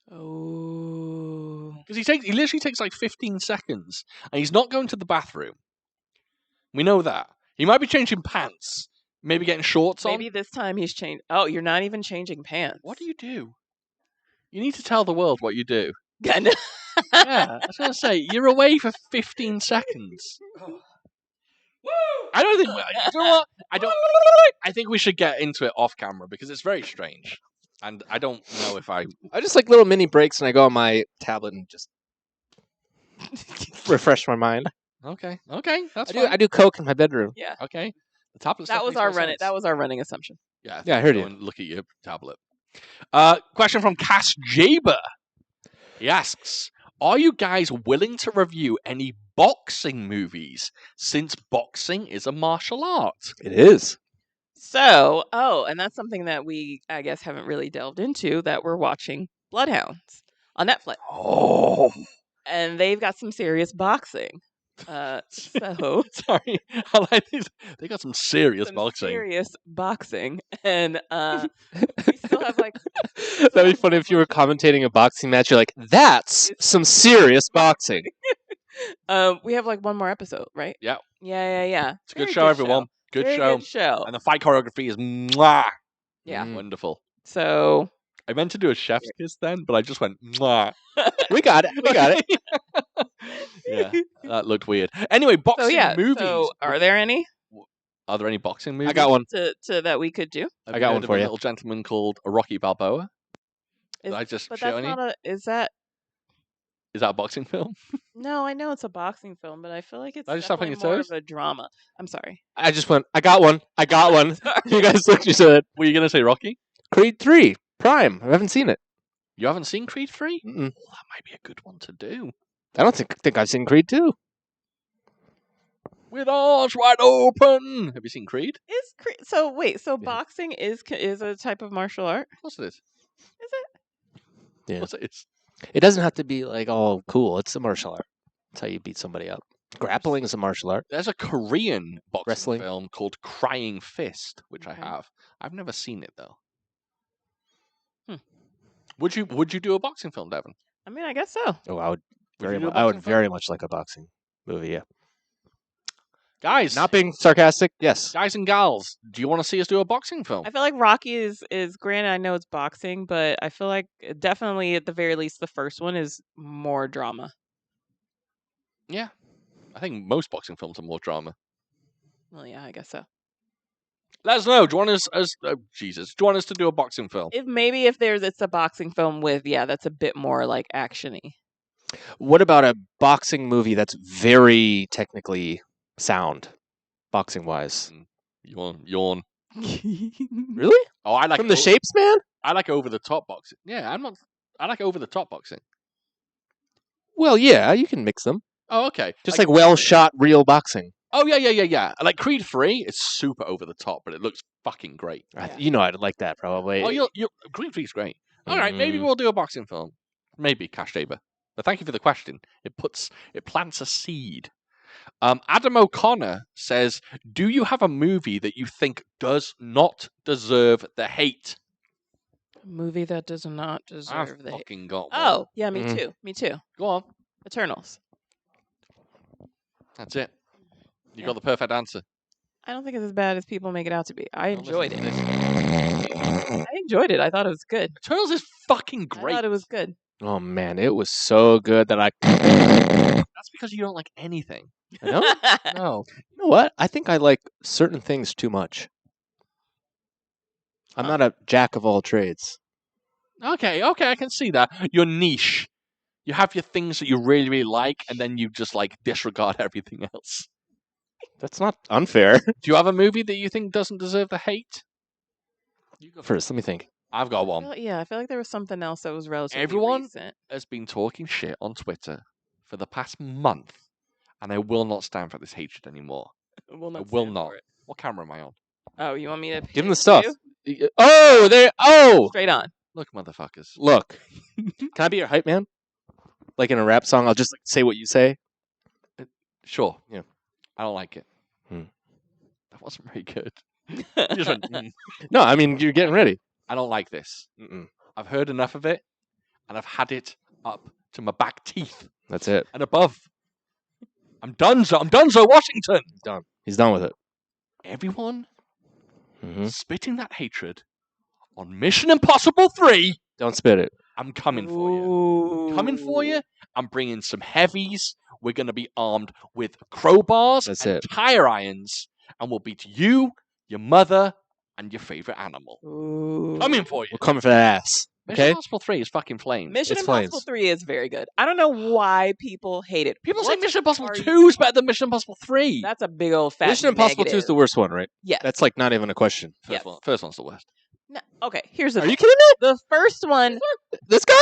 S4: Oh.
S2: Because he literally takes like 15 seconds, and he's not going to the bathroom. We know that. He might be changing pants, maybe getting shorts on.
S4: Maybe this time he's changed. Oh, you're not even changing pants.
S2: What do you do? You need to tell the world what you do.
S4: Kinda.
S2: Yeah, I was going to say, you're away for 15 seconds. I don't think... You know what? I think we should get into it off camera, because it's very strange. And I don't know if I
S3: just like little mini breaks, and I go on my tablet and just refresh my mind.
S2: Okay, that's fine.
S3: I do coke in my bedroom.
S4: Yeah.
S2: Okay. The tablet
S4: That
S2: stuff
S4: was
S2: makes
S4: our
S2: no
S4: running.
S2: sense.
S4: That was our running assumption.
S2: Yeah,
S3: Yeah, I heard
S2: go
S3: you.
S2: and look at your tablet. Question from Cass Jaber. He asks, are you guys willing to review any boxing movies, since boxing is a martial art?
S3: It is.
S4: And that's something that we, I guess, haven't really delved into, that we're watching Bloodhounds on Netflix.
S2: Oh,
S4: And they've got some serious boxing. So
S2: sorry. I like these. They got some serious
S4: some
S2: boxing.
S4: serious boxing. And we still have like
S3: That'd be funny if you were commentating a boxing match. You're like, that's some serious boxing.
S4: we have like one more episode, right?
S2: Yeah.
S4: Yeah.
S2: It's a good show, everyone. Good
S4: Very
S2: show.
S4: Good show.
S2: And the fight choreography is mwah.
S4: Yeah.
S2: Wonderful.
S4: So
S2: I meant to do a chef's kiss then, but I just went mwah.
S3: We got it. We got it.
S2: Yeah, that looked weird. Anyway, boxing movies.
S4: So are there any?
S2: Are there any boxing movies?
S3: I got one.
S4: To that we could do.
S2: Have
S3: I got
S2: heard
S3: one
S2: of
S3: for
S2: a
S3: you.
S2: little gentleman called Rocky Balboa. Did I just
S4: But
S2: shit
S4: that's
S2: on you?
S4: not is that?
S2: Is that a boxing film?
S4: No, I know it's a boxing film, but I feel like it's
S2: Did I just step on
S4: definitely
S2: your
S4: more
S2: toes?
S4: of a drama. I'm sorry.
S3: I just went, I got one. I got one. You guys looked, you said,
S2: Were you gonna say Rocky?
S3: Creed 3, Prime. I haven't seen it.
S2: You haven't seen Creed 3?
S3: Mm-mm.
S2: Oh, that might be a good one to do.
S3: I don't think I've seen Creed 2.
S2: With arms wide open. Have you seen Creed?
S4: Is so wait, so
S3: Yeah.
S4: boxing is a type of martial art?
S2: Of course it is.
S4: Is it?
S3: Yeah.
S2: Of course it is.
S3: It doesn't have to be like all cool. It's a martial art. That's how you beat somebody up. Grappling is a martial art.
S2: There's a Korean boxing
S3: Wrestling.
S2: film called Crying Fist, which
S4: Okay.
S2: I have. I've never seen it though.
S4: Hmm.
S2: Would you do a boxing film, Devin?
S4: I mean, I guess so.
S3: Oh, I would
S2: Would you do a
S3: I would
S2: boxing film?
S3: very much like a boxing movie. Yeah.
S2: Guys,
S3: Not being sarcastic. Yes.
S2: guys and gals, do you want to see us do a boxing film?
S4: I feel like Rocky is granted. I know it's boxing, but I feel like definitely at the very least the first one is more drama.
S2: Yeah. I think most boxing films are more drama.
S4: Well, yeah, I guess so.
S2: Let us know. Do you want us Jesus? Do you want us to do a boxing film?
S4: If it's a boxing film with that's a bit more like actiony.
S3: What about a boxing movie that's very technically sound, boxing wise?
S2: Yawn.
S3: Really?
S2: Oh, I like
S3: From the Shapes, man?
S2: I like over the top boxing. Yeah, I like over the top boxing.
S3: Well, yeah, you can mix them.
S2: Oh, okay.
S3: Just like well shot real boxing.
S2: Oh yeah. Like Creed 3, it's super over the top, but it looks fucking great.
S4: Yeah.
S3: You know I'd like that probably.
S2: Oh, you Creed 3 is great. All right, maybe
S3: Mm.
S2: we'll do a boxing film. Maybe Cash Tabor. But thank you for the question. It plants a seed. Adam O'Connor says, "Do you have a movie that you think does not deserve the hate?"
S4: A movie that does not
S2: I've
S4: deserve the hate.
S2: fucking got one.
S4: Oh, yeah, me
S3: Mhm.
S4: too. Me too.
S2: Go on.
S4: Eternals.
S2: That's it. You
S4: Yeah.
S2: got the perfect answer.
S4: I don't think it's as bad as people make it out to be. I
S2: Well,
S4: enjoyed
S2: listen
S4: it.
S2: to this.
S4: I enjoyed it. I thought it was good.
S2: Eternals is fucking
S4: I
S2: great.
S4: thought it was good.
S3: Oh man, it was so good that I
S2: That's because you don't like anything.
S3: I know.
S2: No.
S3: You know what? I think I like certain things too much. I'm
S2: Huh.
S3: not a jack of all trades.
S2: Okay, I can see that. Your niche. You have your things that you really, really like, and then you just like disregard everything else.
S3: That's not unfair.
S2: Do you have a movie that you think doesn't deserve the hate?
S3: You go first. Let me think.
S2: I've got one.
S4: I feel like there was something else that was relatively
S2: Everyone-
S4: recent.
S2: Has been talking shit on Twitter for the past month, and I will not stand for this hatred anymore.
S4: Will
S2: I
S4: not
S2: will
S4: stand
S2: not.
S4: for it.
S2: What camera am I on?
S4: Oh, you want me to
S3: Give him the
S4: pick
S3: stuff.
S4: you?
S3: Oh, there. Oh,
S4: Straight on.
S2: Look, motherfuckers.
S3: look. Can I be your hype man? Like in a rap song, I'll just like, say what you say.
S2: Sure.
S3: Yeah.
S2: I don't like it.
S3: Hmm.
S2: That wasn't very good. You just went, "Mm,
S3: No, I mean you're getting ready.
S2: I don't like this.
S3: Mm-mm.
S2: I've heard enough of it, and I've had it up to my back teeth
S3: That's it.
S2: and above. I'm done, Washington.
S3: He's done. He's done with it.
S2: Everyone
S3: Hmm
S2: spitting that hatred on Mission Impossible 3.
S3: Don't spit it.
S2: I'm coming for you. Coming for
S4: Ooh.
S2: you. I'm bringing some heavies. We're going to be armed with crowbars
S3: That's
S2: and
S3: it.
S2: tire irons, and we'll beat you, your mother, and your favorite animal.
S4: Ooh.
S2: Coming for you.
S3: We're coming for that ass.
S2: Mission
S3: Okay.
S2: Impossible 3 is fucking flames.
S4: Mission
S3: It's
S4: Impossible
S3: flames.
S4: 3 is very good. I don't know why people hate it.
S2: People say
S4: What
S2: Mission Impossible
S4: are
S2: 2 is better than Mission Impossible 3.
S4: That's a big old fat
S3: Mission Impossible 2 is
S4: negative.
S3: the worst one, right?
S4: Yes.
S3: That's like not even a question.
S4: yes.
S2: First one's the worst.
S4: No, okay, here's the
S3: Are
S4: thing.
S3: you kidding me?
S4: The first one.
S3: This guy?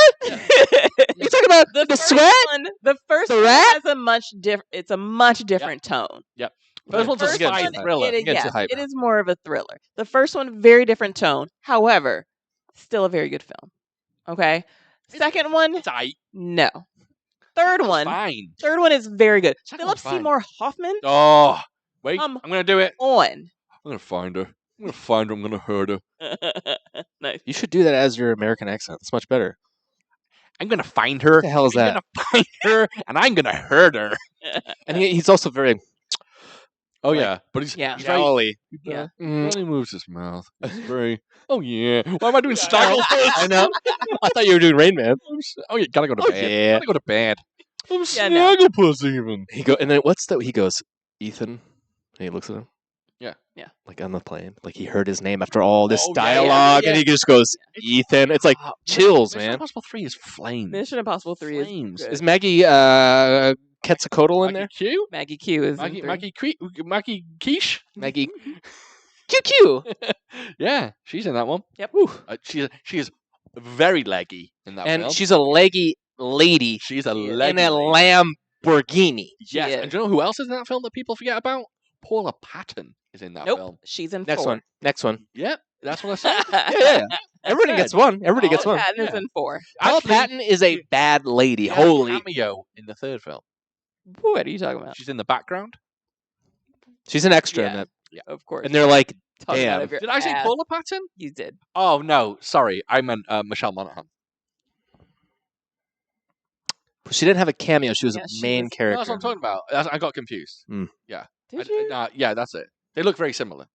S3: You talking about the
S4: first
S3: sweat?
S4: one. The first
S3: The
S4: one
S3: rat?
S4: has a much different. It's a much different tone.
S2: First one's a
S4: First
S2: spy
S4: one,
S2: thriller.
S4: It is,
S3: Gets you
S4: yes,
S3: hype.
S4: it is more of a thriller. The first one, very different tone. However, still a very good film. Okay. Second one,
S2: It's aight.
S4: no. Third
S2: It's
S4: one,
S2: fine.
S4: third one is very good.
S2: Second
S4: Philip
S2: one's fine.
S4: Seymour Hoffman
S2: Oh, wait.
S4: Come
S2: I'm gonna do it.
S4: on.
S2: I'm gonna find her. I'm gonna find her. I'm gonna hurt her.
S4: Nice.
S3: You should do that as your American accent. It's much better.
S2: I'm gonna find her.
S3: What the hell is
S2: I'm
S3: that?
S2: gonna find her, and I'm gonna hurt her.
S3: And he's also very
S2: Oh
S3: Like-
S2: yeah, but he's
S4: Yeah.
S2: very.
S3: jolly.
S4: Yeah.
S3: Mm,
S2: He moves his mouth. He's very. Oh yeah. Why am I doing Staggle?
S3: I know. I thought you were doing Rain Man.
S2: Oh yeah, gotta go to
S3: Oh,
S2: bed.
S3: yeah.
S2: Gotta go to bed. I'm
S4: Yeah, no.
S2: Snagglepuss even.
S3: And then what's that? He goes, Ethan. And he looks at him.
S2: Yeah.
S4: Yeah.
S3: Like on the plane. Like he heard his name after all this
S2: Oh, yeah,
S3: dialogue,
S2: yeah.
S3: and he just goes, Ethan. It's like chills,
S2: Mission
S3: man.
S2: Impossible 3 is flames.
S4: Mission Impossible 3 is
S2: Flames.
S4: good.
S3: Is Maggie Quetzalcoatl in there?
S2: Maggie Q?
S4: Maggie Q is in
S2: Maggie,
S4: 3.
S2: Maggie Quiche?
S3: Maggie QQ.
S2: Yeah, she's in that one.
S4: Yep.
S2: She is very leggy in that
S3: And
S2: film.
S3: she's a leggy lady
S2: She's a
S4: She is.
S2: leggy
S3: in a
S2: lady.
S3: Lamborghini.
S2: Yes,
S4: is.
S2: and do you know who else is in that film that people forget about? Paula Patton is in that
S4: Nope.
S2: film.
S4: She's in
S3: Next
S4: 4.
S3: one. Next one.
S2: Yep, that's what I said.
S3: Yeah. Everybody gets one. Everybody gets
S4: Paula
S3: one.
S4: Patton is
S2: Yeah.
S4: in 4.
S3: Paula
S2: Actually,
S3: Patton is a bad lady.
S2: she has a
S3: Holy.
S2: cameo in the third film.
S4: What are you talking about?
S2: She's in the background.
S3: She's an extra
S4: Yeah.
S3: in that.
S4: Of course.
S3: And they're like,
S4: Talking out
S3: damn.
S4: of your
S2: Did I say
S4: ass.
S2: Paula Patton?
S4: You did.
S2: Oh no, sorry, I meant Michelle Monaghan.
S3: she didn't have a cameo. She was
S4: Yeah,
S3: a
S4: she
S3: main
S4: was-
S2: No,
S3: character.
S2: that's what I'm talking about. I got confused.
S4: Did
S2: I-
S4: you?
S2: yeah, that's it. They look very similar.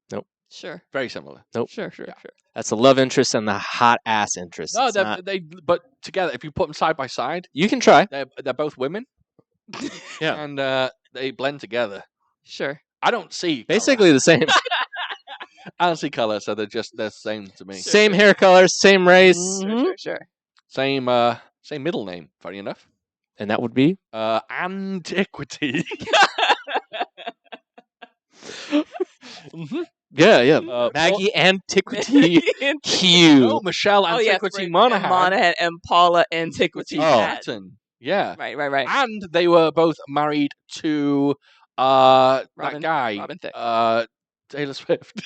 S4: Sure.
S2: Very similar.
S3: Nope.
S4: Sure.
S2: Yeah.
S3: That's the love interest and the hot ass interest.
S2: No,
S3: It's not-
S2: but together, if you put them side by side,
S3: You can try.
S2: they're both women.
S3: Yeah.
S2: and they blend together.
S4: Sure.
S2: I don't see
S3: Basically the same.
S2: Color. I don't see color, so they're the same to me.
S3: Same hair color, same race.
S4: Sure.
S2: Same middle name. Funny enough.
S3: And that would be?
S2: Antiquity. Mhm.
S3: Yeah.
S2: Uh,
S3: Maggie Antiquity Q.
S2: Oh, Michelle
S4: Oh, yes,
S2: Antiquity
S4: right.
S2: Monaghan.
S4: And Monaghan and Paula Antiquity.
S3: Oh.
S2: Patton. Yeah.
S4: Right.
S2: And they were both married to that guy.
S4: Robin Thicke.
S2: Taylor Swift.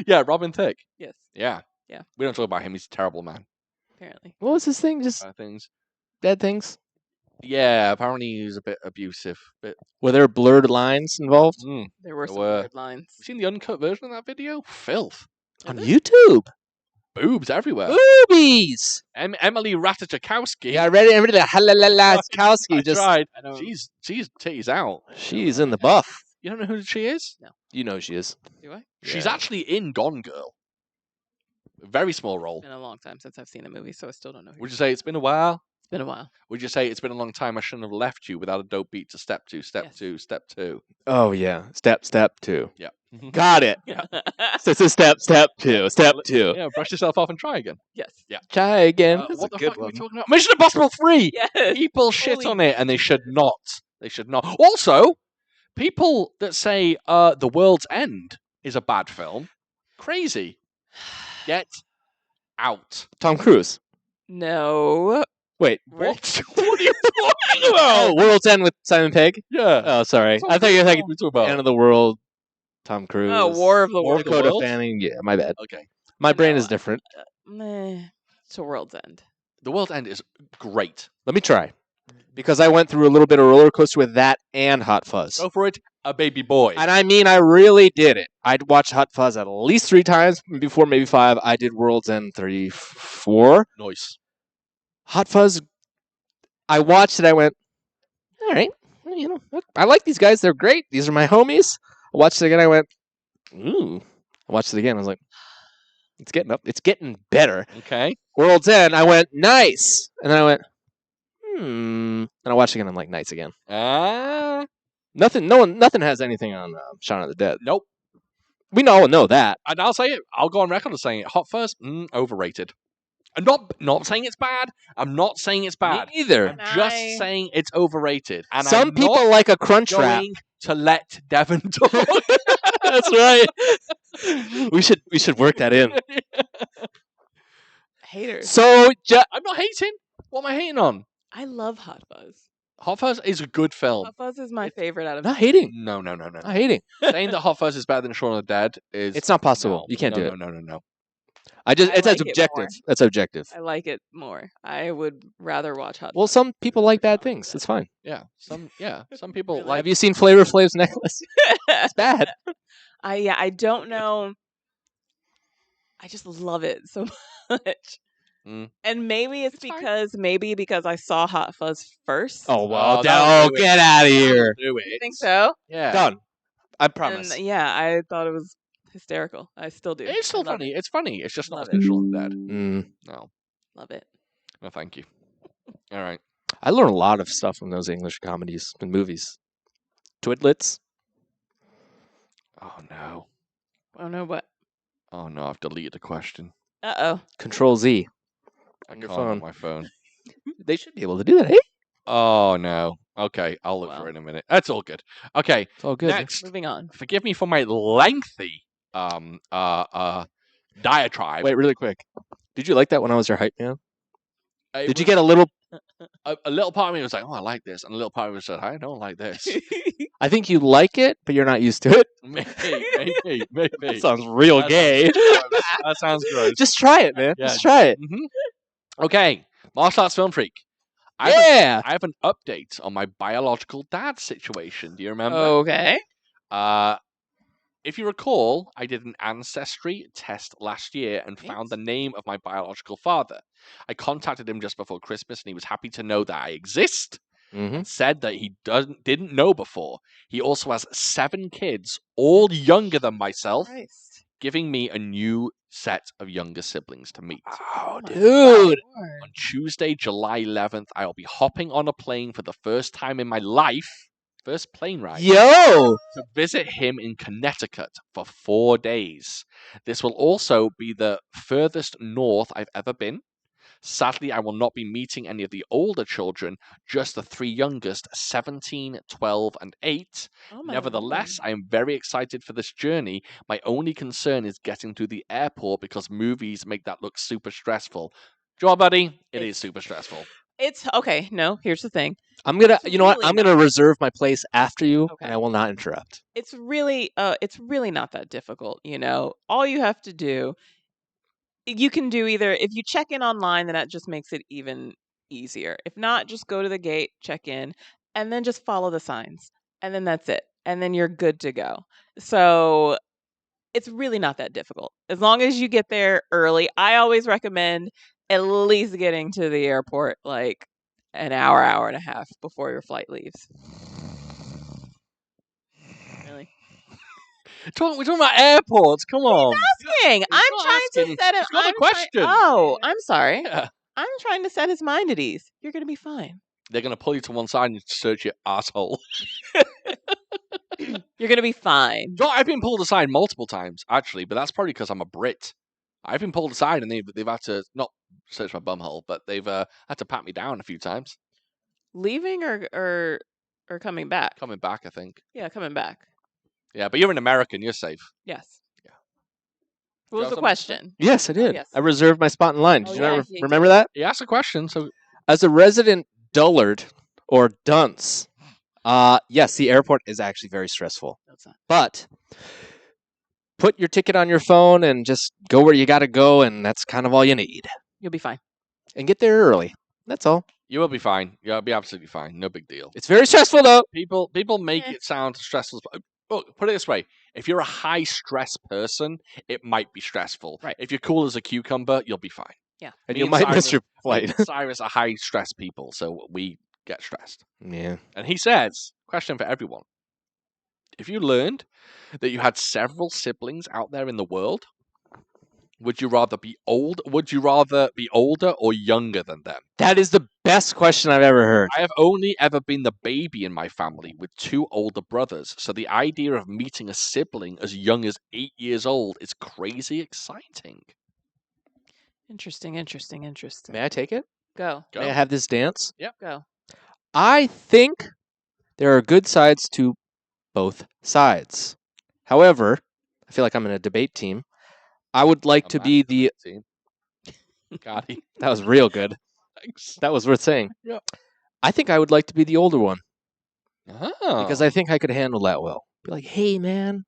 S2: Yeah, Robin Thicke.
S4: Yes.
S2: Yeah.
S4: Yeah.
S2: We don't talk about him. He's a terrible man.
S4: Apparently.
S3: What was his thing? Just
S2: Things.
S3: bad things?
S2: Yeah, apparently he was a bit abusive.
S3: Were there blurred lines involved?
S4: There were
S2: There
S4: some
S2: were.
S4: weird lines.
S2: You seen the uncut version of that video? Filth.
S3: On YouTube?
S2: Boobs everywhere.
S3: Boobies!
S2: Emily Ratajkowski.
S3: Yeah, I read it. Everything. Kowski
S2: I
S3: just.
S2: tried.
S4: I don't.
S2: She's titties out.
S3: She's in the buff.
S2: You don't know who she is?
S3: You know she is.
S4: Do I?
S2: She's
S3: Yeah.
S2: actually in Gone Girl. A very small role.
S4: It's been a long time since I've seen a movie, so I still don't know. Who
S2: Would you say it's been a while?
S4: It's been a while.
S2: Would you say it's been a long time? I shouldn't have left you without a dope beat to step two, step
S4: Yes.
S2: two, step two.
S3: Oh, yeah. Step 2.
S2: Yeah.
S3: Got it. So it's a step 2. Step 2.
S2: Yeah, brush yourself off and try again.
S4: Yes.
S3: Try again.
S2: What the fuck are we talking about? Mission Impossible 3!
S4: Yes.
S2: People shit
S4: Holy-
S2: on it and they should not. They should not. Also, people that say The World's End is a bad film, crazy. Get out.
S3: Tom Cruise.
S4: No.
S3: Wait.
S2: What? What are you talking
S3: Oh,
S2: about?
S3: World's End with Simon Pegg?
S2: Yeah.
S3: Oh, sorry.
S2: That's
S3: I thought you were
S2: what
S3: thinking
S2: we talk about.
S3: End of the World, Tom Cruise.
S4: Oh, War of the
S2: War of
S4: Worlds.
S2: the
S3: Dakota
S2: Worlds?
S3: Fanning. Yeah, my bad.
S2: Okay.
S3: My brain
S4: No,
S3: is different.
S4: Meh. It's a World's End.
S2: The World's End is great.
S3: Let me try. Because I went through a little bit of roller coaster with that and Hot Fuzz.
S2: Go for it. A baby boy.
S3: And I mean, I really did it. I'd watched Hot Fuzz at least 3 times before, maybe 5. I did World's End 3, 4.
S2: Nice.
S3: Hot Fuzz, I watched it. I went, all right. You know, I like these guys. They're great. These are my homies. I watched it again. I went, ooh. I watched it again. I was like, it's getting up. It's getting better.
S2: Okay.
S3: World's End, I went, nice. And then I went, And I watched it again. I'm like, nice again. Nothing has anything on Shaun of the Dead.
S2: Nope.
S3: We all know that.
S2: And I'll say it. I'll go on record as saying it. Hot Fuzz, overrated. I'm not saying it's bad. I'm not saying it's bad.
S3: Me either.
S2: I'm just saying it's overrated. And
S3: Some
S2: I'm
S3: people
S2: not
S3: like a crunch wrap.
S2: going to let Devon talk.
S3: That's right. We should work that in.
S4: Haters.
S3: So
S2: I'm not hating. What am I hating on?
S4: I love Hot Fuzz.
S2: Hot Fuzz is a good film.
S4: Hot Fuzz is my favorite out of.
S3: Not hating.
S2: No.
S3: Not hating.
S2: Saying that Hot Fuzz is better than Shaun of the Dead is
S3: It's not possible.
S2: no,
S3: You can't do
S2: no,
S3: it.
S2: No.
S3: It's
S4: like it
S3: objective.
S4: more.
S3: That's objective.
S4: I like it more. I would rather watch Hot
S3: Well,
S4: Fuzz.
S3: some people like bad things. It's fine.
S2: Yeah, some people
S4: Really?
S2: like.
S3: Have you seen Flavor Flav's necklace? It's bad.
S4: I don't know. I just love it so much.
S2: Mm.
S4: And maybe it's because I saw Hot Fuzz first.
S3: Oh well,
S2: that'll do it.
S3: get out of here.
S2: Do it.
S4: You think so?
S2: Yeah,
S3: Done. I
S4: And
S3: promise.
S4: yeah, I thought it was hysterical. I still do.
S2: It's still
S4: I love
S2: funny.
S4: it.
S2: It's funny. It's just not
S4: Love
S2: as good as
S4: it.
S2: Shaun of the Dead.
S3: Mm.
S2: No,
S4: Love it.
S2: no, thank you. All right.
S3: I learned a lot of stuff from those English comedies and movies. Twidlets.
S2: Oh no.
S4: Oh no, what?
S2: Oh no. I've deleted the question.
S4: Oh.
S3: Control Z.
S2: I
S3: On your
S2: can't on
S3: phone.
S2: my phone.
S3: They should be able to do that. Hey,
S2: Oh no. Okay, I'll look for
S4: Well.
S2: it in a minute. That's all good. Okay,
S3: it's all good.
S2: next.
S4: Moving on.
S2: Forgive me for my lengthy diatribe.
S3: Wait, really quick. Did you like that when I was your hype man?
S2: It
S3: Did you
S2: was-
S3: get a little?
S2: a little part of me was like, oh, I like this, and a little part of me said, I don't like this.
S3: I think you like it, but you're not used to it.
S2: maybe.
S3: That sounds real
S2: That
S3: gay.
S2: sounds gross. That sounds gross.
S3: Just try it, man.
S2: Yeah.
S3: Just try it.
S2: Okay, martial arts film freak. I have an update on my biological dad situation. Do you remember?
S4: Okay.
S2: If you recall, I did an ancestry test last year and found
S4: Thanks.
S2: the name of my biological father. I contacted him just before Christmas, and he was happy to know that I exist.
S3: Mm-hmm.
S2: And said that he didn't know before. He also has 7 kids, all younger than myself,
S4: Christ.
S2: giving me a new set of younger siblings to meet.
S3: Oh,
S4: my
S3: dude.
S4: Lord.
S2: On Tuesday, July 11th, I'll be hopping on a plane for the first time in my life, first plane ride,
S3: Yo.
S2: to visit him in Connecticut for 4 days. This will also be the furthest north I've ever been. Sadly, I will not be meeting any of the older children, just the 3 youngest, 17, 12, and 8.
S4: Oh my
S2: Nevertheless, I am very excited for this journey. My only concern is getting to the airport because movies make that look super stressful. Joe, buddy, it is super stressful.
S4: It's okay. No, here's the thing.
S3: I'm gonna.
S4: It's
S3: You know what?
S4: really
S3: I'm gonna reserve my place after you,
S4: Okay.
S3: and I will not interrupt.
S4: It's really not that difficult. You know, all you have to do, you can do either if you check in online, then that just makes it even easier. If not, just go to the gate, check in, and then just follow the signs, and then that's it, and then you're good to go. So it's really not that difficult as long as you get there early. I always recommend at least getting to the airport like an hour and a half before your flight leaves. Really?
S2: We're talking about airports. Come on.
S4: Asking. I'm
S2: not
S4: trying to
S2: asking.
S4: set him.
S2: It's not a
S4: I'm
S2: question.
S4: I'm sorry.
S2: Yeah.
S4: I'm trying to set his mind at ease. You're gonna be fine.
S2: They're going to pull you to one side and search your asshole.
S4: You're gonna be fine.
S2: Joe, I've been pulled aside multiple times, actually, but that's probably because I'm a Brit. I've been pulled aside and they've had to, not search my bumhole, but they've had to pat me down a few times.
S4: Leaving or coming back?
S2: Coming back, I think.
S4: Yeah, coming back.
S2: Yeah, but you're an American. You're safe.
S4: Yes.
S2: Yeah.
S4: What was
S2: have
S4: the
S2: something?
S4: question?
S3: Yes, I did.
S4: yes.
S3: I reserved my spot in line. Did
S4: Oh,
S3: you
S4: yeah,
S3: not
S4: yeah, you
S3: remember
S4: did.
S3: that?
S2: He asked a question, so
S3: As a resident dullard or dunce, yes, the airport is actually very stressful.
S4: No, it's not.
S3: But put your ticket on your phone and just go where you got to go, and that's kind of all you need.
S4: You'll be fine.
S3: And get there early. That's all.
S2: you will be fine. You'll be absolutely fine. No big deal.
S3: It's very stressful, though.
S2: People make
S4: Eh.
S2: it sound stressful. Look, put it this way: if you're a high stress person, it might be stressful.
S4: Right.
S2: If you're cool as a cucumber, you'll be fine.
S3: And
S2: Me
S3: you
S2: and
S3: might miss
S2: Cyrus-
S3: your
S2: Me
S3: flight.
S2: and Cyrus are high stress people, so we get stressed.
S3: Yeah.
S2: And he says, question for everyone. If you learned that you had several siblings out there in the world, would you rather be older or younger than them?
S3: That is the best question I've ever heard.
S2: I have only ever been the baby in my family with 2 older brothers, so the idea of meeting a sibling as young as 8 years old is crazy exciting.
S4: Interesting.
S3: May I take it?
S4: Go.
S2: Go.
S3: May I have this dance?
S4: Go.
S3: I think there are good sides to both sides. However, I feel like I'm in a debate team. I would like to be the...
S2: team. Got it.
S3: That was real good.
S2: Thanks.
S3: That was worth saying.
S2: Yeah.
S3: I think I would like to be the older one
S2: Oh.
S3: because I think I could handle that well. Be like, hey, man,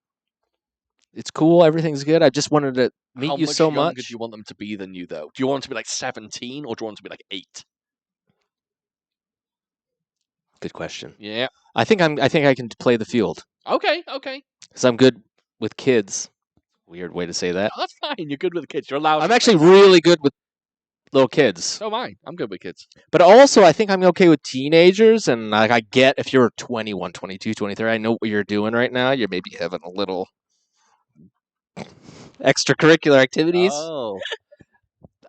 S3: it's cool. Everything's good. I just wanted to meet
S2: How
S3: you
S2: much
S3: so
S2: younger
S3: much.
S2: do you want them to be than you, though? Do you want them to be like 17 or do you want them to be like 8?
S3: Good question.
S2: Yeah.
S3: I think I can play the field
S2: Okay.
S3: because I'm good with kids. Weird way to say that.
S2: No, that's fine. You're good with the kids. You're allowed.
S3: I'm
S2: to
S3: actually
S2: say that.
S3: really good with little kids.
S2: So am I. I'm good with kids.
S3: But also, I think I'm okay with teenagers. And like, I get if you're 21, 22, 23, I know what you're doing right now. You're maybe having a little extracurricular activities.
S2: Oh.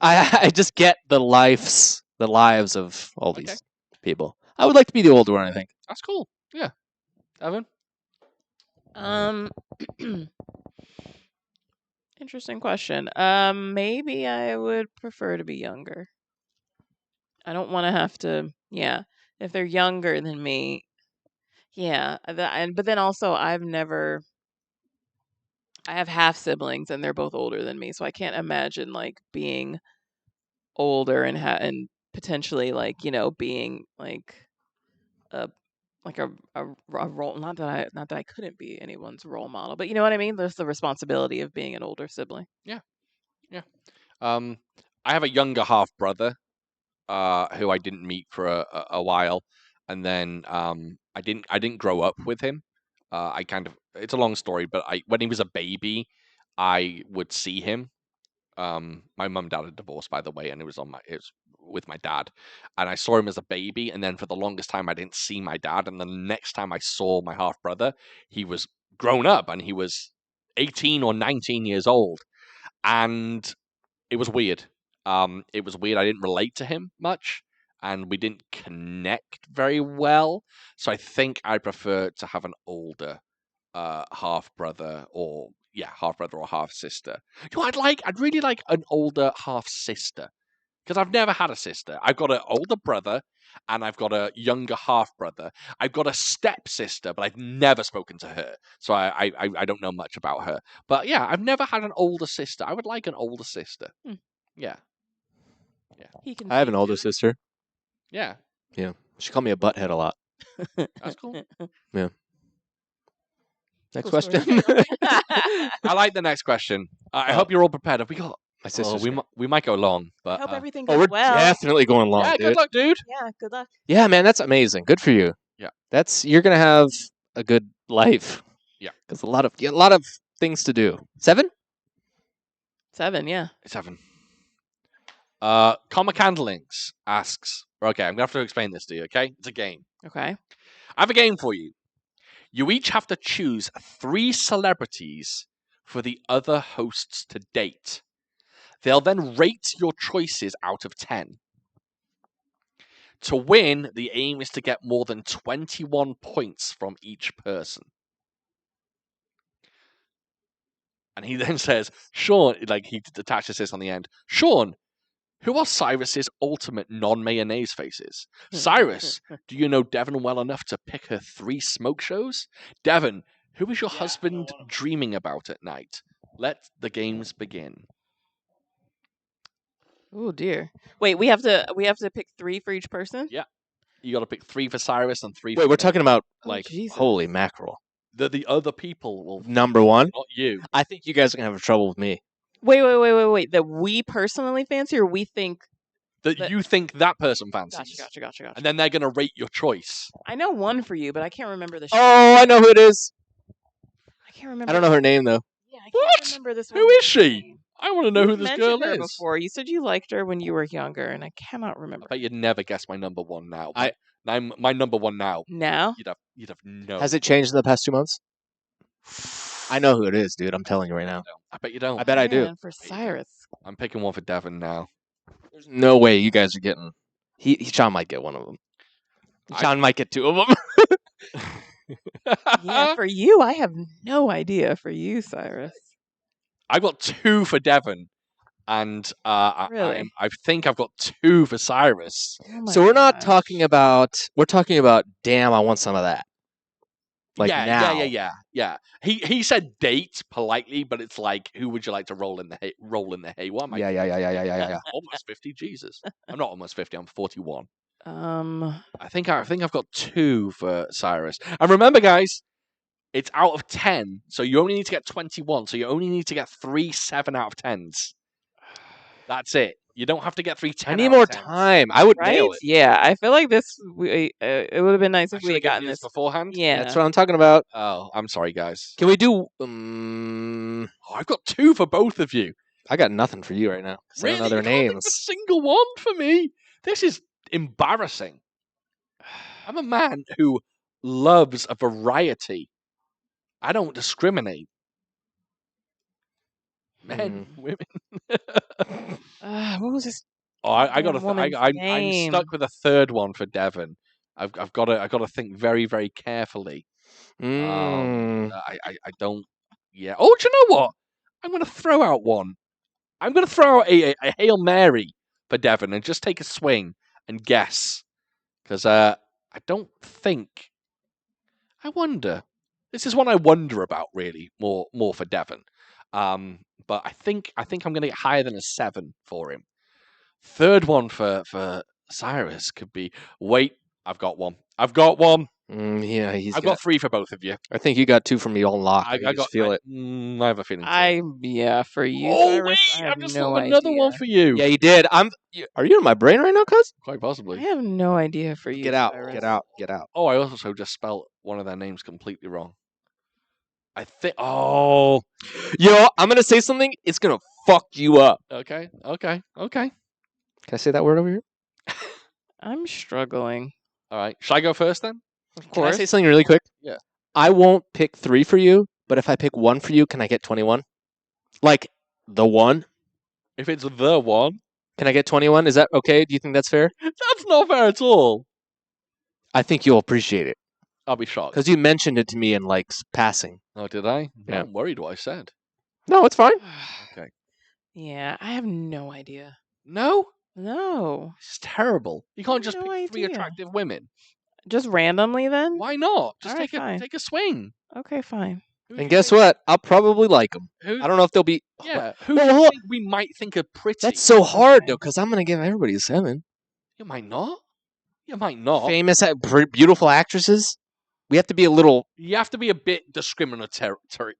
S3: I just get the lives of all these people. I would like to be the older one, I think.
S2: That's cool. Yeah. Evan?
S4: Interesting question. Maybe I would prefer to be younger. I don't want to have to. Yeah, if they're younger than me, yeah. But then also, I have half siblings, and they're both older than me, so I can't imagine like being older and potentially like being like a role. Not that I couldn't be anyone's role model, but you know what I mean. There's the responsibility of being an older sibling.
S2: Yeah. I have a younger half brother, who I didn't meet for a while, and then I didn't grow up with him. It's a long story, but when he was a baby, I would see him. My mum and dad had divorced, by the way, and it was with my dad, and I saw him as a baby, and then for the longest time I didn't see my dad, and the next time I saw my half brother, he was grown up and he was 18 or 19 years old, and it was weird. It was weird. I didn't relate to him much, and we didn't connect very well. So I think I prefer to have an older half brother or half sister. I'd really like an older half sister because I've never had a sister. I've got an older brother and I've got a younger half brother. I've got a stepsister, but I've never spoken to her, so I don't know much about her. But yeah, I've never had an older sister. I would like an older sister. Yeah.
S3: I have an older sister.
S2: Yeah.
S3: Yeah. She called me a butthead a lot.
S2: That's cool.
S3: Yeah. Next
S4: Cool
S3: question.
S2: I like the next question. I hope you're all prepared. Have we got?
S3: My sister's
S2: we might go long, but
S4: I hope everything
S3: Oh,
S4: goes
S3: we're
S4: well.
S3: definitely going long,
S2: yeah.
S3: dude.
S2: Good luck, dude.
S4: Yeah, good luck.
S3: Yeah, man, that's amazing. Good for you.
S2: Yeah.
S3: You're gonna have a good life.
S2: Yeah.
S3: Because a lot of things to do. 7?
S4: 7, yeah.
S2: 7. Comma Candlings asks. Okay, I'm gonna have to explain this to you. Okay, it's a game.
S4: Okay.
S2: I have a game for you. You each have to choose 3 celebrities for the other hosts to date. They'll then rate your choices out of 10. To win, the aim is to get more than 21 points from each person. And he then says, Sean, like he attaches this on the end. Sean, who are Cyrus's ultimate non-mayonnaise faces? Cyrus, do you know Devan well enough to pick her 3 smoke shows? Devan, who is your husband dreaming about at night? Let the games begin.
S4: Oh dear. Wait, we have to pick 3 for each person?
S2: Yeah. You got to pick 3 for Cyrus and 3
S3: Wait,
S2: for
S3: we're talking about
S4: Jesus.
S3: holy mackerel.
S2: the other people will
S3: Number 1?
S2: not you.
S3: I think you guys are gonna have trouble with me.
S4: Wait. That we personally fancy, or we think?
S2: That you think that person fancies.
S4: Gotcha.
S2: And then they're going to rate your choice.
S4: I know one for you, but I can't remember the.
S3: Oh, I know who it is.
S4: I can't remember.
S3: I don't know her name though.
S4: Yeah, I
S2: What?
S4: can't remember this.
S2: Who
S4: woman's
S2: is she?
S4: name.
S2: I want to know who
S4: You've
S2: this
S4: mentioned
S2: girl
S4: her
S2: is.
S4: before. You said you liked her when you were younger, and I cannot remember.
S2: I bet you'd never guess my number 1 now. My number 1 now.
S4: Now?
S2: You'd have no.
S3: Has it changed in the past 2 months? I know who it is, dude. I'm telling you right now.
S2: I bet you don't.
S3: I bet I do.
S4: Man, for Cyrus.
S2: I'm picking one for Devan now.
S3: There's no way you guys are getting. Sean might get one of them. Sean might get 2 of them.
S4: Yeah, for you, I have no idea. For you, Cyrus.
S2: I got 2 for Devan, and
S4: Really?
S2: I think I've got 2 for Cyrus.
S4: Oh my
S3: So we're not
S4: gosh.
S3: talking about. We're talking about. Damn, I want some of that. Like now.
S2: Yeah. He said date politely, but it's like, who would you like to roll in the hay? What am I?
S3: Yeah.
S2: Almost 50. Jesus, I'm not almost 50. I'm 41. I think I've got 2 for Cyrus. And remember, guys, it's out of 10, so you only need to get 21. So you only need to get 3 7 out of 10s. That's it. You don't have to get 3 10.
S3: I need more time. I would
S4: right?
S3: nail it.
S4: Yeah, I feel like this. It would have been nice
S2: I
S4: if
S2: should
S4: we
S2: have
S4: had
S2: given
S4: gotten
S2: you
S4: this.
S2: beforehand.
S4: Yeah,
S3: That's what I'm talking about.
S2: Oh, I'm sorry, guys.
S3: Can we do?
S2: Oh, I've got 2 for both of you.
S3: I got nothing for you right now. 'Cause I don't know their
S2: You can't think of a
S3: names.
S2: single one for me. This is embarrassing. I'm a man who loves a variety. I don't discriminate. Men, women.
S4: what was this?
S2: Oh, I
S4: damn
S2: got to.
S4: woman's
S2: I'm
S4: name?
S2: stuck with a third one for Devon. I've got to think very, very carefully. I don't. Yeah. Oh, do you know what? I'm going to throw out one. I'm going to throw out a Hail Mary for Devon and just take a swing and guess. Because I don't think. I wonder. This is one I wonder about, really, more for Devon. But I think I'm going to get higher than a 7 for him. Third one for Cyrus could be. Wait, I've got one. I've got one.
S3: Yeah,
S2: I've got 3 for both of you.
S3: I think you got 2 from me on lock. I
S2: got.
S3: just feel it.
S2: I have a feeling.
S4: For you,
S2: Oh
S4: Cyrus,
S2: wait,
S4: I have
S2: I've just
S4: no
S2: thought of another
S4: idea.
S2: one for you.
S3: Yeah, you did. Are you in my brain right now, cuz?
S2: Quite
S4: I
S2: possibly.
S4: have no idea for you.
S3: Get out.
S4: Cyrus.
S3: Get out. Get out.
S2: Oh, I also just spelled one of their names completely wrong. I think. Oh.
S3: Yo, I'm gonna say something. It's gonna fuck you up.
S2: Okay.
S3: Can I say that word over here?
S4: I'm struggling.
S2: All right. Should I go first then?
S4: Of
S3: Can I
S4: course.
S3: say something really quick?
S2: Yeah.
S3: I won't pick 3 for you, but if I pick 1 for you, can I get 21? Like the 1?
S2: If it's the one,
S3: Can I get 21? Is that okay? Do you think that's fair?
S2: that's not fair at all.
S3: I think you'll appreciate it
S2: I'll be shocked.
S3: because you mentioned it to me in like passing.
S2: Oh, did I?
S3: Yeah.
S2: I'm worried what I said.
S3: No, it's fine.
S2: Okay.
S4: Yeah, I have no idea.
S2: No,
S4: No,
S2: it's terrible. You can't
S4: have
S2: just
S4: no
S2: pick 3
S4: idea.
S2: attractive women.
S4: just randomly then.
S2: Why not? Just
S4: All right,
S2: take
S4: fine.
S2: a swing.
S4: Okay, fine.
S2: Who do
S3: And
S2: you
S3: guess
S2: think-
S3: what? I'll probably like them.
S2: Who?
S3: I don't know if they'll be.
S2: Yeah. Who
S3: Well,
S2: do you
S3: hold-
S2: think we might think are pretty?
S3: That's so hard
S4: Okay.
S3: though, because I'm gonna give everybody a 7.
S2: You might not. You might not.
S3: Famous, beautiful actresses. We have to be a little,
S2: You have to be a bit discriminatory.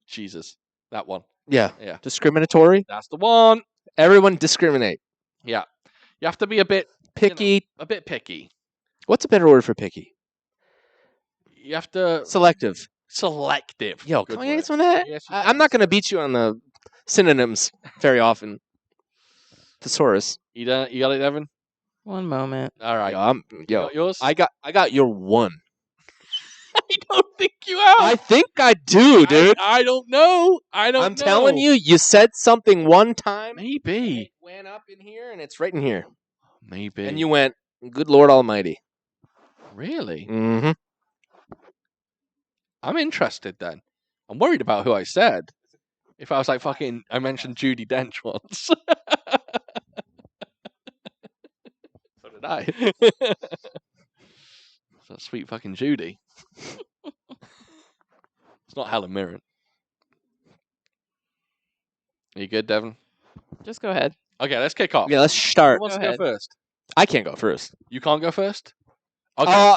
S2: Jesus, that one.
S3: yeah,
S2: Yeah,
S3: discriminatory.
S2: that's the one.
S3: Everyone discriminate.
S2: Yeah, you have to be a bit
S3: Picky.
S2: picky.
S3: What's a better word for picky?
S2: You have to
S3: Selective.
S2: selective.
S3: Yo,
S2: Good
S3: can I
S2: word.
S3: get some of that?
S2: Yes, you
S3: I'm
S2: can.
S3: not gonna beat you on the synonyms very often. Thesaurus.
S2: You got it, Evan.
S4: One moment.
S2: All right.
S3: Yo,
S2: You got yours.
S3: I got your 1.
S2: I don't think you have.
S3: I think I do, dude.
S2: I don't know. I don't.
S3: I'm telling you, you said something one time. and
S2: Maybe.
S3: It went up in here, and it's right in here.
S2: Maybe.
S3: And you went, "Good Lord Almighty."
S2: really?
S3: Mm-hmm.
S2: I'm interested then. I'm worried about who I said. If I was like fucking, I mentioned Judi Dench once. So did I. That sweet fucking Judy. It's not Helen Mirren. Are you good, Devon?
S4: Just go ahead.
S2: Okay, let's kick off.
S3: Yeah, let's start.
S2: Who wants
S4: Go
S2: to go
S4: ahead.
S2: first?
S3: I can't go first.
S2: You can't go first? Okay.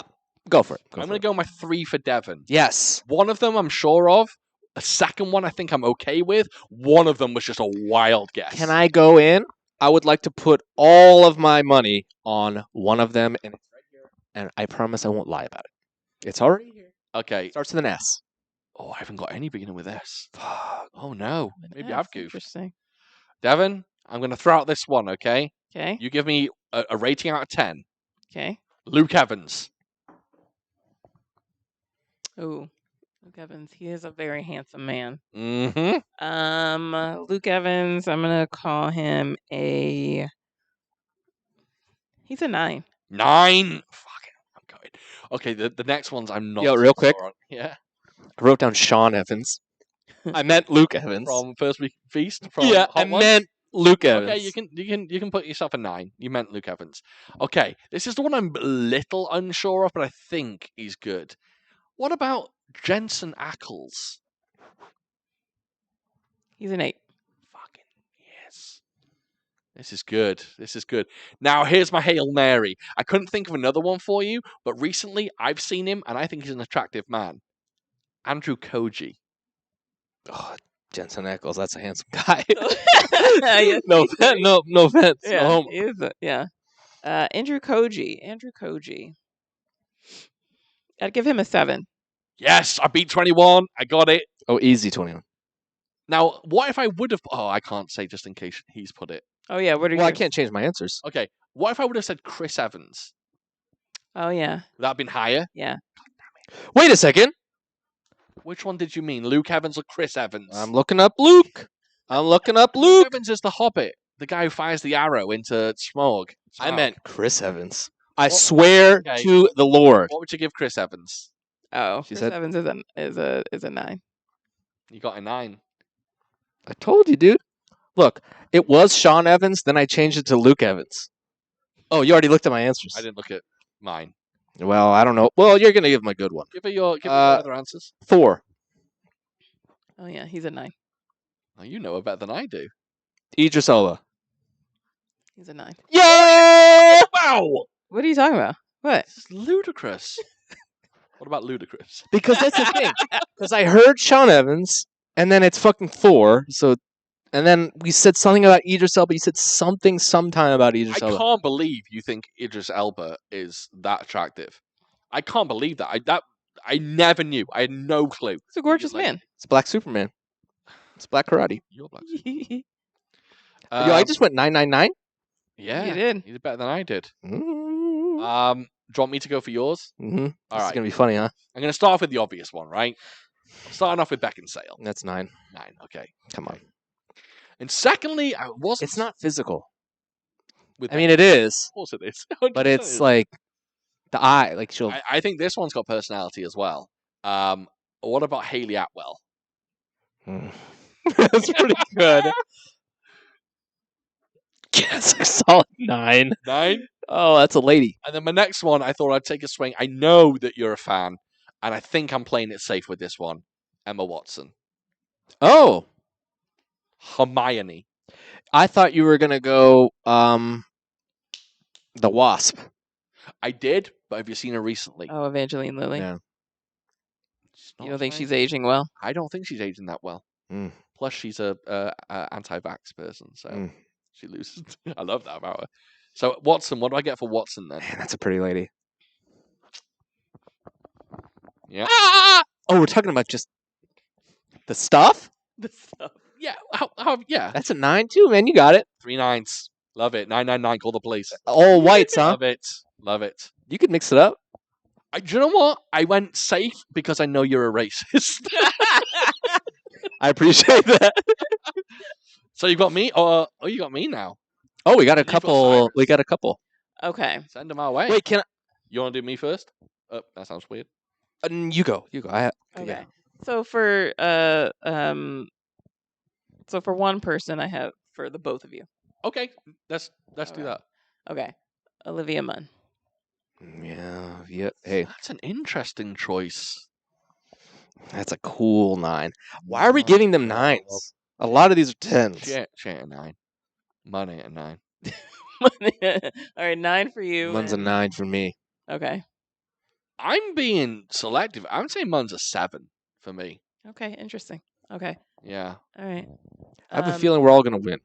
S3: Go for it.
S2: I'm going to go my 3 for Devon.
S3: Yes.
S2: One of them I'm sure of. A second one I think I'm okay with. One of them was just a wild guess.
S3: Can I go in? I would like to put all of my money on one of them, and it's right here. And I promise I won't lie about it. It's already here.
S2: Okay.
S3: Starts with an S.
S2: Oh, I haven't got any beginning with S.
S3: Fuck.
S2: Oh, no. Maybe I've
S4: That's
S2: goofed.
S4: Interesting.
S2: Devon, I'm going to throw out this one, okay?
S4: Okay.
S2: You give me a rating out of 10.
S4: Okay.
S2: Luke Evans.
S4: Ooh, Luke Evans. He is a very handsome man.
S2: Mm-hmm.
S4: Luke Evans. I'm gonna call him a. He's a 9.
S2: 9. Fucking, I'm going. Okay, the next ones I'm not.
S3: Yo, real quick.
S2: sure on. Yeah.
S3: I wrote down Sean Evans. I meant Luke Evans.
S2: From First Week Feast. From
S3: Yeah,
S2: Hot
S3: I
S2: Ones?
S3: meant Luke Evans.
S2: Okay, you can put yourself a 9. You meant Luke Evans. Okay, this is the one I'm a little unsure of, but I think he's good. What about Jensen Ackles?
S4: He's an 8.
S2: Fucking yes. This is good. This is good. Now, here's my Hail Mary. I couldn't think of another one for you, but recently I've seen him, and I think he's an attractive man. Andrew Koji.
S3: Oh, Jensen Ackles, that's a handsome guy.
S4: Yes,
S3: no,
S4: he is.
S3: no offense.
S4: Yeah,
S3: No homo.
S4: he is yeah. Andrew Koji. I'd give him a 7.
S2: Yes, I beat 21. I got it.
S3: Oh, easy 21.
S2: Now, what if I would have... Oh, I can't say just in case he's put it.
S4: Oh yeah, what are you?
S3: Well, I can't change my answers.
S2: Okay, what if I would have said Chris Evans?
S4: Oh yeah,
S2: Would that have been higher?
S4: yeah.
S3: Wait a second.
S2: Which one did you mean? Luke Evans or Chris Evans?
S3: I'm looking up Luke.
S2: Luke Evans is the Hobbit. The guy who fires the arrow into Smaug.
S3: I meant Chris Evans. I swear
S2: Okay.
S3: to the Lord.
S2: What would you give Chris Evans?
S4: Oh,
S3: She
S4: Chris
S3: said-
S4: Evans is a 9.
S2: You got a 9.
S3: I told you, dude. Look, it was Sean Evans, then I changed it to Luke Evans. Oh, you already looked at my answers.
S2: I didn't look at mine.
S3: Well, I don't know. Well, you're going to give him a good one.
S2: Give me your other answers.
S3: 4.
S4: Oh yeah, he's a 9.
S2: Oh, you know it better than I do.
S3: Idris Elba.
S4: He's a 9.
S3: Yeah!
S2: Wow!
S4: What are you talking about? What?
S2: This is ludicrous. What about ludicrous?
S3: Because that's the thing. Because I heard Sean Evans, and then it's fucking 4. So, and then we said something about Idris Elba. You said something sometime about Idris
S2: I
S3: Elba.
S2: can't believe you think Idris Elba is that attractive. I can't believe that. I never knew. I had no clue.
S4: He's a gorgeous
S2: like-
S4: man.
S3: It's Black Superman. It's Black Karate.
S2: You're black.
S3: Yo, I just went 999.
S2: Yeah,
S4: You did.
S2: You did better than I did.
S3: Mm-hmm.
S2: Do you want me to go for yours? All
S3: This is
S2: right.
S3: gonna be funny, huh?
S2: I'm going to start off with the obvious one, right? I'm starting off with Beckinsale.
S3: That's 9.
S2: 9, okay.
S3: Come on.
S2: And secondly, I wasn't...
S3: It's not physical.
S2: With
S3: I mean, it is,
S2: Of course it is.
S3: but
S2: 100%
S3: it's
S2: it is.
S3: like the eye. Like she'll.
S2: I think this one's got personality as well. What about Haley Atwell?
S3: That's pretty good. Yes, a solid 9.
S2: 9?
S3: Oh, that's a lady.
S2: And then my next one, I thought I'd take a swing. I know that you're a fan, and I think I'm playing it safe with this one. Emma Watson.
S3: Oh,
S2: Hermione.
S3: I thought you were gonna go the Wasp.
S2: I did, but have you seen her recently?
S4: Oh, Evangeline Lilly.
S3: Yeah.
S2: She's
S4: You
S2: not
S4: don't think
S2: fine.
S4: she's aging well?
S2: I don't think she's aging that well.
S3: Mm.
S2: Plus, she's a anti-vax person, so
S3: Mm.
S2: she loses. I love that about her. So Watson, what do I get for Watson then?
S3: Man, that's a pretty lady.
S2: Yeah,
S3: Oh, we're talking about just the stuff.
S4: The stuff.
S2: yeah, yeah.
S3: That's a 9 too, man. You got it.
S2: 3 9s. Love it. 999. Call the police.
S3: All whites, huh?
S2: Love it. Love it.
S3: You could mix it up.
S2: Do you know what? I went safe because I know you're a racist.
S3: I appreciate that.
S2: So you got me, or you got me now.
S3: Oh, we got a
S2: You've got
S3: couple.
S2: Cyrus.
S3: We got a couple.
S4: Okay.
S2: Send them our way.
S3: Wait, can
S2: You want to do me first? Oh, that sounds weird.
S3: you go? You go.
S4: Okay.
S3: Yeah.
S4: So for one person, I have for the both of you.
S2: Okay, let's do
S4: Okay.
S2: that.
S4: Okay. Olivia Munn.
S3: Yeah. Yeah. Hey,
S2: That's an interesting choice.
S3: that's a cool 9. Why are we giving them 9s? A lot of these are 10s.
S2: She ain't a 9. Money at 9.
S4: All right, 9 for you.
S3: One's a
S4: and-
S3: 9 for me.
S4: Okay.
S2: I'm being selective. I'm saying Mun's a 7 for me.
S4: Okay. Interesting. Okay.
S2: Yeah,
S4: All right.
S3: I have a feeling we're all gonna win.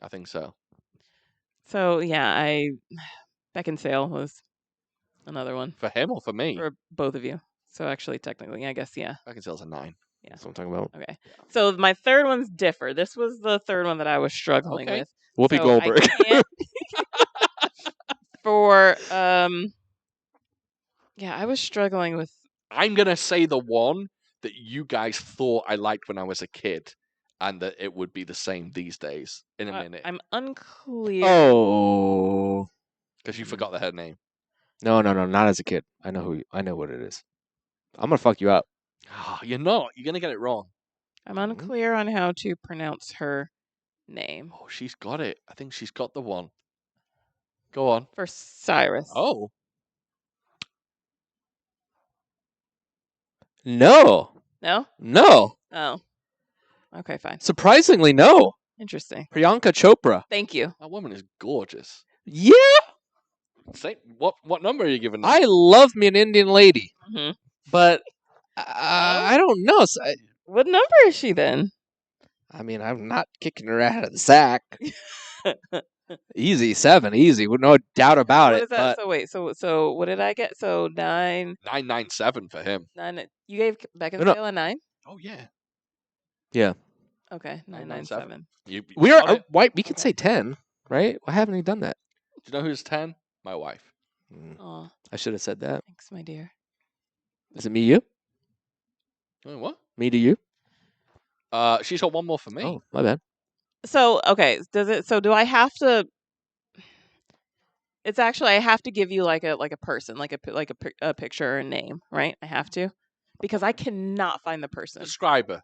S2: I think so.
S4: So yeah, Beckinsale was another one
S2: For him or for me?
S4: for both of you. So actually, technically, I guess yeah.
S2: Beckinsale's a 9.
S3: That's what I'm talking about.
S4: Okay. So my third ones differ. This was the third one that I was struggling
S2: Okay.
S4: with.
S3: Whoopi
S4: So
S3: Goldberg.
S4: I can't- for yeah, I was struggling with.
S2: I'm going to say the one that you guys thought I liked when I was a kid, and that it would be the same these days in a minute.
S4: I'm unclear.
S3: Oh
S2: Because you forgot her name.
S3: no, not as a kid. I know what it is. I'm gonna fuck you up.
S2: Oh, you're not. You're going to get it wrong.
S4: I'm unclear on how to pronounce her name.
S2: Oh, she's got it. I think she's got the one. Go on.
S4: For Cyrus.
S2: Oh.
S3: No,
S4: No?
S3: no.
S4: Oh. Okay, fine.
S3: Surprisingly, no.
S4: Interesting.
S3: Priyanka Chopra.
S4: Thank you.
S2: That woman is gorgeous.
S3: Yeah,
S2: Say, what number are you giving her?
S3: I love me an Indian lady,
S4: Hmm.
S3: but I don't know.
S4: What number is she then?
S3: I mean, I'm not kicking her out of the sack. Easy 7, easy, with no doubt about
S4: What
S3: it.
S4: is that?
S3: But
S4: So wait, so what did I get? So 9,
S2: 997 for him.
S4: 9. You gave Becca's
S3: No.
S4: Tale a 9.
S2: Oh yeah.
S4: Okay, 997.
S2: You
S3: we
S2: got
S3: are
S2: it.
S3: white. We could
S4: Okay.
S3: say 10, right? Why haven't we done that?
S2: Do you know who's 10? My wife.
S4: Oh,
S3: I should have said that.
S4: thanks, my dear.
S3: Is it me, you?
S2: Oh, what?
S3: Me to you?
S2: She's got one more for me.
S3: Oh, my bad.
S4: So okay, do I have to? It's actually I have to give you like a person, like a picture or a name, right? I have to, because I cannot find the person.
S2: Describe her.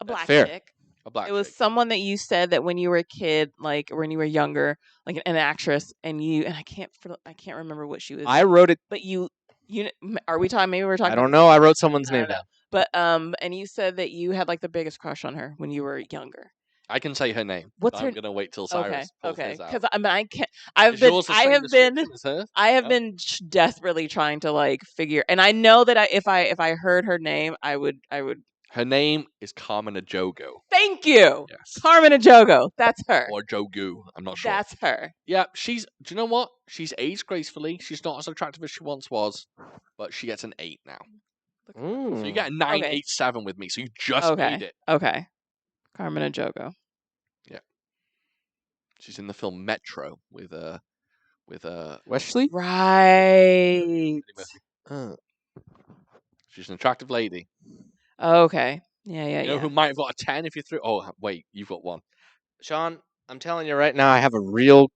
S4: A black
S3: fair.
S4: chick.
S2: A black
S4: It was
S2: chick.
S4: someone that you said that when you were a kid, like when you were younger, like an actress, and I can't remember what she was.
S3: I wrote it.
S4: But you are we talking? Maybe we're talking.
S3: I don't know. I wrote someone's
S4: I don't
S3: name
S4: know.
S3: down.
S4: But and you said that you had like the biggest crush on her when you were younger.
S2: I can say her name.
S4: What's
S2: but
S4: her-
S2: I'm gonna wait till Cyrus pulls
S4: Okay.
S2: his out.
S4: Because I mean, I can't. I've
S2: Is
S4: been.
S2: yours the
S4: I
S2: same
S4: have been.
S2: description as hers?
S4: I have
S2: No?
S4: been desperately trying to like figure, and I know that if I heard her name, I would.
S2: Her name is Carmen Ajogo.
S4: Thank you,
S2: Yes.
S4: Carmen Ajogo. That's her.
S2: Or Jogu. I'm not sure.
S4: That's her.
S2: Yeah, do you know what? She's aged gracefully. She's not as attractive as she once was, but she gets an 8 now. So you get a 987 with me. So you just made it.
S4: Okay. Carmen Ajogo.
S2: She's in the film Metro with
S3: Wesley?
S4: Right.
S2: She's an attractive lady.
S4: Okay. Yeah.
S2: You know who might have got a 10 if you threw? Oh wait, you've got one.
S3: Sean, I'm telling you right now, I have a real.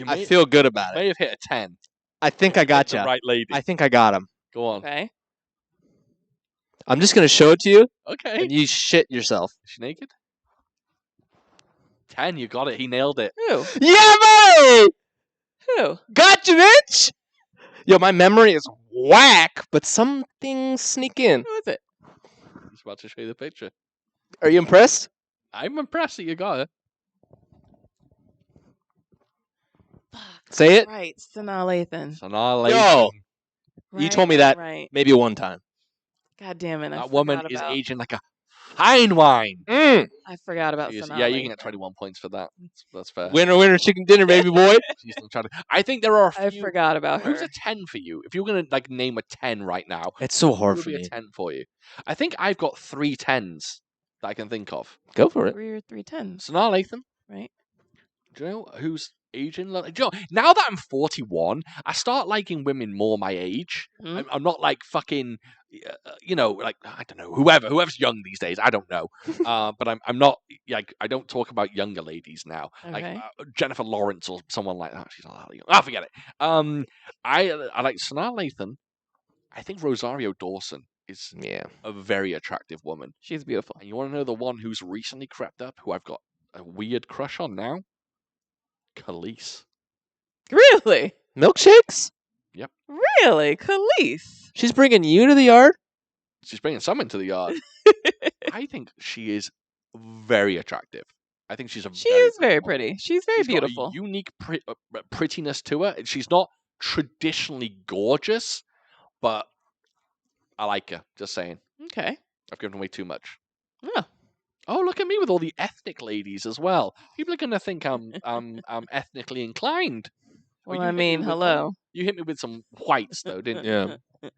S3: I feel good about it.
S2: May have hit a 10.
S3: I think I got
S2: The
S3: you.
S2: right lady.
S3: I think I got him.
S2: Go on.
S4: Okay.
S3: I'm just gonna show it to you,
S2: Okay.
S3: and you shit yourself.
S2: Is she naked? 10. You got it. He nailed it.
S4: Who?
S3: Yeah, boy!
S4: Who?
S3: Gotcha, bitch! Yo, my memory is whack, but some things sneak in.
S4: Who is it?
S2: He's about to show you the picture.
S3: Are you impressed?
S2: I'm impressed that you got it.
S4: Fuck.
S3: Say it.
S4: Right. Sanaa Lathan.
S2: Sanaa
S3: Yo!
S2: Lathan.
S3: You told me that
S4: Right.
S3: maybe one time.
S4: God damn it.
S2: That woman is aging like a fine wine.
S3: Mm.
S4: I forgot about
S2: She is-
S4: Sanaa
S2: yeah, you can get
S4: Lathan.
S2: 21 points for that. That's fair.
S3: Winner, winner, chicken dinner, baby boy.
S2: She's still trying to- I think there are a
S4: I
S2: few.
S4: forgot about her.
S2: Who's a 10 for you? If you're going to like name a 10 right now,
S3: It's so
S2: who
S3: hard
S2: would
S3: for
S2: be
S3: me.
S2: a 10 for you? I think I've got 3 10s that I can think of.
S3: Go for it.
S4: 3 or 310s,
S2: Sanaa Lathan.
S4: right?
S2: Do you know who's aging? Do you know, now that I'm 41, I start liking women more my age.
S4: Hmm?
S2: I'm not like fucking, like I don't know, whoever's young these days. I don't know, but I'm not like I don't talk about younger ladies now, like
S4: Okay.
S2: Jennifer Lawrence or someone like that. She's not that young. Oh, forget it. I like Sanaa Lathan. I think Rosario Dawson is
S3: Yeah.
S2: a very attractive woman.
S4: She's beautiful.
S2: And you want to know the one who's recently crept up, who I've got a weird crush on now? Khalees.
S4: Really?
S3: Milkshakes?
S4: Really? Khalees?
S3: She's bringing you to the yard?
S2: She's bringing some into the yard. I think she is very attractive. I think she's a
S4: She
S2: very
S4: is very
S2: woman.
S4: pretty. She's very
S2: She's got a
S4: beautiful.
S2: unique prettiness to her. She's not traditionally gorgeous, but I like her. Just saying.
S4: Okay.
S2: I've given away too much.
S4: Oh.
S2: Oh, look at me with all the ethnic ladies as well. People are gonna think I'm ethnically inclined.
S4: Well,
S2: you
S4: I
S2: hit me
S4: mean,
S2: with
S4: hello.
S2: You hit me with some whites though, didn't you?
S3: Yeah.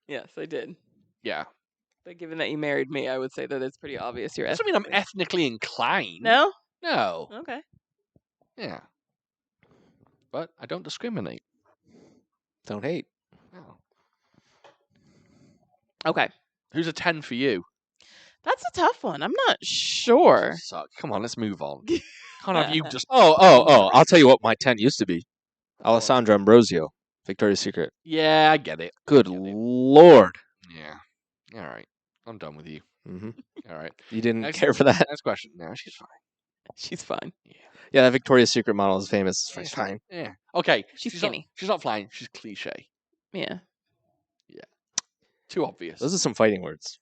S4: Yes, I did.
S2: Yeah.
S4: But given that you married me, I would say that it's pretty obvious you're
S2: Doesn't mean I'm
S4: ethnically-
S2: ethnically inclined.
S4: No?
S2: No.
S4: Okay.
S2: Yeah. But I don't discriminate.
S3: Don't hate.
S2: No.
S4: Okay.
S2: Who's a 10 for you?
S4: That's a tough one. I'm not sure.
S2: Suck. Come on, let's move on. Can't have you just.
S3: Oh. I'll tell you what my 10 used to be. Alessandra Ambrosio, Victoria's Secret.
S2: Yeah, I get it.
S3: Good
S2: I get it.
S3: lord.
S2: Yeah. All right. I'm done with you.
S3: Hmm.
S2: All right.
S3: You didn't
S2: Next-
S3: care for that?
S2: Next question. No, she's fine.
S4: She's fine.
S3: Yeah, that Victoria's Secret model is famous.
S2: Yeah,
S3: It's fine.
S2: Yeah. Okay.
S4: She's
S2: not-
S4: skinny.
S2: she's not flying. She's cliche.
S4: Yeah.
S2: Too obvious.
S3: Those are some fighting words.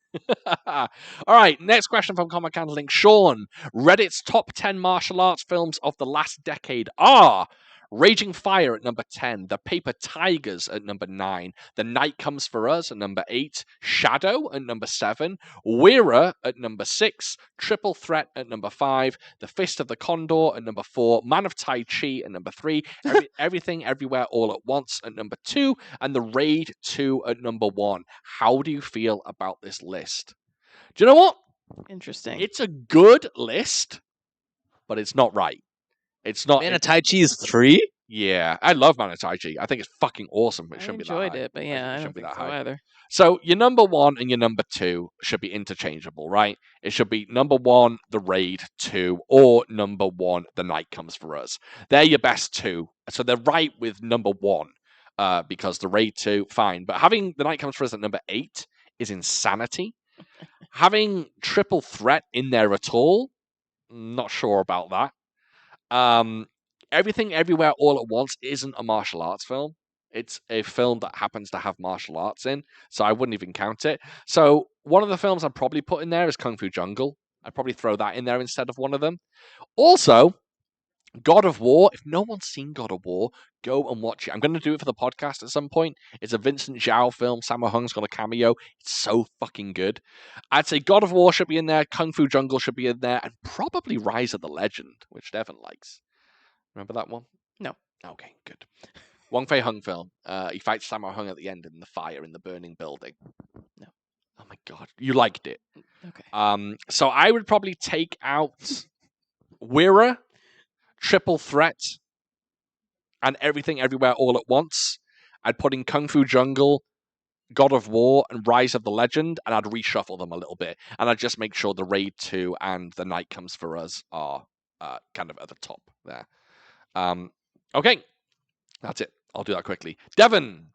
S2: All right, next question from Comic Handling. Sean, Reddit's top 10 martial arts films of the last decade are Raging Fire at number 10, The Paper Tigers at number 9, The Night Comes for Us at number 8, Shadow at number 7, Weira at number 6, Triple Threat at number 5, The Fist of the Condor at number 4, Man of Tai Chi at number 3, Everything Everywhere All at Once at number 2, and The Raid 2 at number 1. How do you feel about this list? Do you know what?
S4: Interesting.
S2: It's a good list, but it's not right. It's not.
S3: Man of Tai Chi is 3?
S2: Yeah, I love Man of Tai Chi. I think it's fucking awesome. It
S4: I
S2: shouldn't be that
S4: enjoyed
S2: high.
S4: it, but yeah, I
S2: shouldn't
S4: don't
S2: be
S4: think
S2: that
S4: so
S2: high.
S4: either.
S2: So your number 1 and your number 2 should be interchangeable, right? It should be number 1, The Raid 2, or number 1, The Night Comes for Us. They're your best two. So they're right with number 1, because The Raid 2, fine. But having The Night Comes for Us at number 8 is insanity. Having Triple Threat in there at all, not sure about that. Everything Everywhere All at Once isn't a martial arts film. It's a film that happens to have martial arts in, so I wouldn't even count it. So one of the films I'd probably put in there is Kung Fu Jungle. I'd probably throw that in there instead of one of them. Also, God of War. If no one's seen God of War, go and watch it. I'm going to do it for the podcast at some point. It's a Vincent Zhao film. Sammo Hung's got a cameo. It's so fucking good. I'd say God of War should be in there. Kung Fu Jungle should be in there. And probably Rise of the Legend, which Devon likes. Remember that one?
S4: No.
S2: Okay, good. Wong Fei Hung film. He fights Sammo Hung at the end in the fire in the burning building.
S4: No.
S2: Oh my god. You liked it.
S4: Okay.
S2: So I would probably take out Weira, Triple Threat, and Everything Everywhere All at Once. I'd put in Kung Fu Jungle, God of War, and Rise of the Legend, and I'd reshuffle them a little bit. And I'd just make sure The Raid 2 and The Night Comes for Us are kind of at the top there. Okay. That's it. I'll do that quickly. Devon,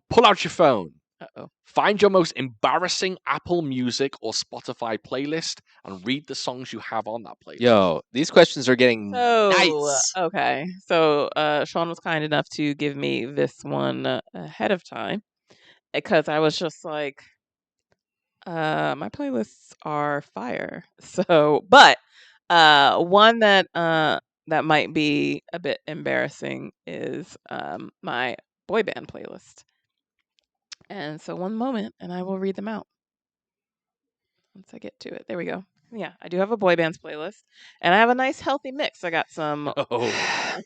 S2: pull out your phone.
S4: Uh-oh.
S2: Find your most embarrassing Apple Music or Spotify playlist and read the songs you have on that playlist.
S3: Yo, these questions are getting nice.
S4: Okay. So Sean was kind enough to give me this one ahead of time because I was just like, my playlists are fire. So, but one that that might be a bit embarrassing is my boy band playlist. And so one moment, and I will read them out once I get to it. There we go. Yeah, I do have a boy bands playlist, and I have a nice healthy mix. I got some.
S2: Oh,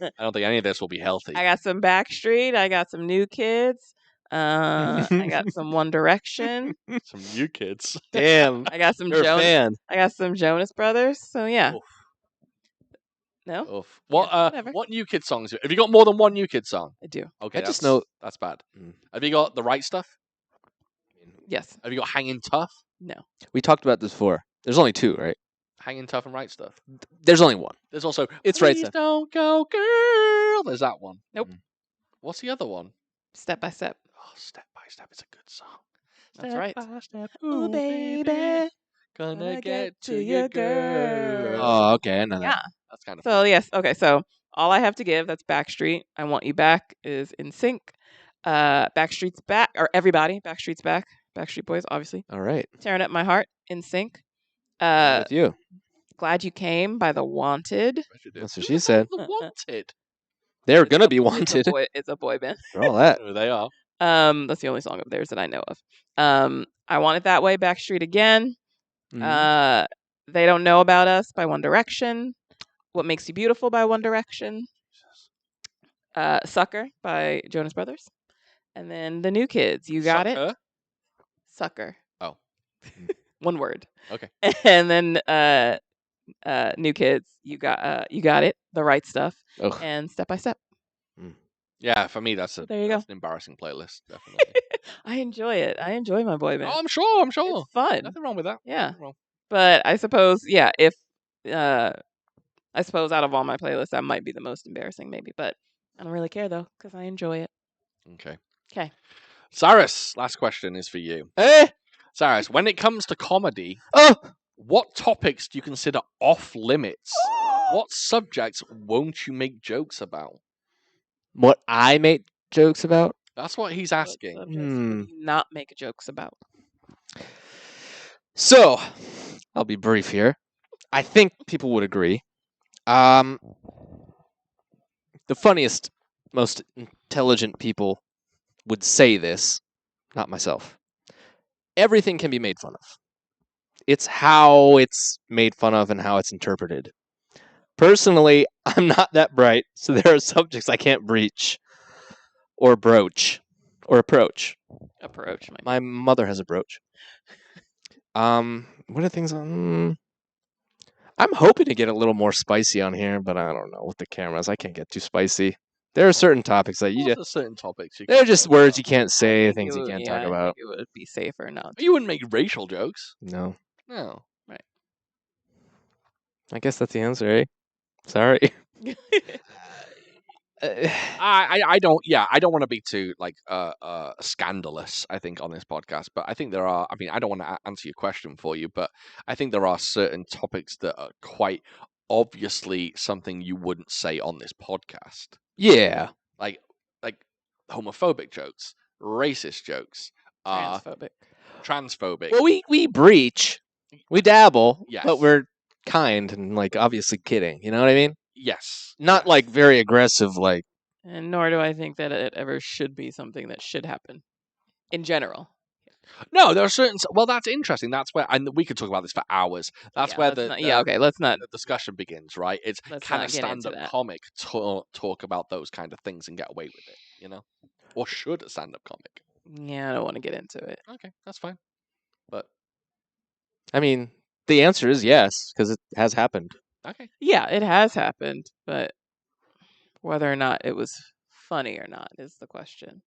S2: I don't think any of this will be healthy.
S4: I got some Backstreet. I got some New Kids. I got some One Direction.
S2: Some New Kids.
S3: Damn.
S4: I got some
S3: You're a fan.
S4: I got some Jonas Brothers. So yeah.
S2: Oof.
S4: No.
S2: Oof. What
S4: whatever.
S2: what New Kid songs? Have you got more than one New Kid song?
S4: I do.
S2: Okay,
S3: I just know.
S2: that's bad. Have you got The Right Stuff?
S4: Yes.
S2: Have you got Hanging Tough?
S4: No.
S3: We talked about this before. There's only 2, right?
S2: Hanging Tough and Right Stuff.
S3: There's only 1.
S2: There's also
S3: It's Right
S2: Please
S3: Stuff.
S2: Don't Go Girl. There's that one.
S4: Nope.
S2: What's the other one?
S4: Step by Step.
S2: Oh, Step by Step is a good song.
S4: That's right.
S2: By step,
S4: Ooh, baby.
S2: gonna get to your girl.
S3: Oh, okay. I know that.
S4: Yeah.
S2: That's kind of
S4: So yes, okay. So All I Have to Give, that's Backstreet. I Want You Back is In Sync. Backstreet's Back, or Everybody. Backstreet's Back. Backstreet Boys, obviously.
S3: All right.
S4: Tearing Up My Heart, In Sync.
S3: With you.
S4: Glad You Came by The Wanted.
S3: That's what she said.
S2: The Wanted.
S3: They're gonna be
S4: It's
S3: wanted.
S4: It's a boy band.
S3: For all that.
S2: Oh, they are.
S4: That's the only song of theirs that I know of. I Want It That Way, Backstreet Again.
S3: Mhm.
S4: They Don't Know About Us by One Direction. What Makes You Beautiful by One Direction. Sucker by Jonas Brothers. And then The New Kids, You Got It. Sucker.
S2: Oh.
S4: One word.
S2: Okay.
S4: And then New Kids, You Got It, The Right Stuff,
S3: Ugh.
S4: and Step by Step.
S2: Yeah, for me, that's
S4: There you go.
S2: an embarrassing playlist, definitely.
S4: I enjoy it. I enjoy my boy band.
S2: Oh, I'm sure.
S4: It's fun.
S2: Nothing wrong with that.
S4: Yeah.
S2: Nothing wrong.
S4: But I suppose, yeah, if I suppose out of all my playlists, that might be the most embarrassing, maybe. But I don't really care though, because I enjoy it.
S2: Okay.
S4: Okay.
S2: Cyrus, last question is for you. Cyrus, when it comes to comedy,
S3: Oh.
S2: what topics do you consider off limits? What subjects won't you make jokes about?
S3: What I make jokes about?
S2: That's what he's
S4: What
S2: asking.
S4: subjects would you not make jokes about?
S3: So, I'll be brief here. I think people would agree. The funniest, most intelligent people would say this, not myself. Everything can be made fun of. It's how it's made fun of and how it's interpreted. Personally, I'm not that bright, so there are subjects I can't breach or broach or approach.
S4: Approach.
S3: My mother has a brooch. What are things on? I'm hoping to get a little more spicy on here, but I don't know with the cameras. I can't get too spicy. There are certain topics that you just.
S2: There's certain topics.
S3: They're just words you can't say, things you can't talk
S4: I
S3: about.
S4: think it would be safer not.
S2: You wouldn't make racial jokes.
S3: No.
S2: No.
S3: I guess that's the answer, eh? Sorry.
S2: I don't. Yeah, I don't want to be too like scandalous. I think on this podcast, but I think there are. I mean, I don't want to answer your question for you, but I think there are certain topics that are quite obviously something you wouldn't say on this podcast.
S3: Yeah.
S2: Like homophobic jokes, racist jokes, transphobic.
S3: Well, we breach, we dabble,
S2: Yes.
S3: but we're kind and like obviously kidding. You know what I mean?
S2: Yes.
S3: Not like very aggressive, like.
S4: And nor do I think that it ever should be something that should happen, in general.
S2: No, there are certain. Well, that's interesting. That's where, and we could talk about this for hours. That's where the
S4: let's not.
S2: The discussion begins, right? It's
S4: Let's
S2: can
S4: not
S2: a
S4: get into
S2: stand-up
S4: that.
S2: comic talk about those kind of things and get away with it? You know, or should a stand-up comic?
S4: Yeah, I don't want to get into it.
S2: Okay, that's fine. But
S3: I mean, the answer is yes, because it has happened.
S2: okay,
S4: Yeah, it has happened, but whether or not it was funny or not is the question.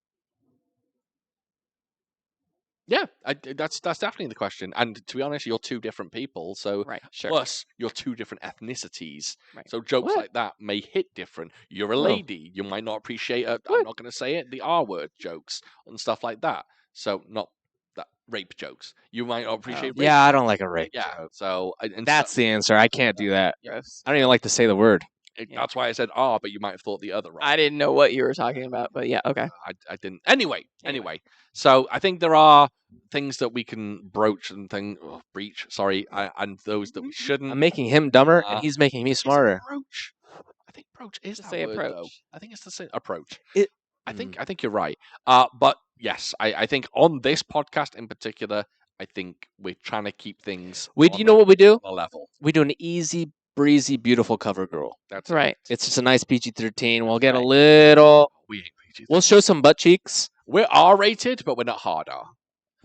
S2: yeah, that's definitely the question. And to be honest, you're two different people, so
S4: Right, sure.
S2: plus you're two different ethnicities.
S4: Right.
S2: So jokes
S3: What?
S2: like that may hit different. You're a
S3: Oh.
S2: lady, you might not appreciate it. I'm
S3: What?
S2: not going to say it. The R word jokes and stuff like that. So not that rape jokes. You might not appreciate. Rape
S3: Yeah, I
S2: jokes.
S3: don't like a rape
S2: Yeah.
S3: joke.
S2: So and
S3: That's the answer. I can't do that.
S4: Gross.
S3: I don't even like to say the word.
S4: Yeah.
S2: That's why I said R, but you might have thought the other.
S4: I didn't know what you were talking about, but yeah, okay.
S2: I didn't. Anyway, so I think there are things that we can broach and breach. Sorry, and those that we shouldn't.
S3: I'm making him dumber, and he's making me
S2: Is
S3: smarter.
S2: approach. I think broach is
S4: Just
S2: that
S4: say
S2: word,
S4: approach.
S2: though. I think it's the same approach. I
S3: Mm.
S2: think you're right. But yes, I think on this podcast in particular, I think we're trying to keep things.
S3: You know what we do?
S2: A level.
S3: We do an easy, breezy, beautiful cover girl.
S2: That's
S4: Right.
S3: It's just a nice PG-13. We'll get a
S4: Right.
S3: little.
S2: We ain't PG.
S3: We'll show some butt cheeks.
S2: We're R-rated, but we're not hard R.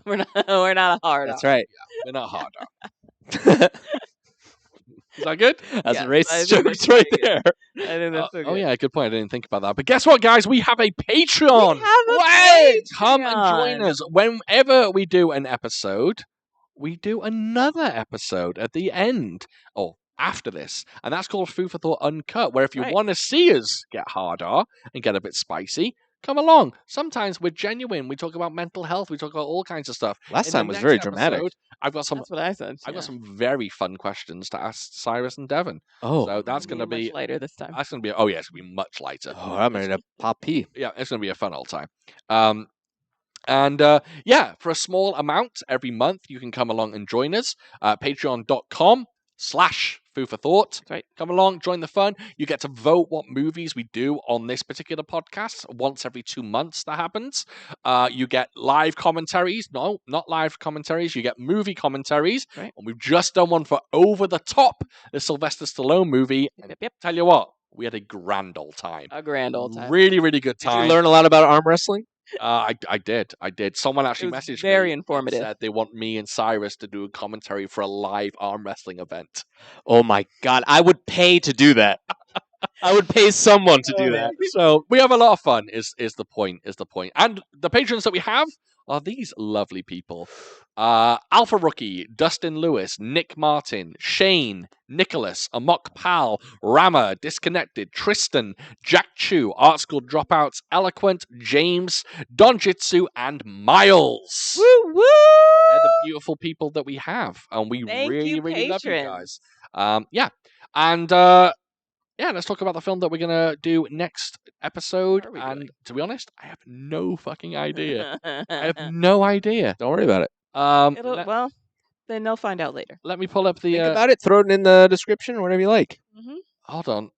S4: We're not a hard
S3: That's
S4: R.
S3: right.
S2: We're not hard R.
S3: That's
S2: Is that good?
S3: a
S4: Yes, I
S3: racist
S4: think
S3: joke
S4: that's
S3: right
S4: pretty
S3: there.
S4: I think that's so good.
S2: Oh yeah, good point. I didn't think about that. But guess what, guys? We have a Patreon.
S4: We have a
S2: Way! Come and join
S4: Patreon.
S2: us. Whenever we do an episode, we do another episode at the end. Or after this. And that's called Food for Thought Uncut, where if you
S4: Right.
S2: want to see us get harder and get a bit spicy, come along. Sometimes we're genuine. We talk about mental health. We talk about all kinds of stuff.
S3: Last
S2: In the
S3: time was
S2: next
S3: very dramatic.
S2: episode, I've got some
S4: That's what I said.
S2: I've got some very fun questions to ask Cyrus and Devon.
S3: Oh.
S2: So that's going to be
S4: much later this time.
S2: That's going to be. Oh yeah, it's going to be much lighter.
S3: Oh, I'm ready to pop pee.
S2: Yeah, it's going to be a fun old time. Yeah, for a small amount every month, you can come along and join us. Patreon.com/Food for Thought.
S4: That's right.
S2: Come along, join the fun. You get to vote what movies we do on this particular podcast. Once every 2 months that happens. You get live commentaries. No, not live commentaries. You get movie commentaries.
S4: Right.
S2: And we've just done one for Over the Top, the Sylvester Stallone movie.
S4: Yep.
S2: Tell you what, we had a grand old time.
S4: A grand old time.
S2: Really, really good
S3: Did
S2: time.
S3: you learn a lot about arm wrestling?
S2: I did. Someone actually
S4: was
S2: messaged
S4: very
S2: me and
S4: informative.
S2: said they want me and Cyrus to do a commentary for a live arm wrestling event.
S3: Oh my god, I would pay to do that. I would pay someone to do that.
S2: So we have a lot of fun. Is the point? And the patrons that we have are these lovely people: Alpha Rookie, Dustin Lewis, Nick Martin, Shane, Nicholas, Amok Pal, Rama, Disconnected, Tristan, Jack Chu, Art School Dropouts, Eloquent, James, Donjitsu, and Miles.
S4: Woo woo!
S2: They're the beautiful people that we have, and we
S4: Thank
S2: really,
S4: you,
S2: really love you
S4: patrons.
S2: guys. Yeah, and let's talk about the film that we're gonna do next episode.
S4: What are we
S2: And
S4: doing?
S2: to be honest, I have no fucking idea. I have no idea.
S3: Don't worry about it.
S2: Let,
S4: Well, then they'll find out later.
S2: let me pull up the.
S3: Think about it. Throw it in the description, whatever you like.
S4: Mm-hmm.
S2: Hold on.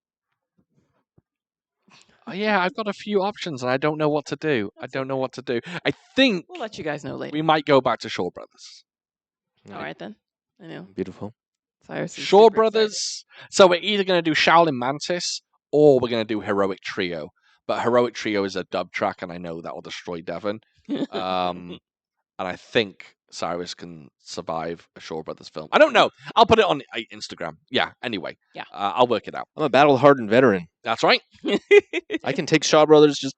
S2: Oh, yeah, I've got a few options, and I don't know what to do. I don't know what to do. I think
S4: We'll let you guys know later.
S2: we might go back to Shaw Brothers.
S4: All right then. I know.
S3: Beautiful.
S4: Cyrus is
S2: Shaw
S4: super
S2: Brothers. So we're either going to do Shaolin Mantis or we're going to do Heroic Trio. But Heroic Trio is a dub track, and I know that will destroy Devon.
S4: excited.
S2: And I think Cyrus can survive a Shaw Brothers film. I don't know. I'll put it on Instagram. Yeah, anyway.
S4: Yeah.
S2: I'll work it out.
S3: I'm a battle-hardened veteran.
S2: That's right.
S3: I can take Shaw Brothers, just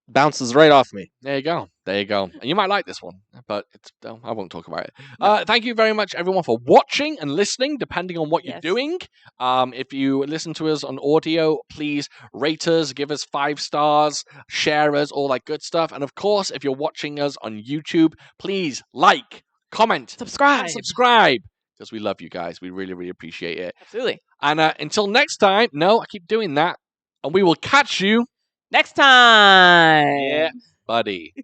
S3: bounces right off me.
S2: There you go. There you go. And you might like this one, but I won't talk about it. Thank you very much, everyone, for watching and listening, depending on what you're
S4: Yes.
S2: doing. If you listen to us on audio, please rate us, give us 5 stars, share us, all that good stuff. And of course, if you're watching us on YouTube, please like, comment,
S4: Subscribe.
S2: and subscribe. Because we love you guys. We really, really appreciate it.
S4: Absolutely.
S2: And until next time, no, I keep doing that. And we will catch you,
S4: Next time.
S2: Yeah. buddy.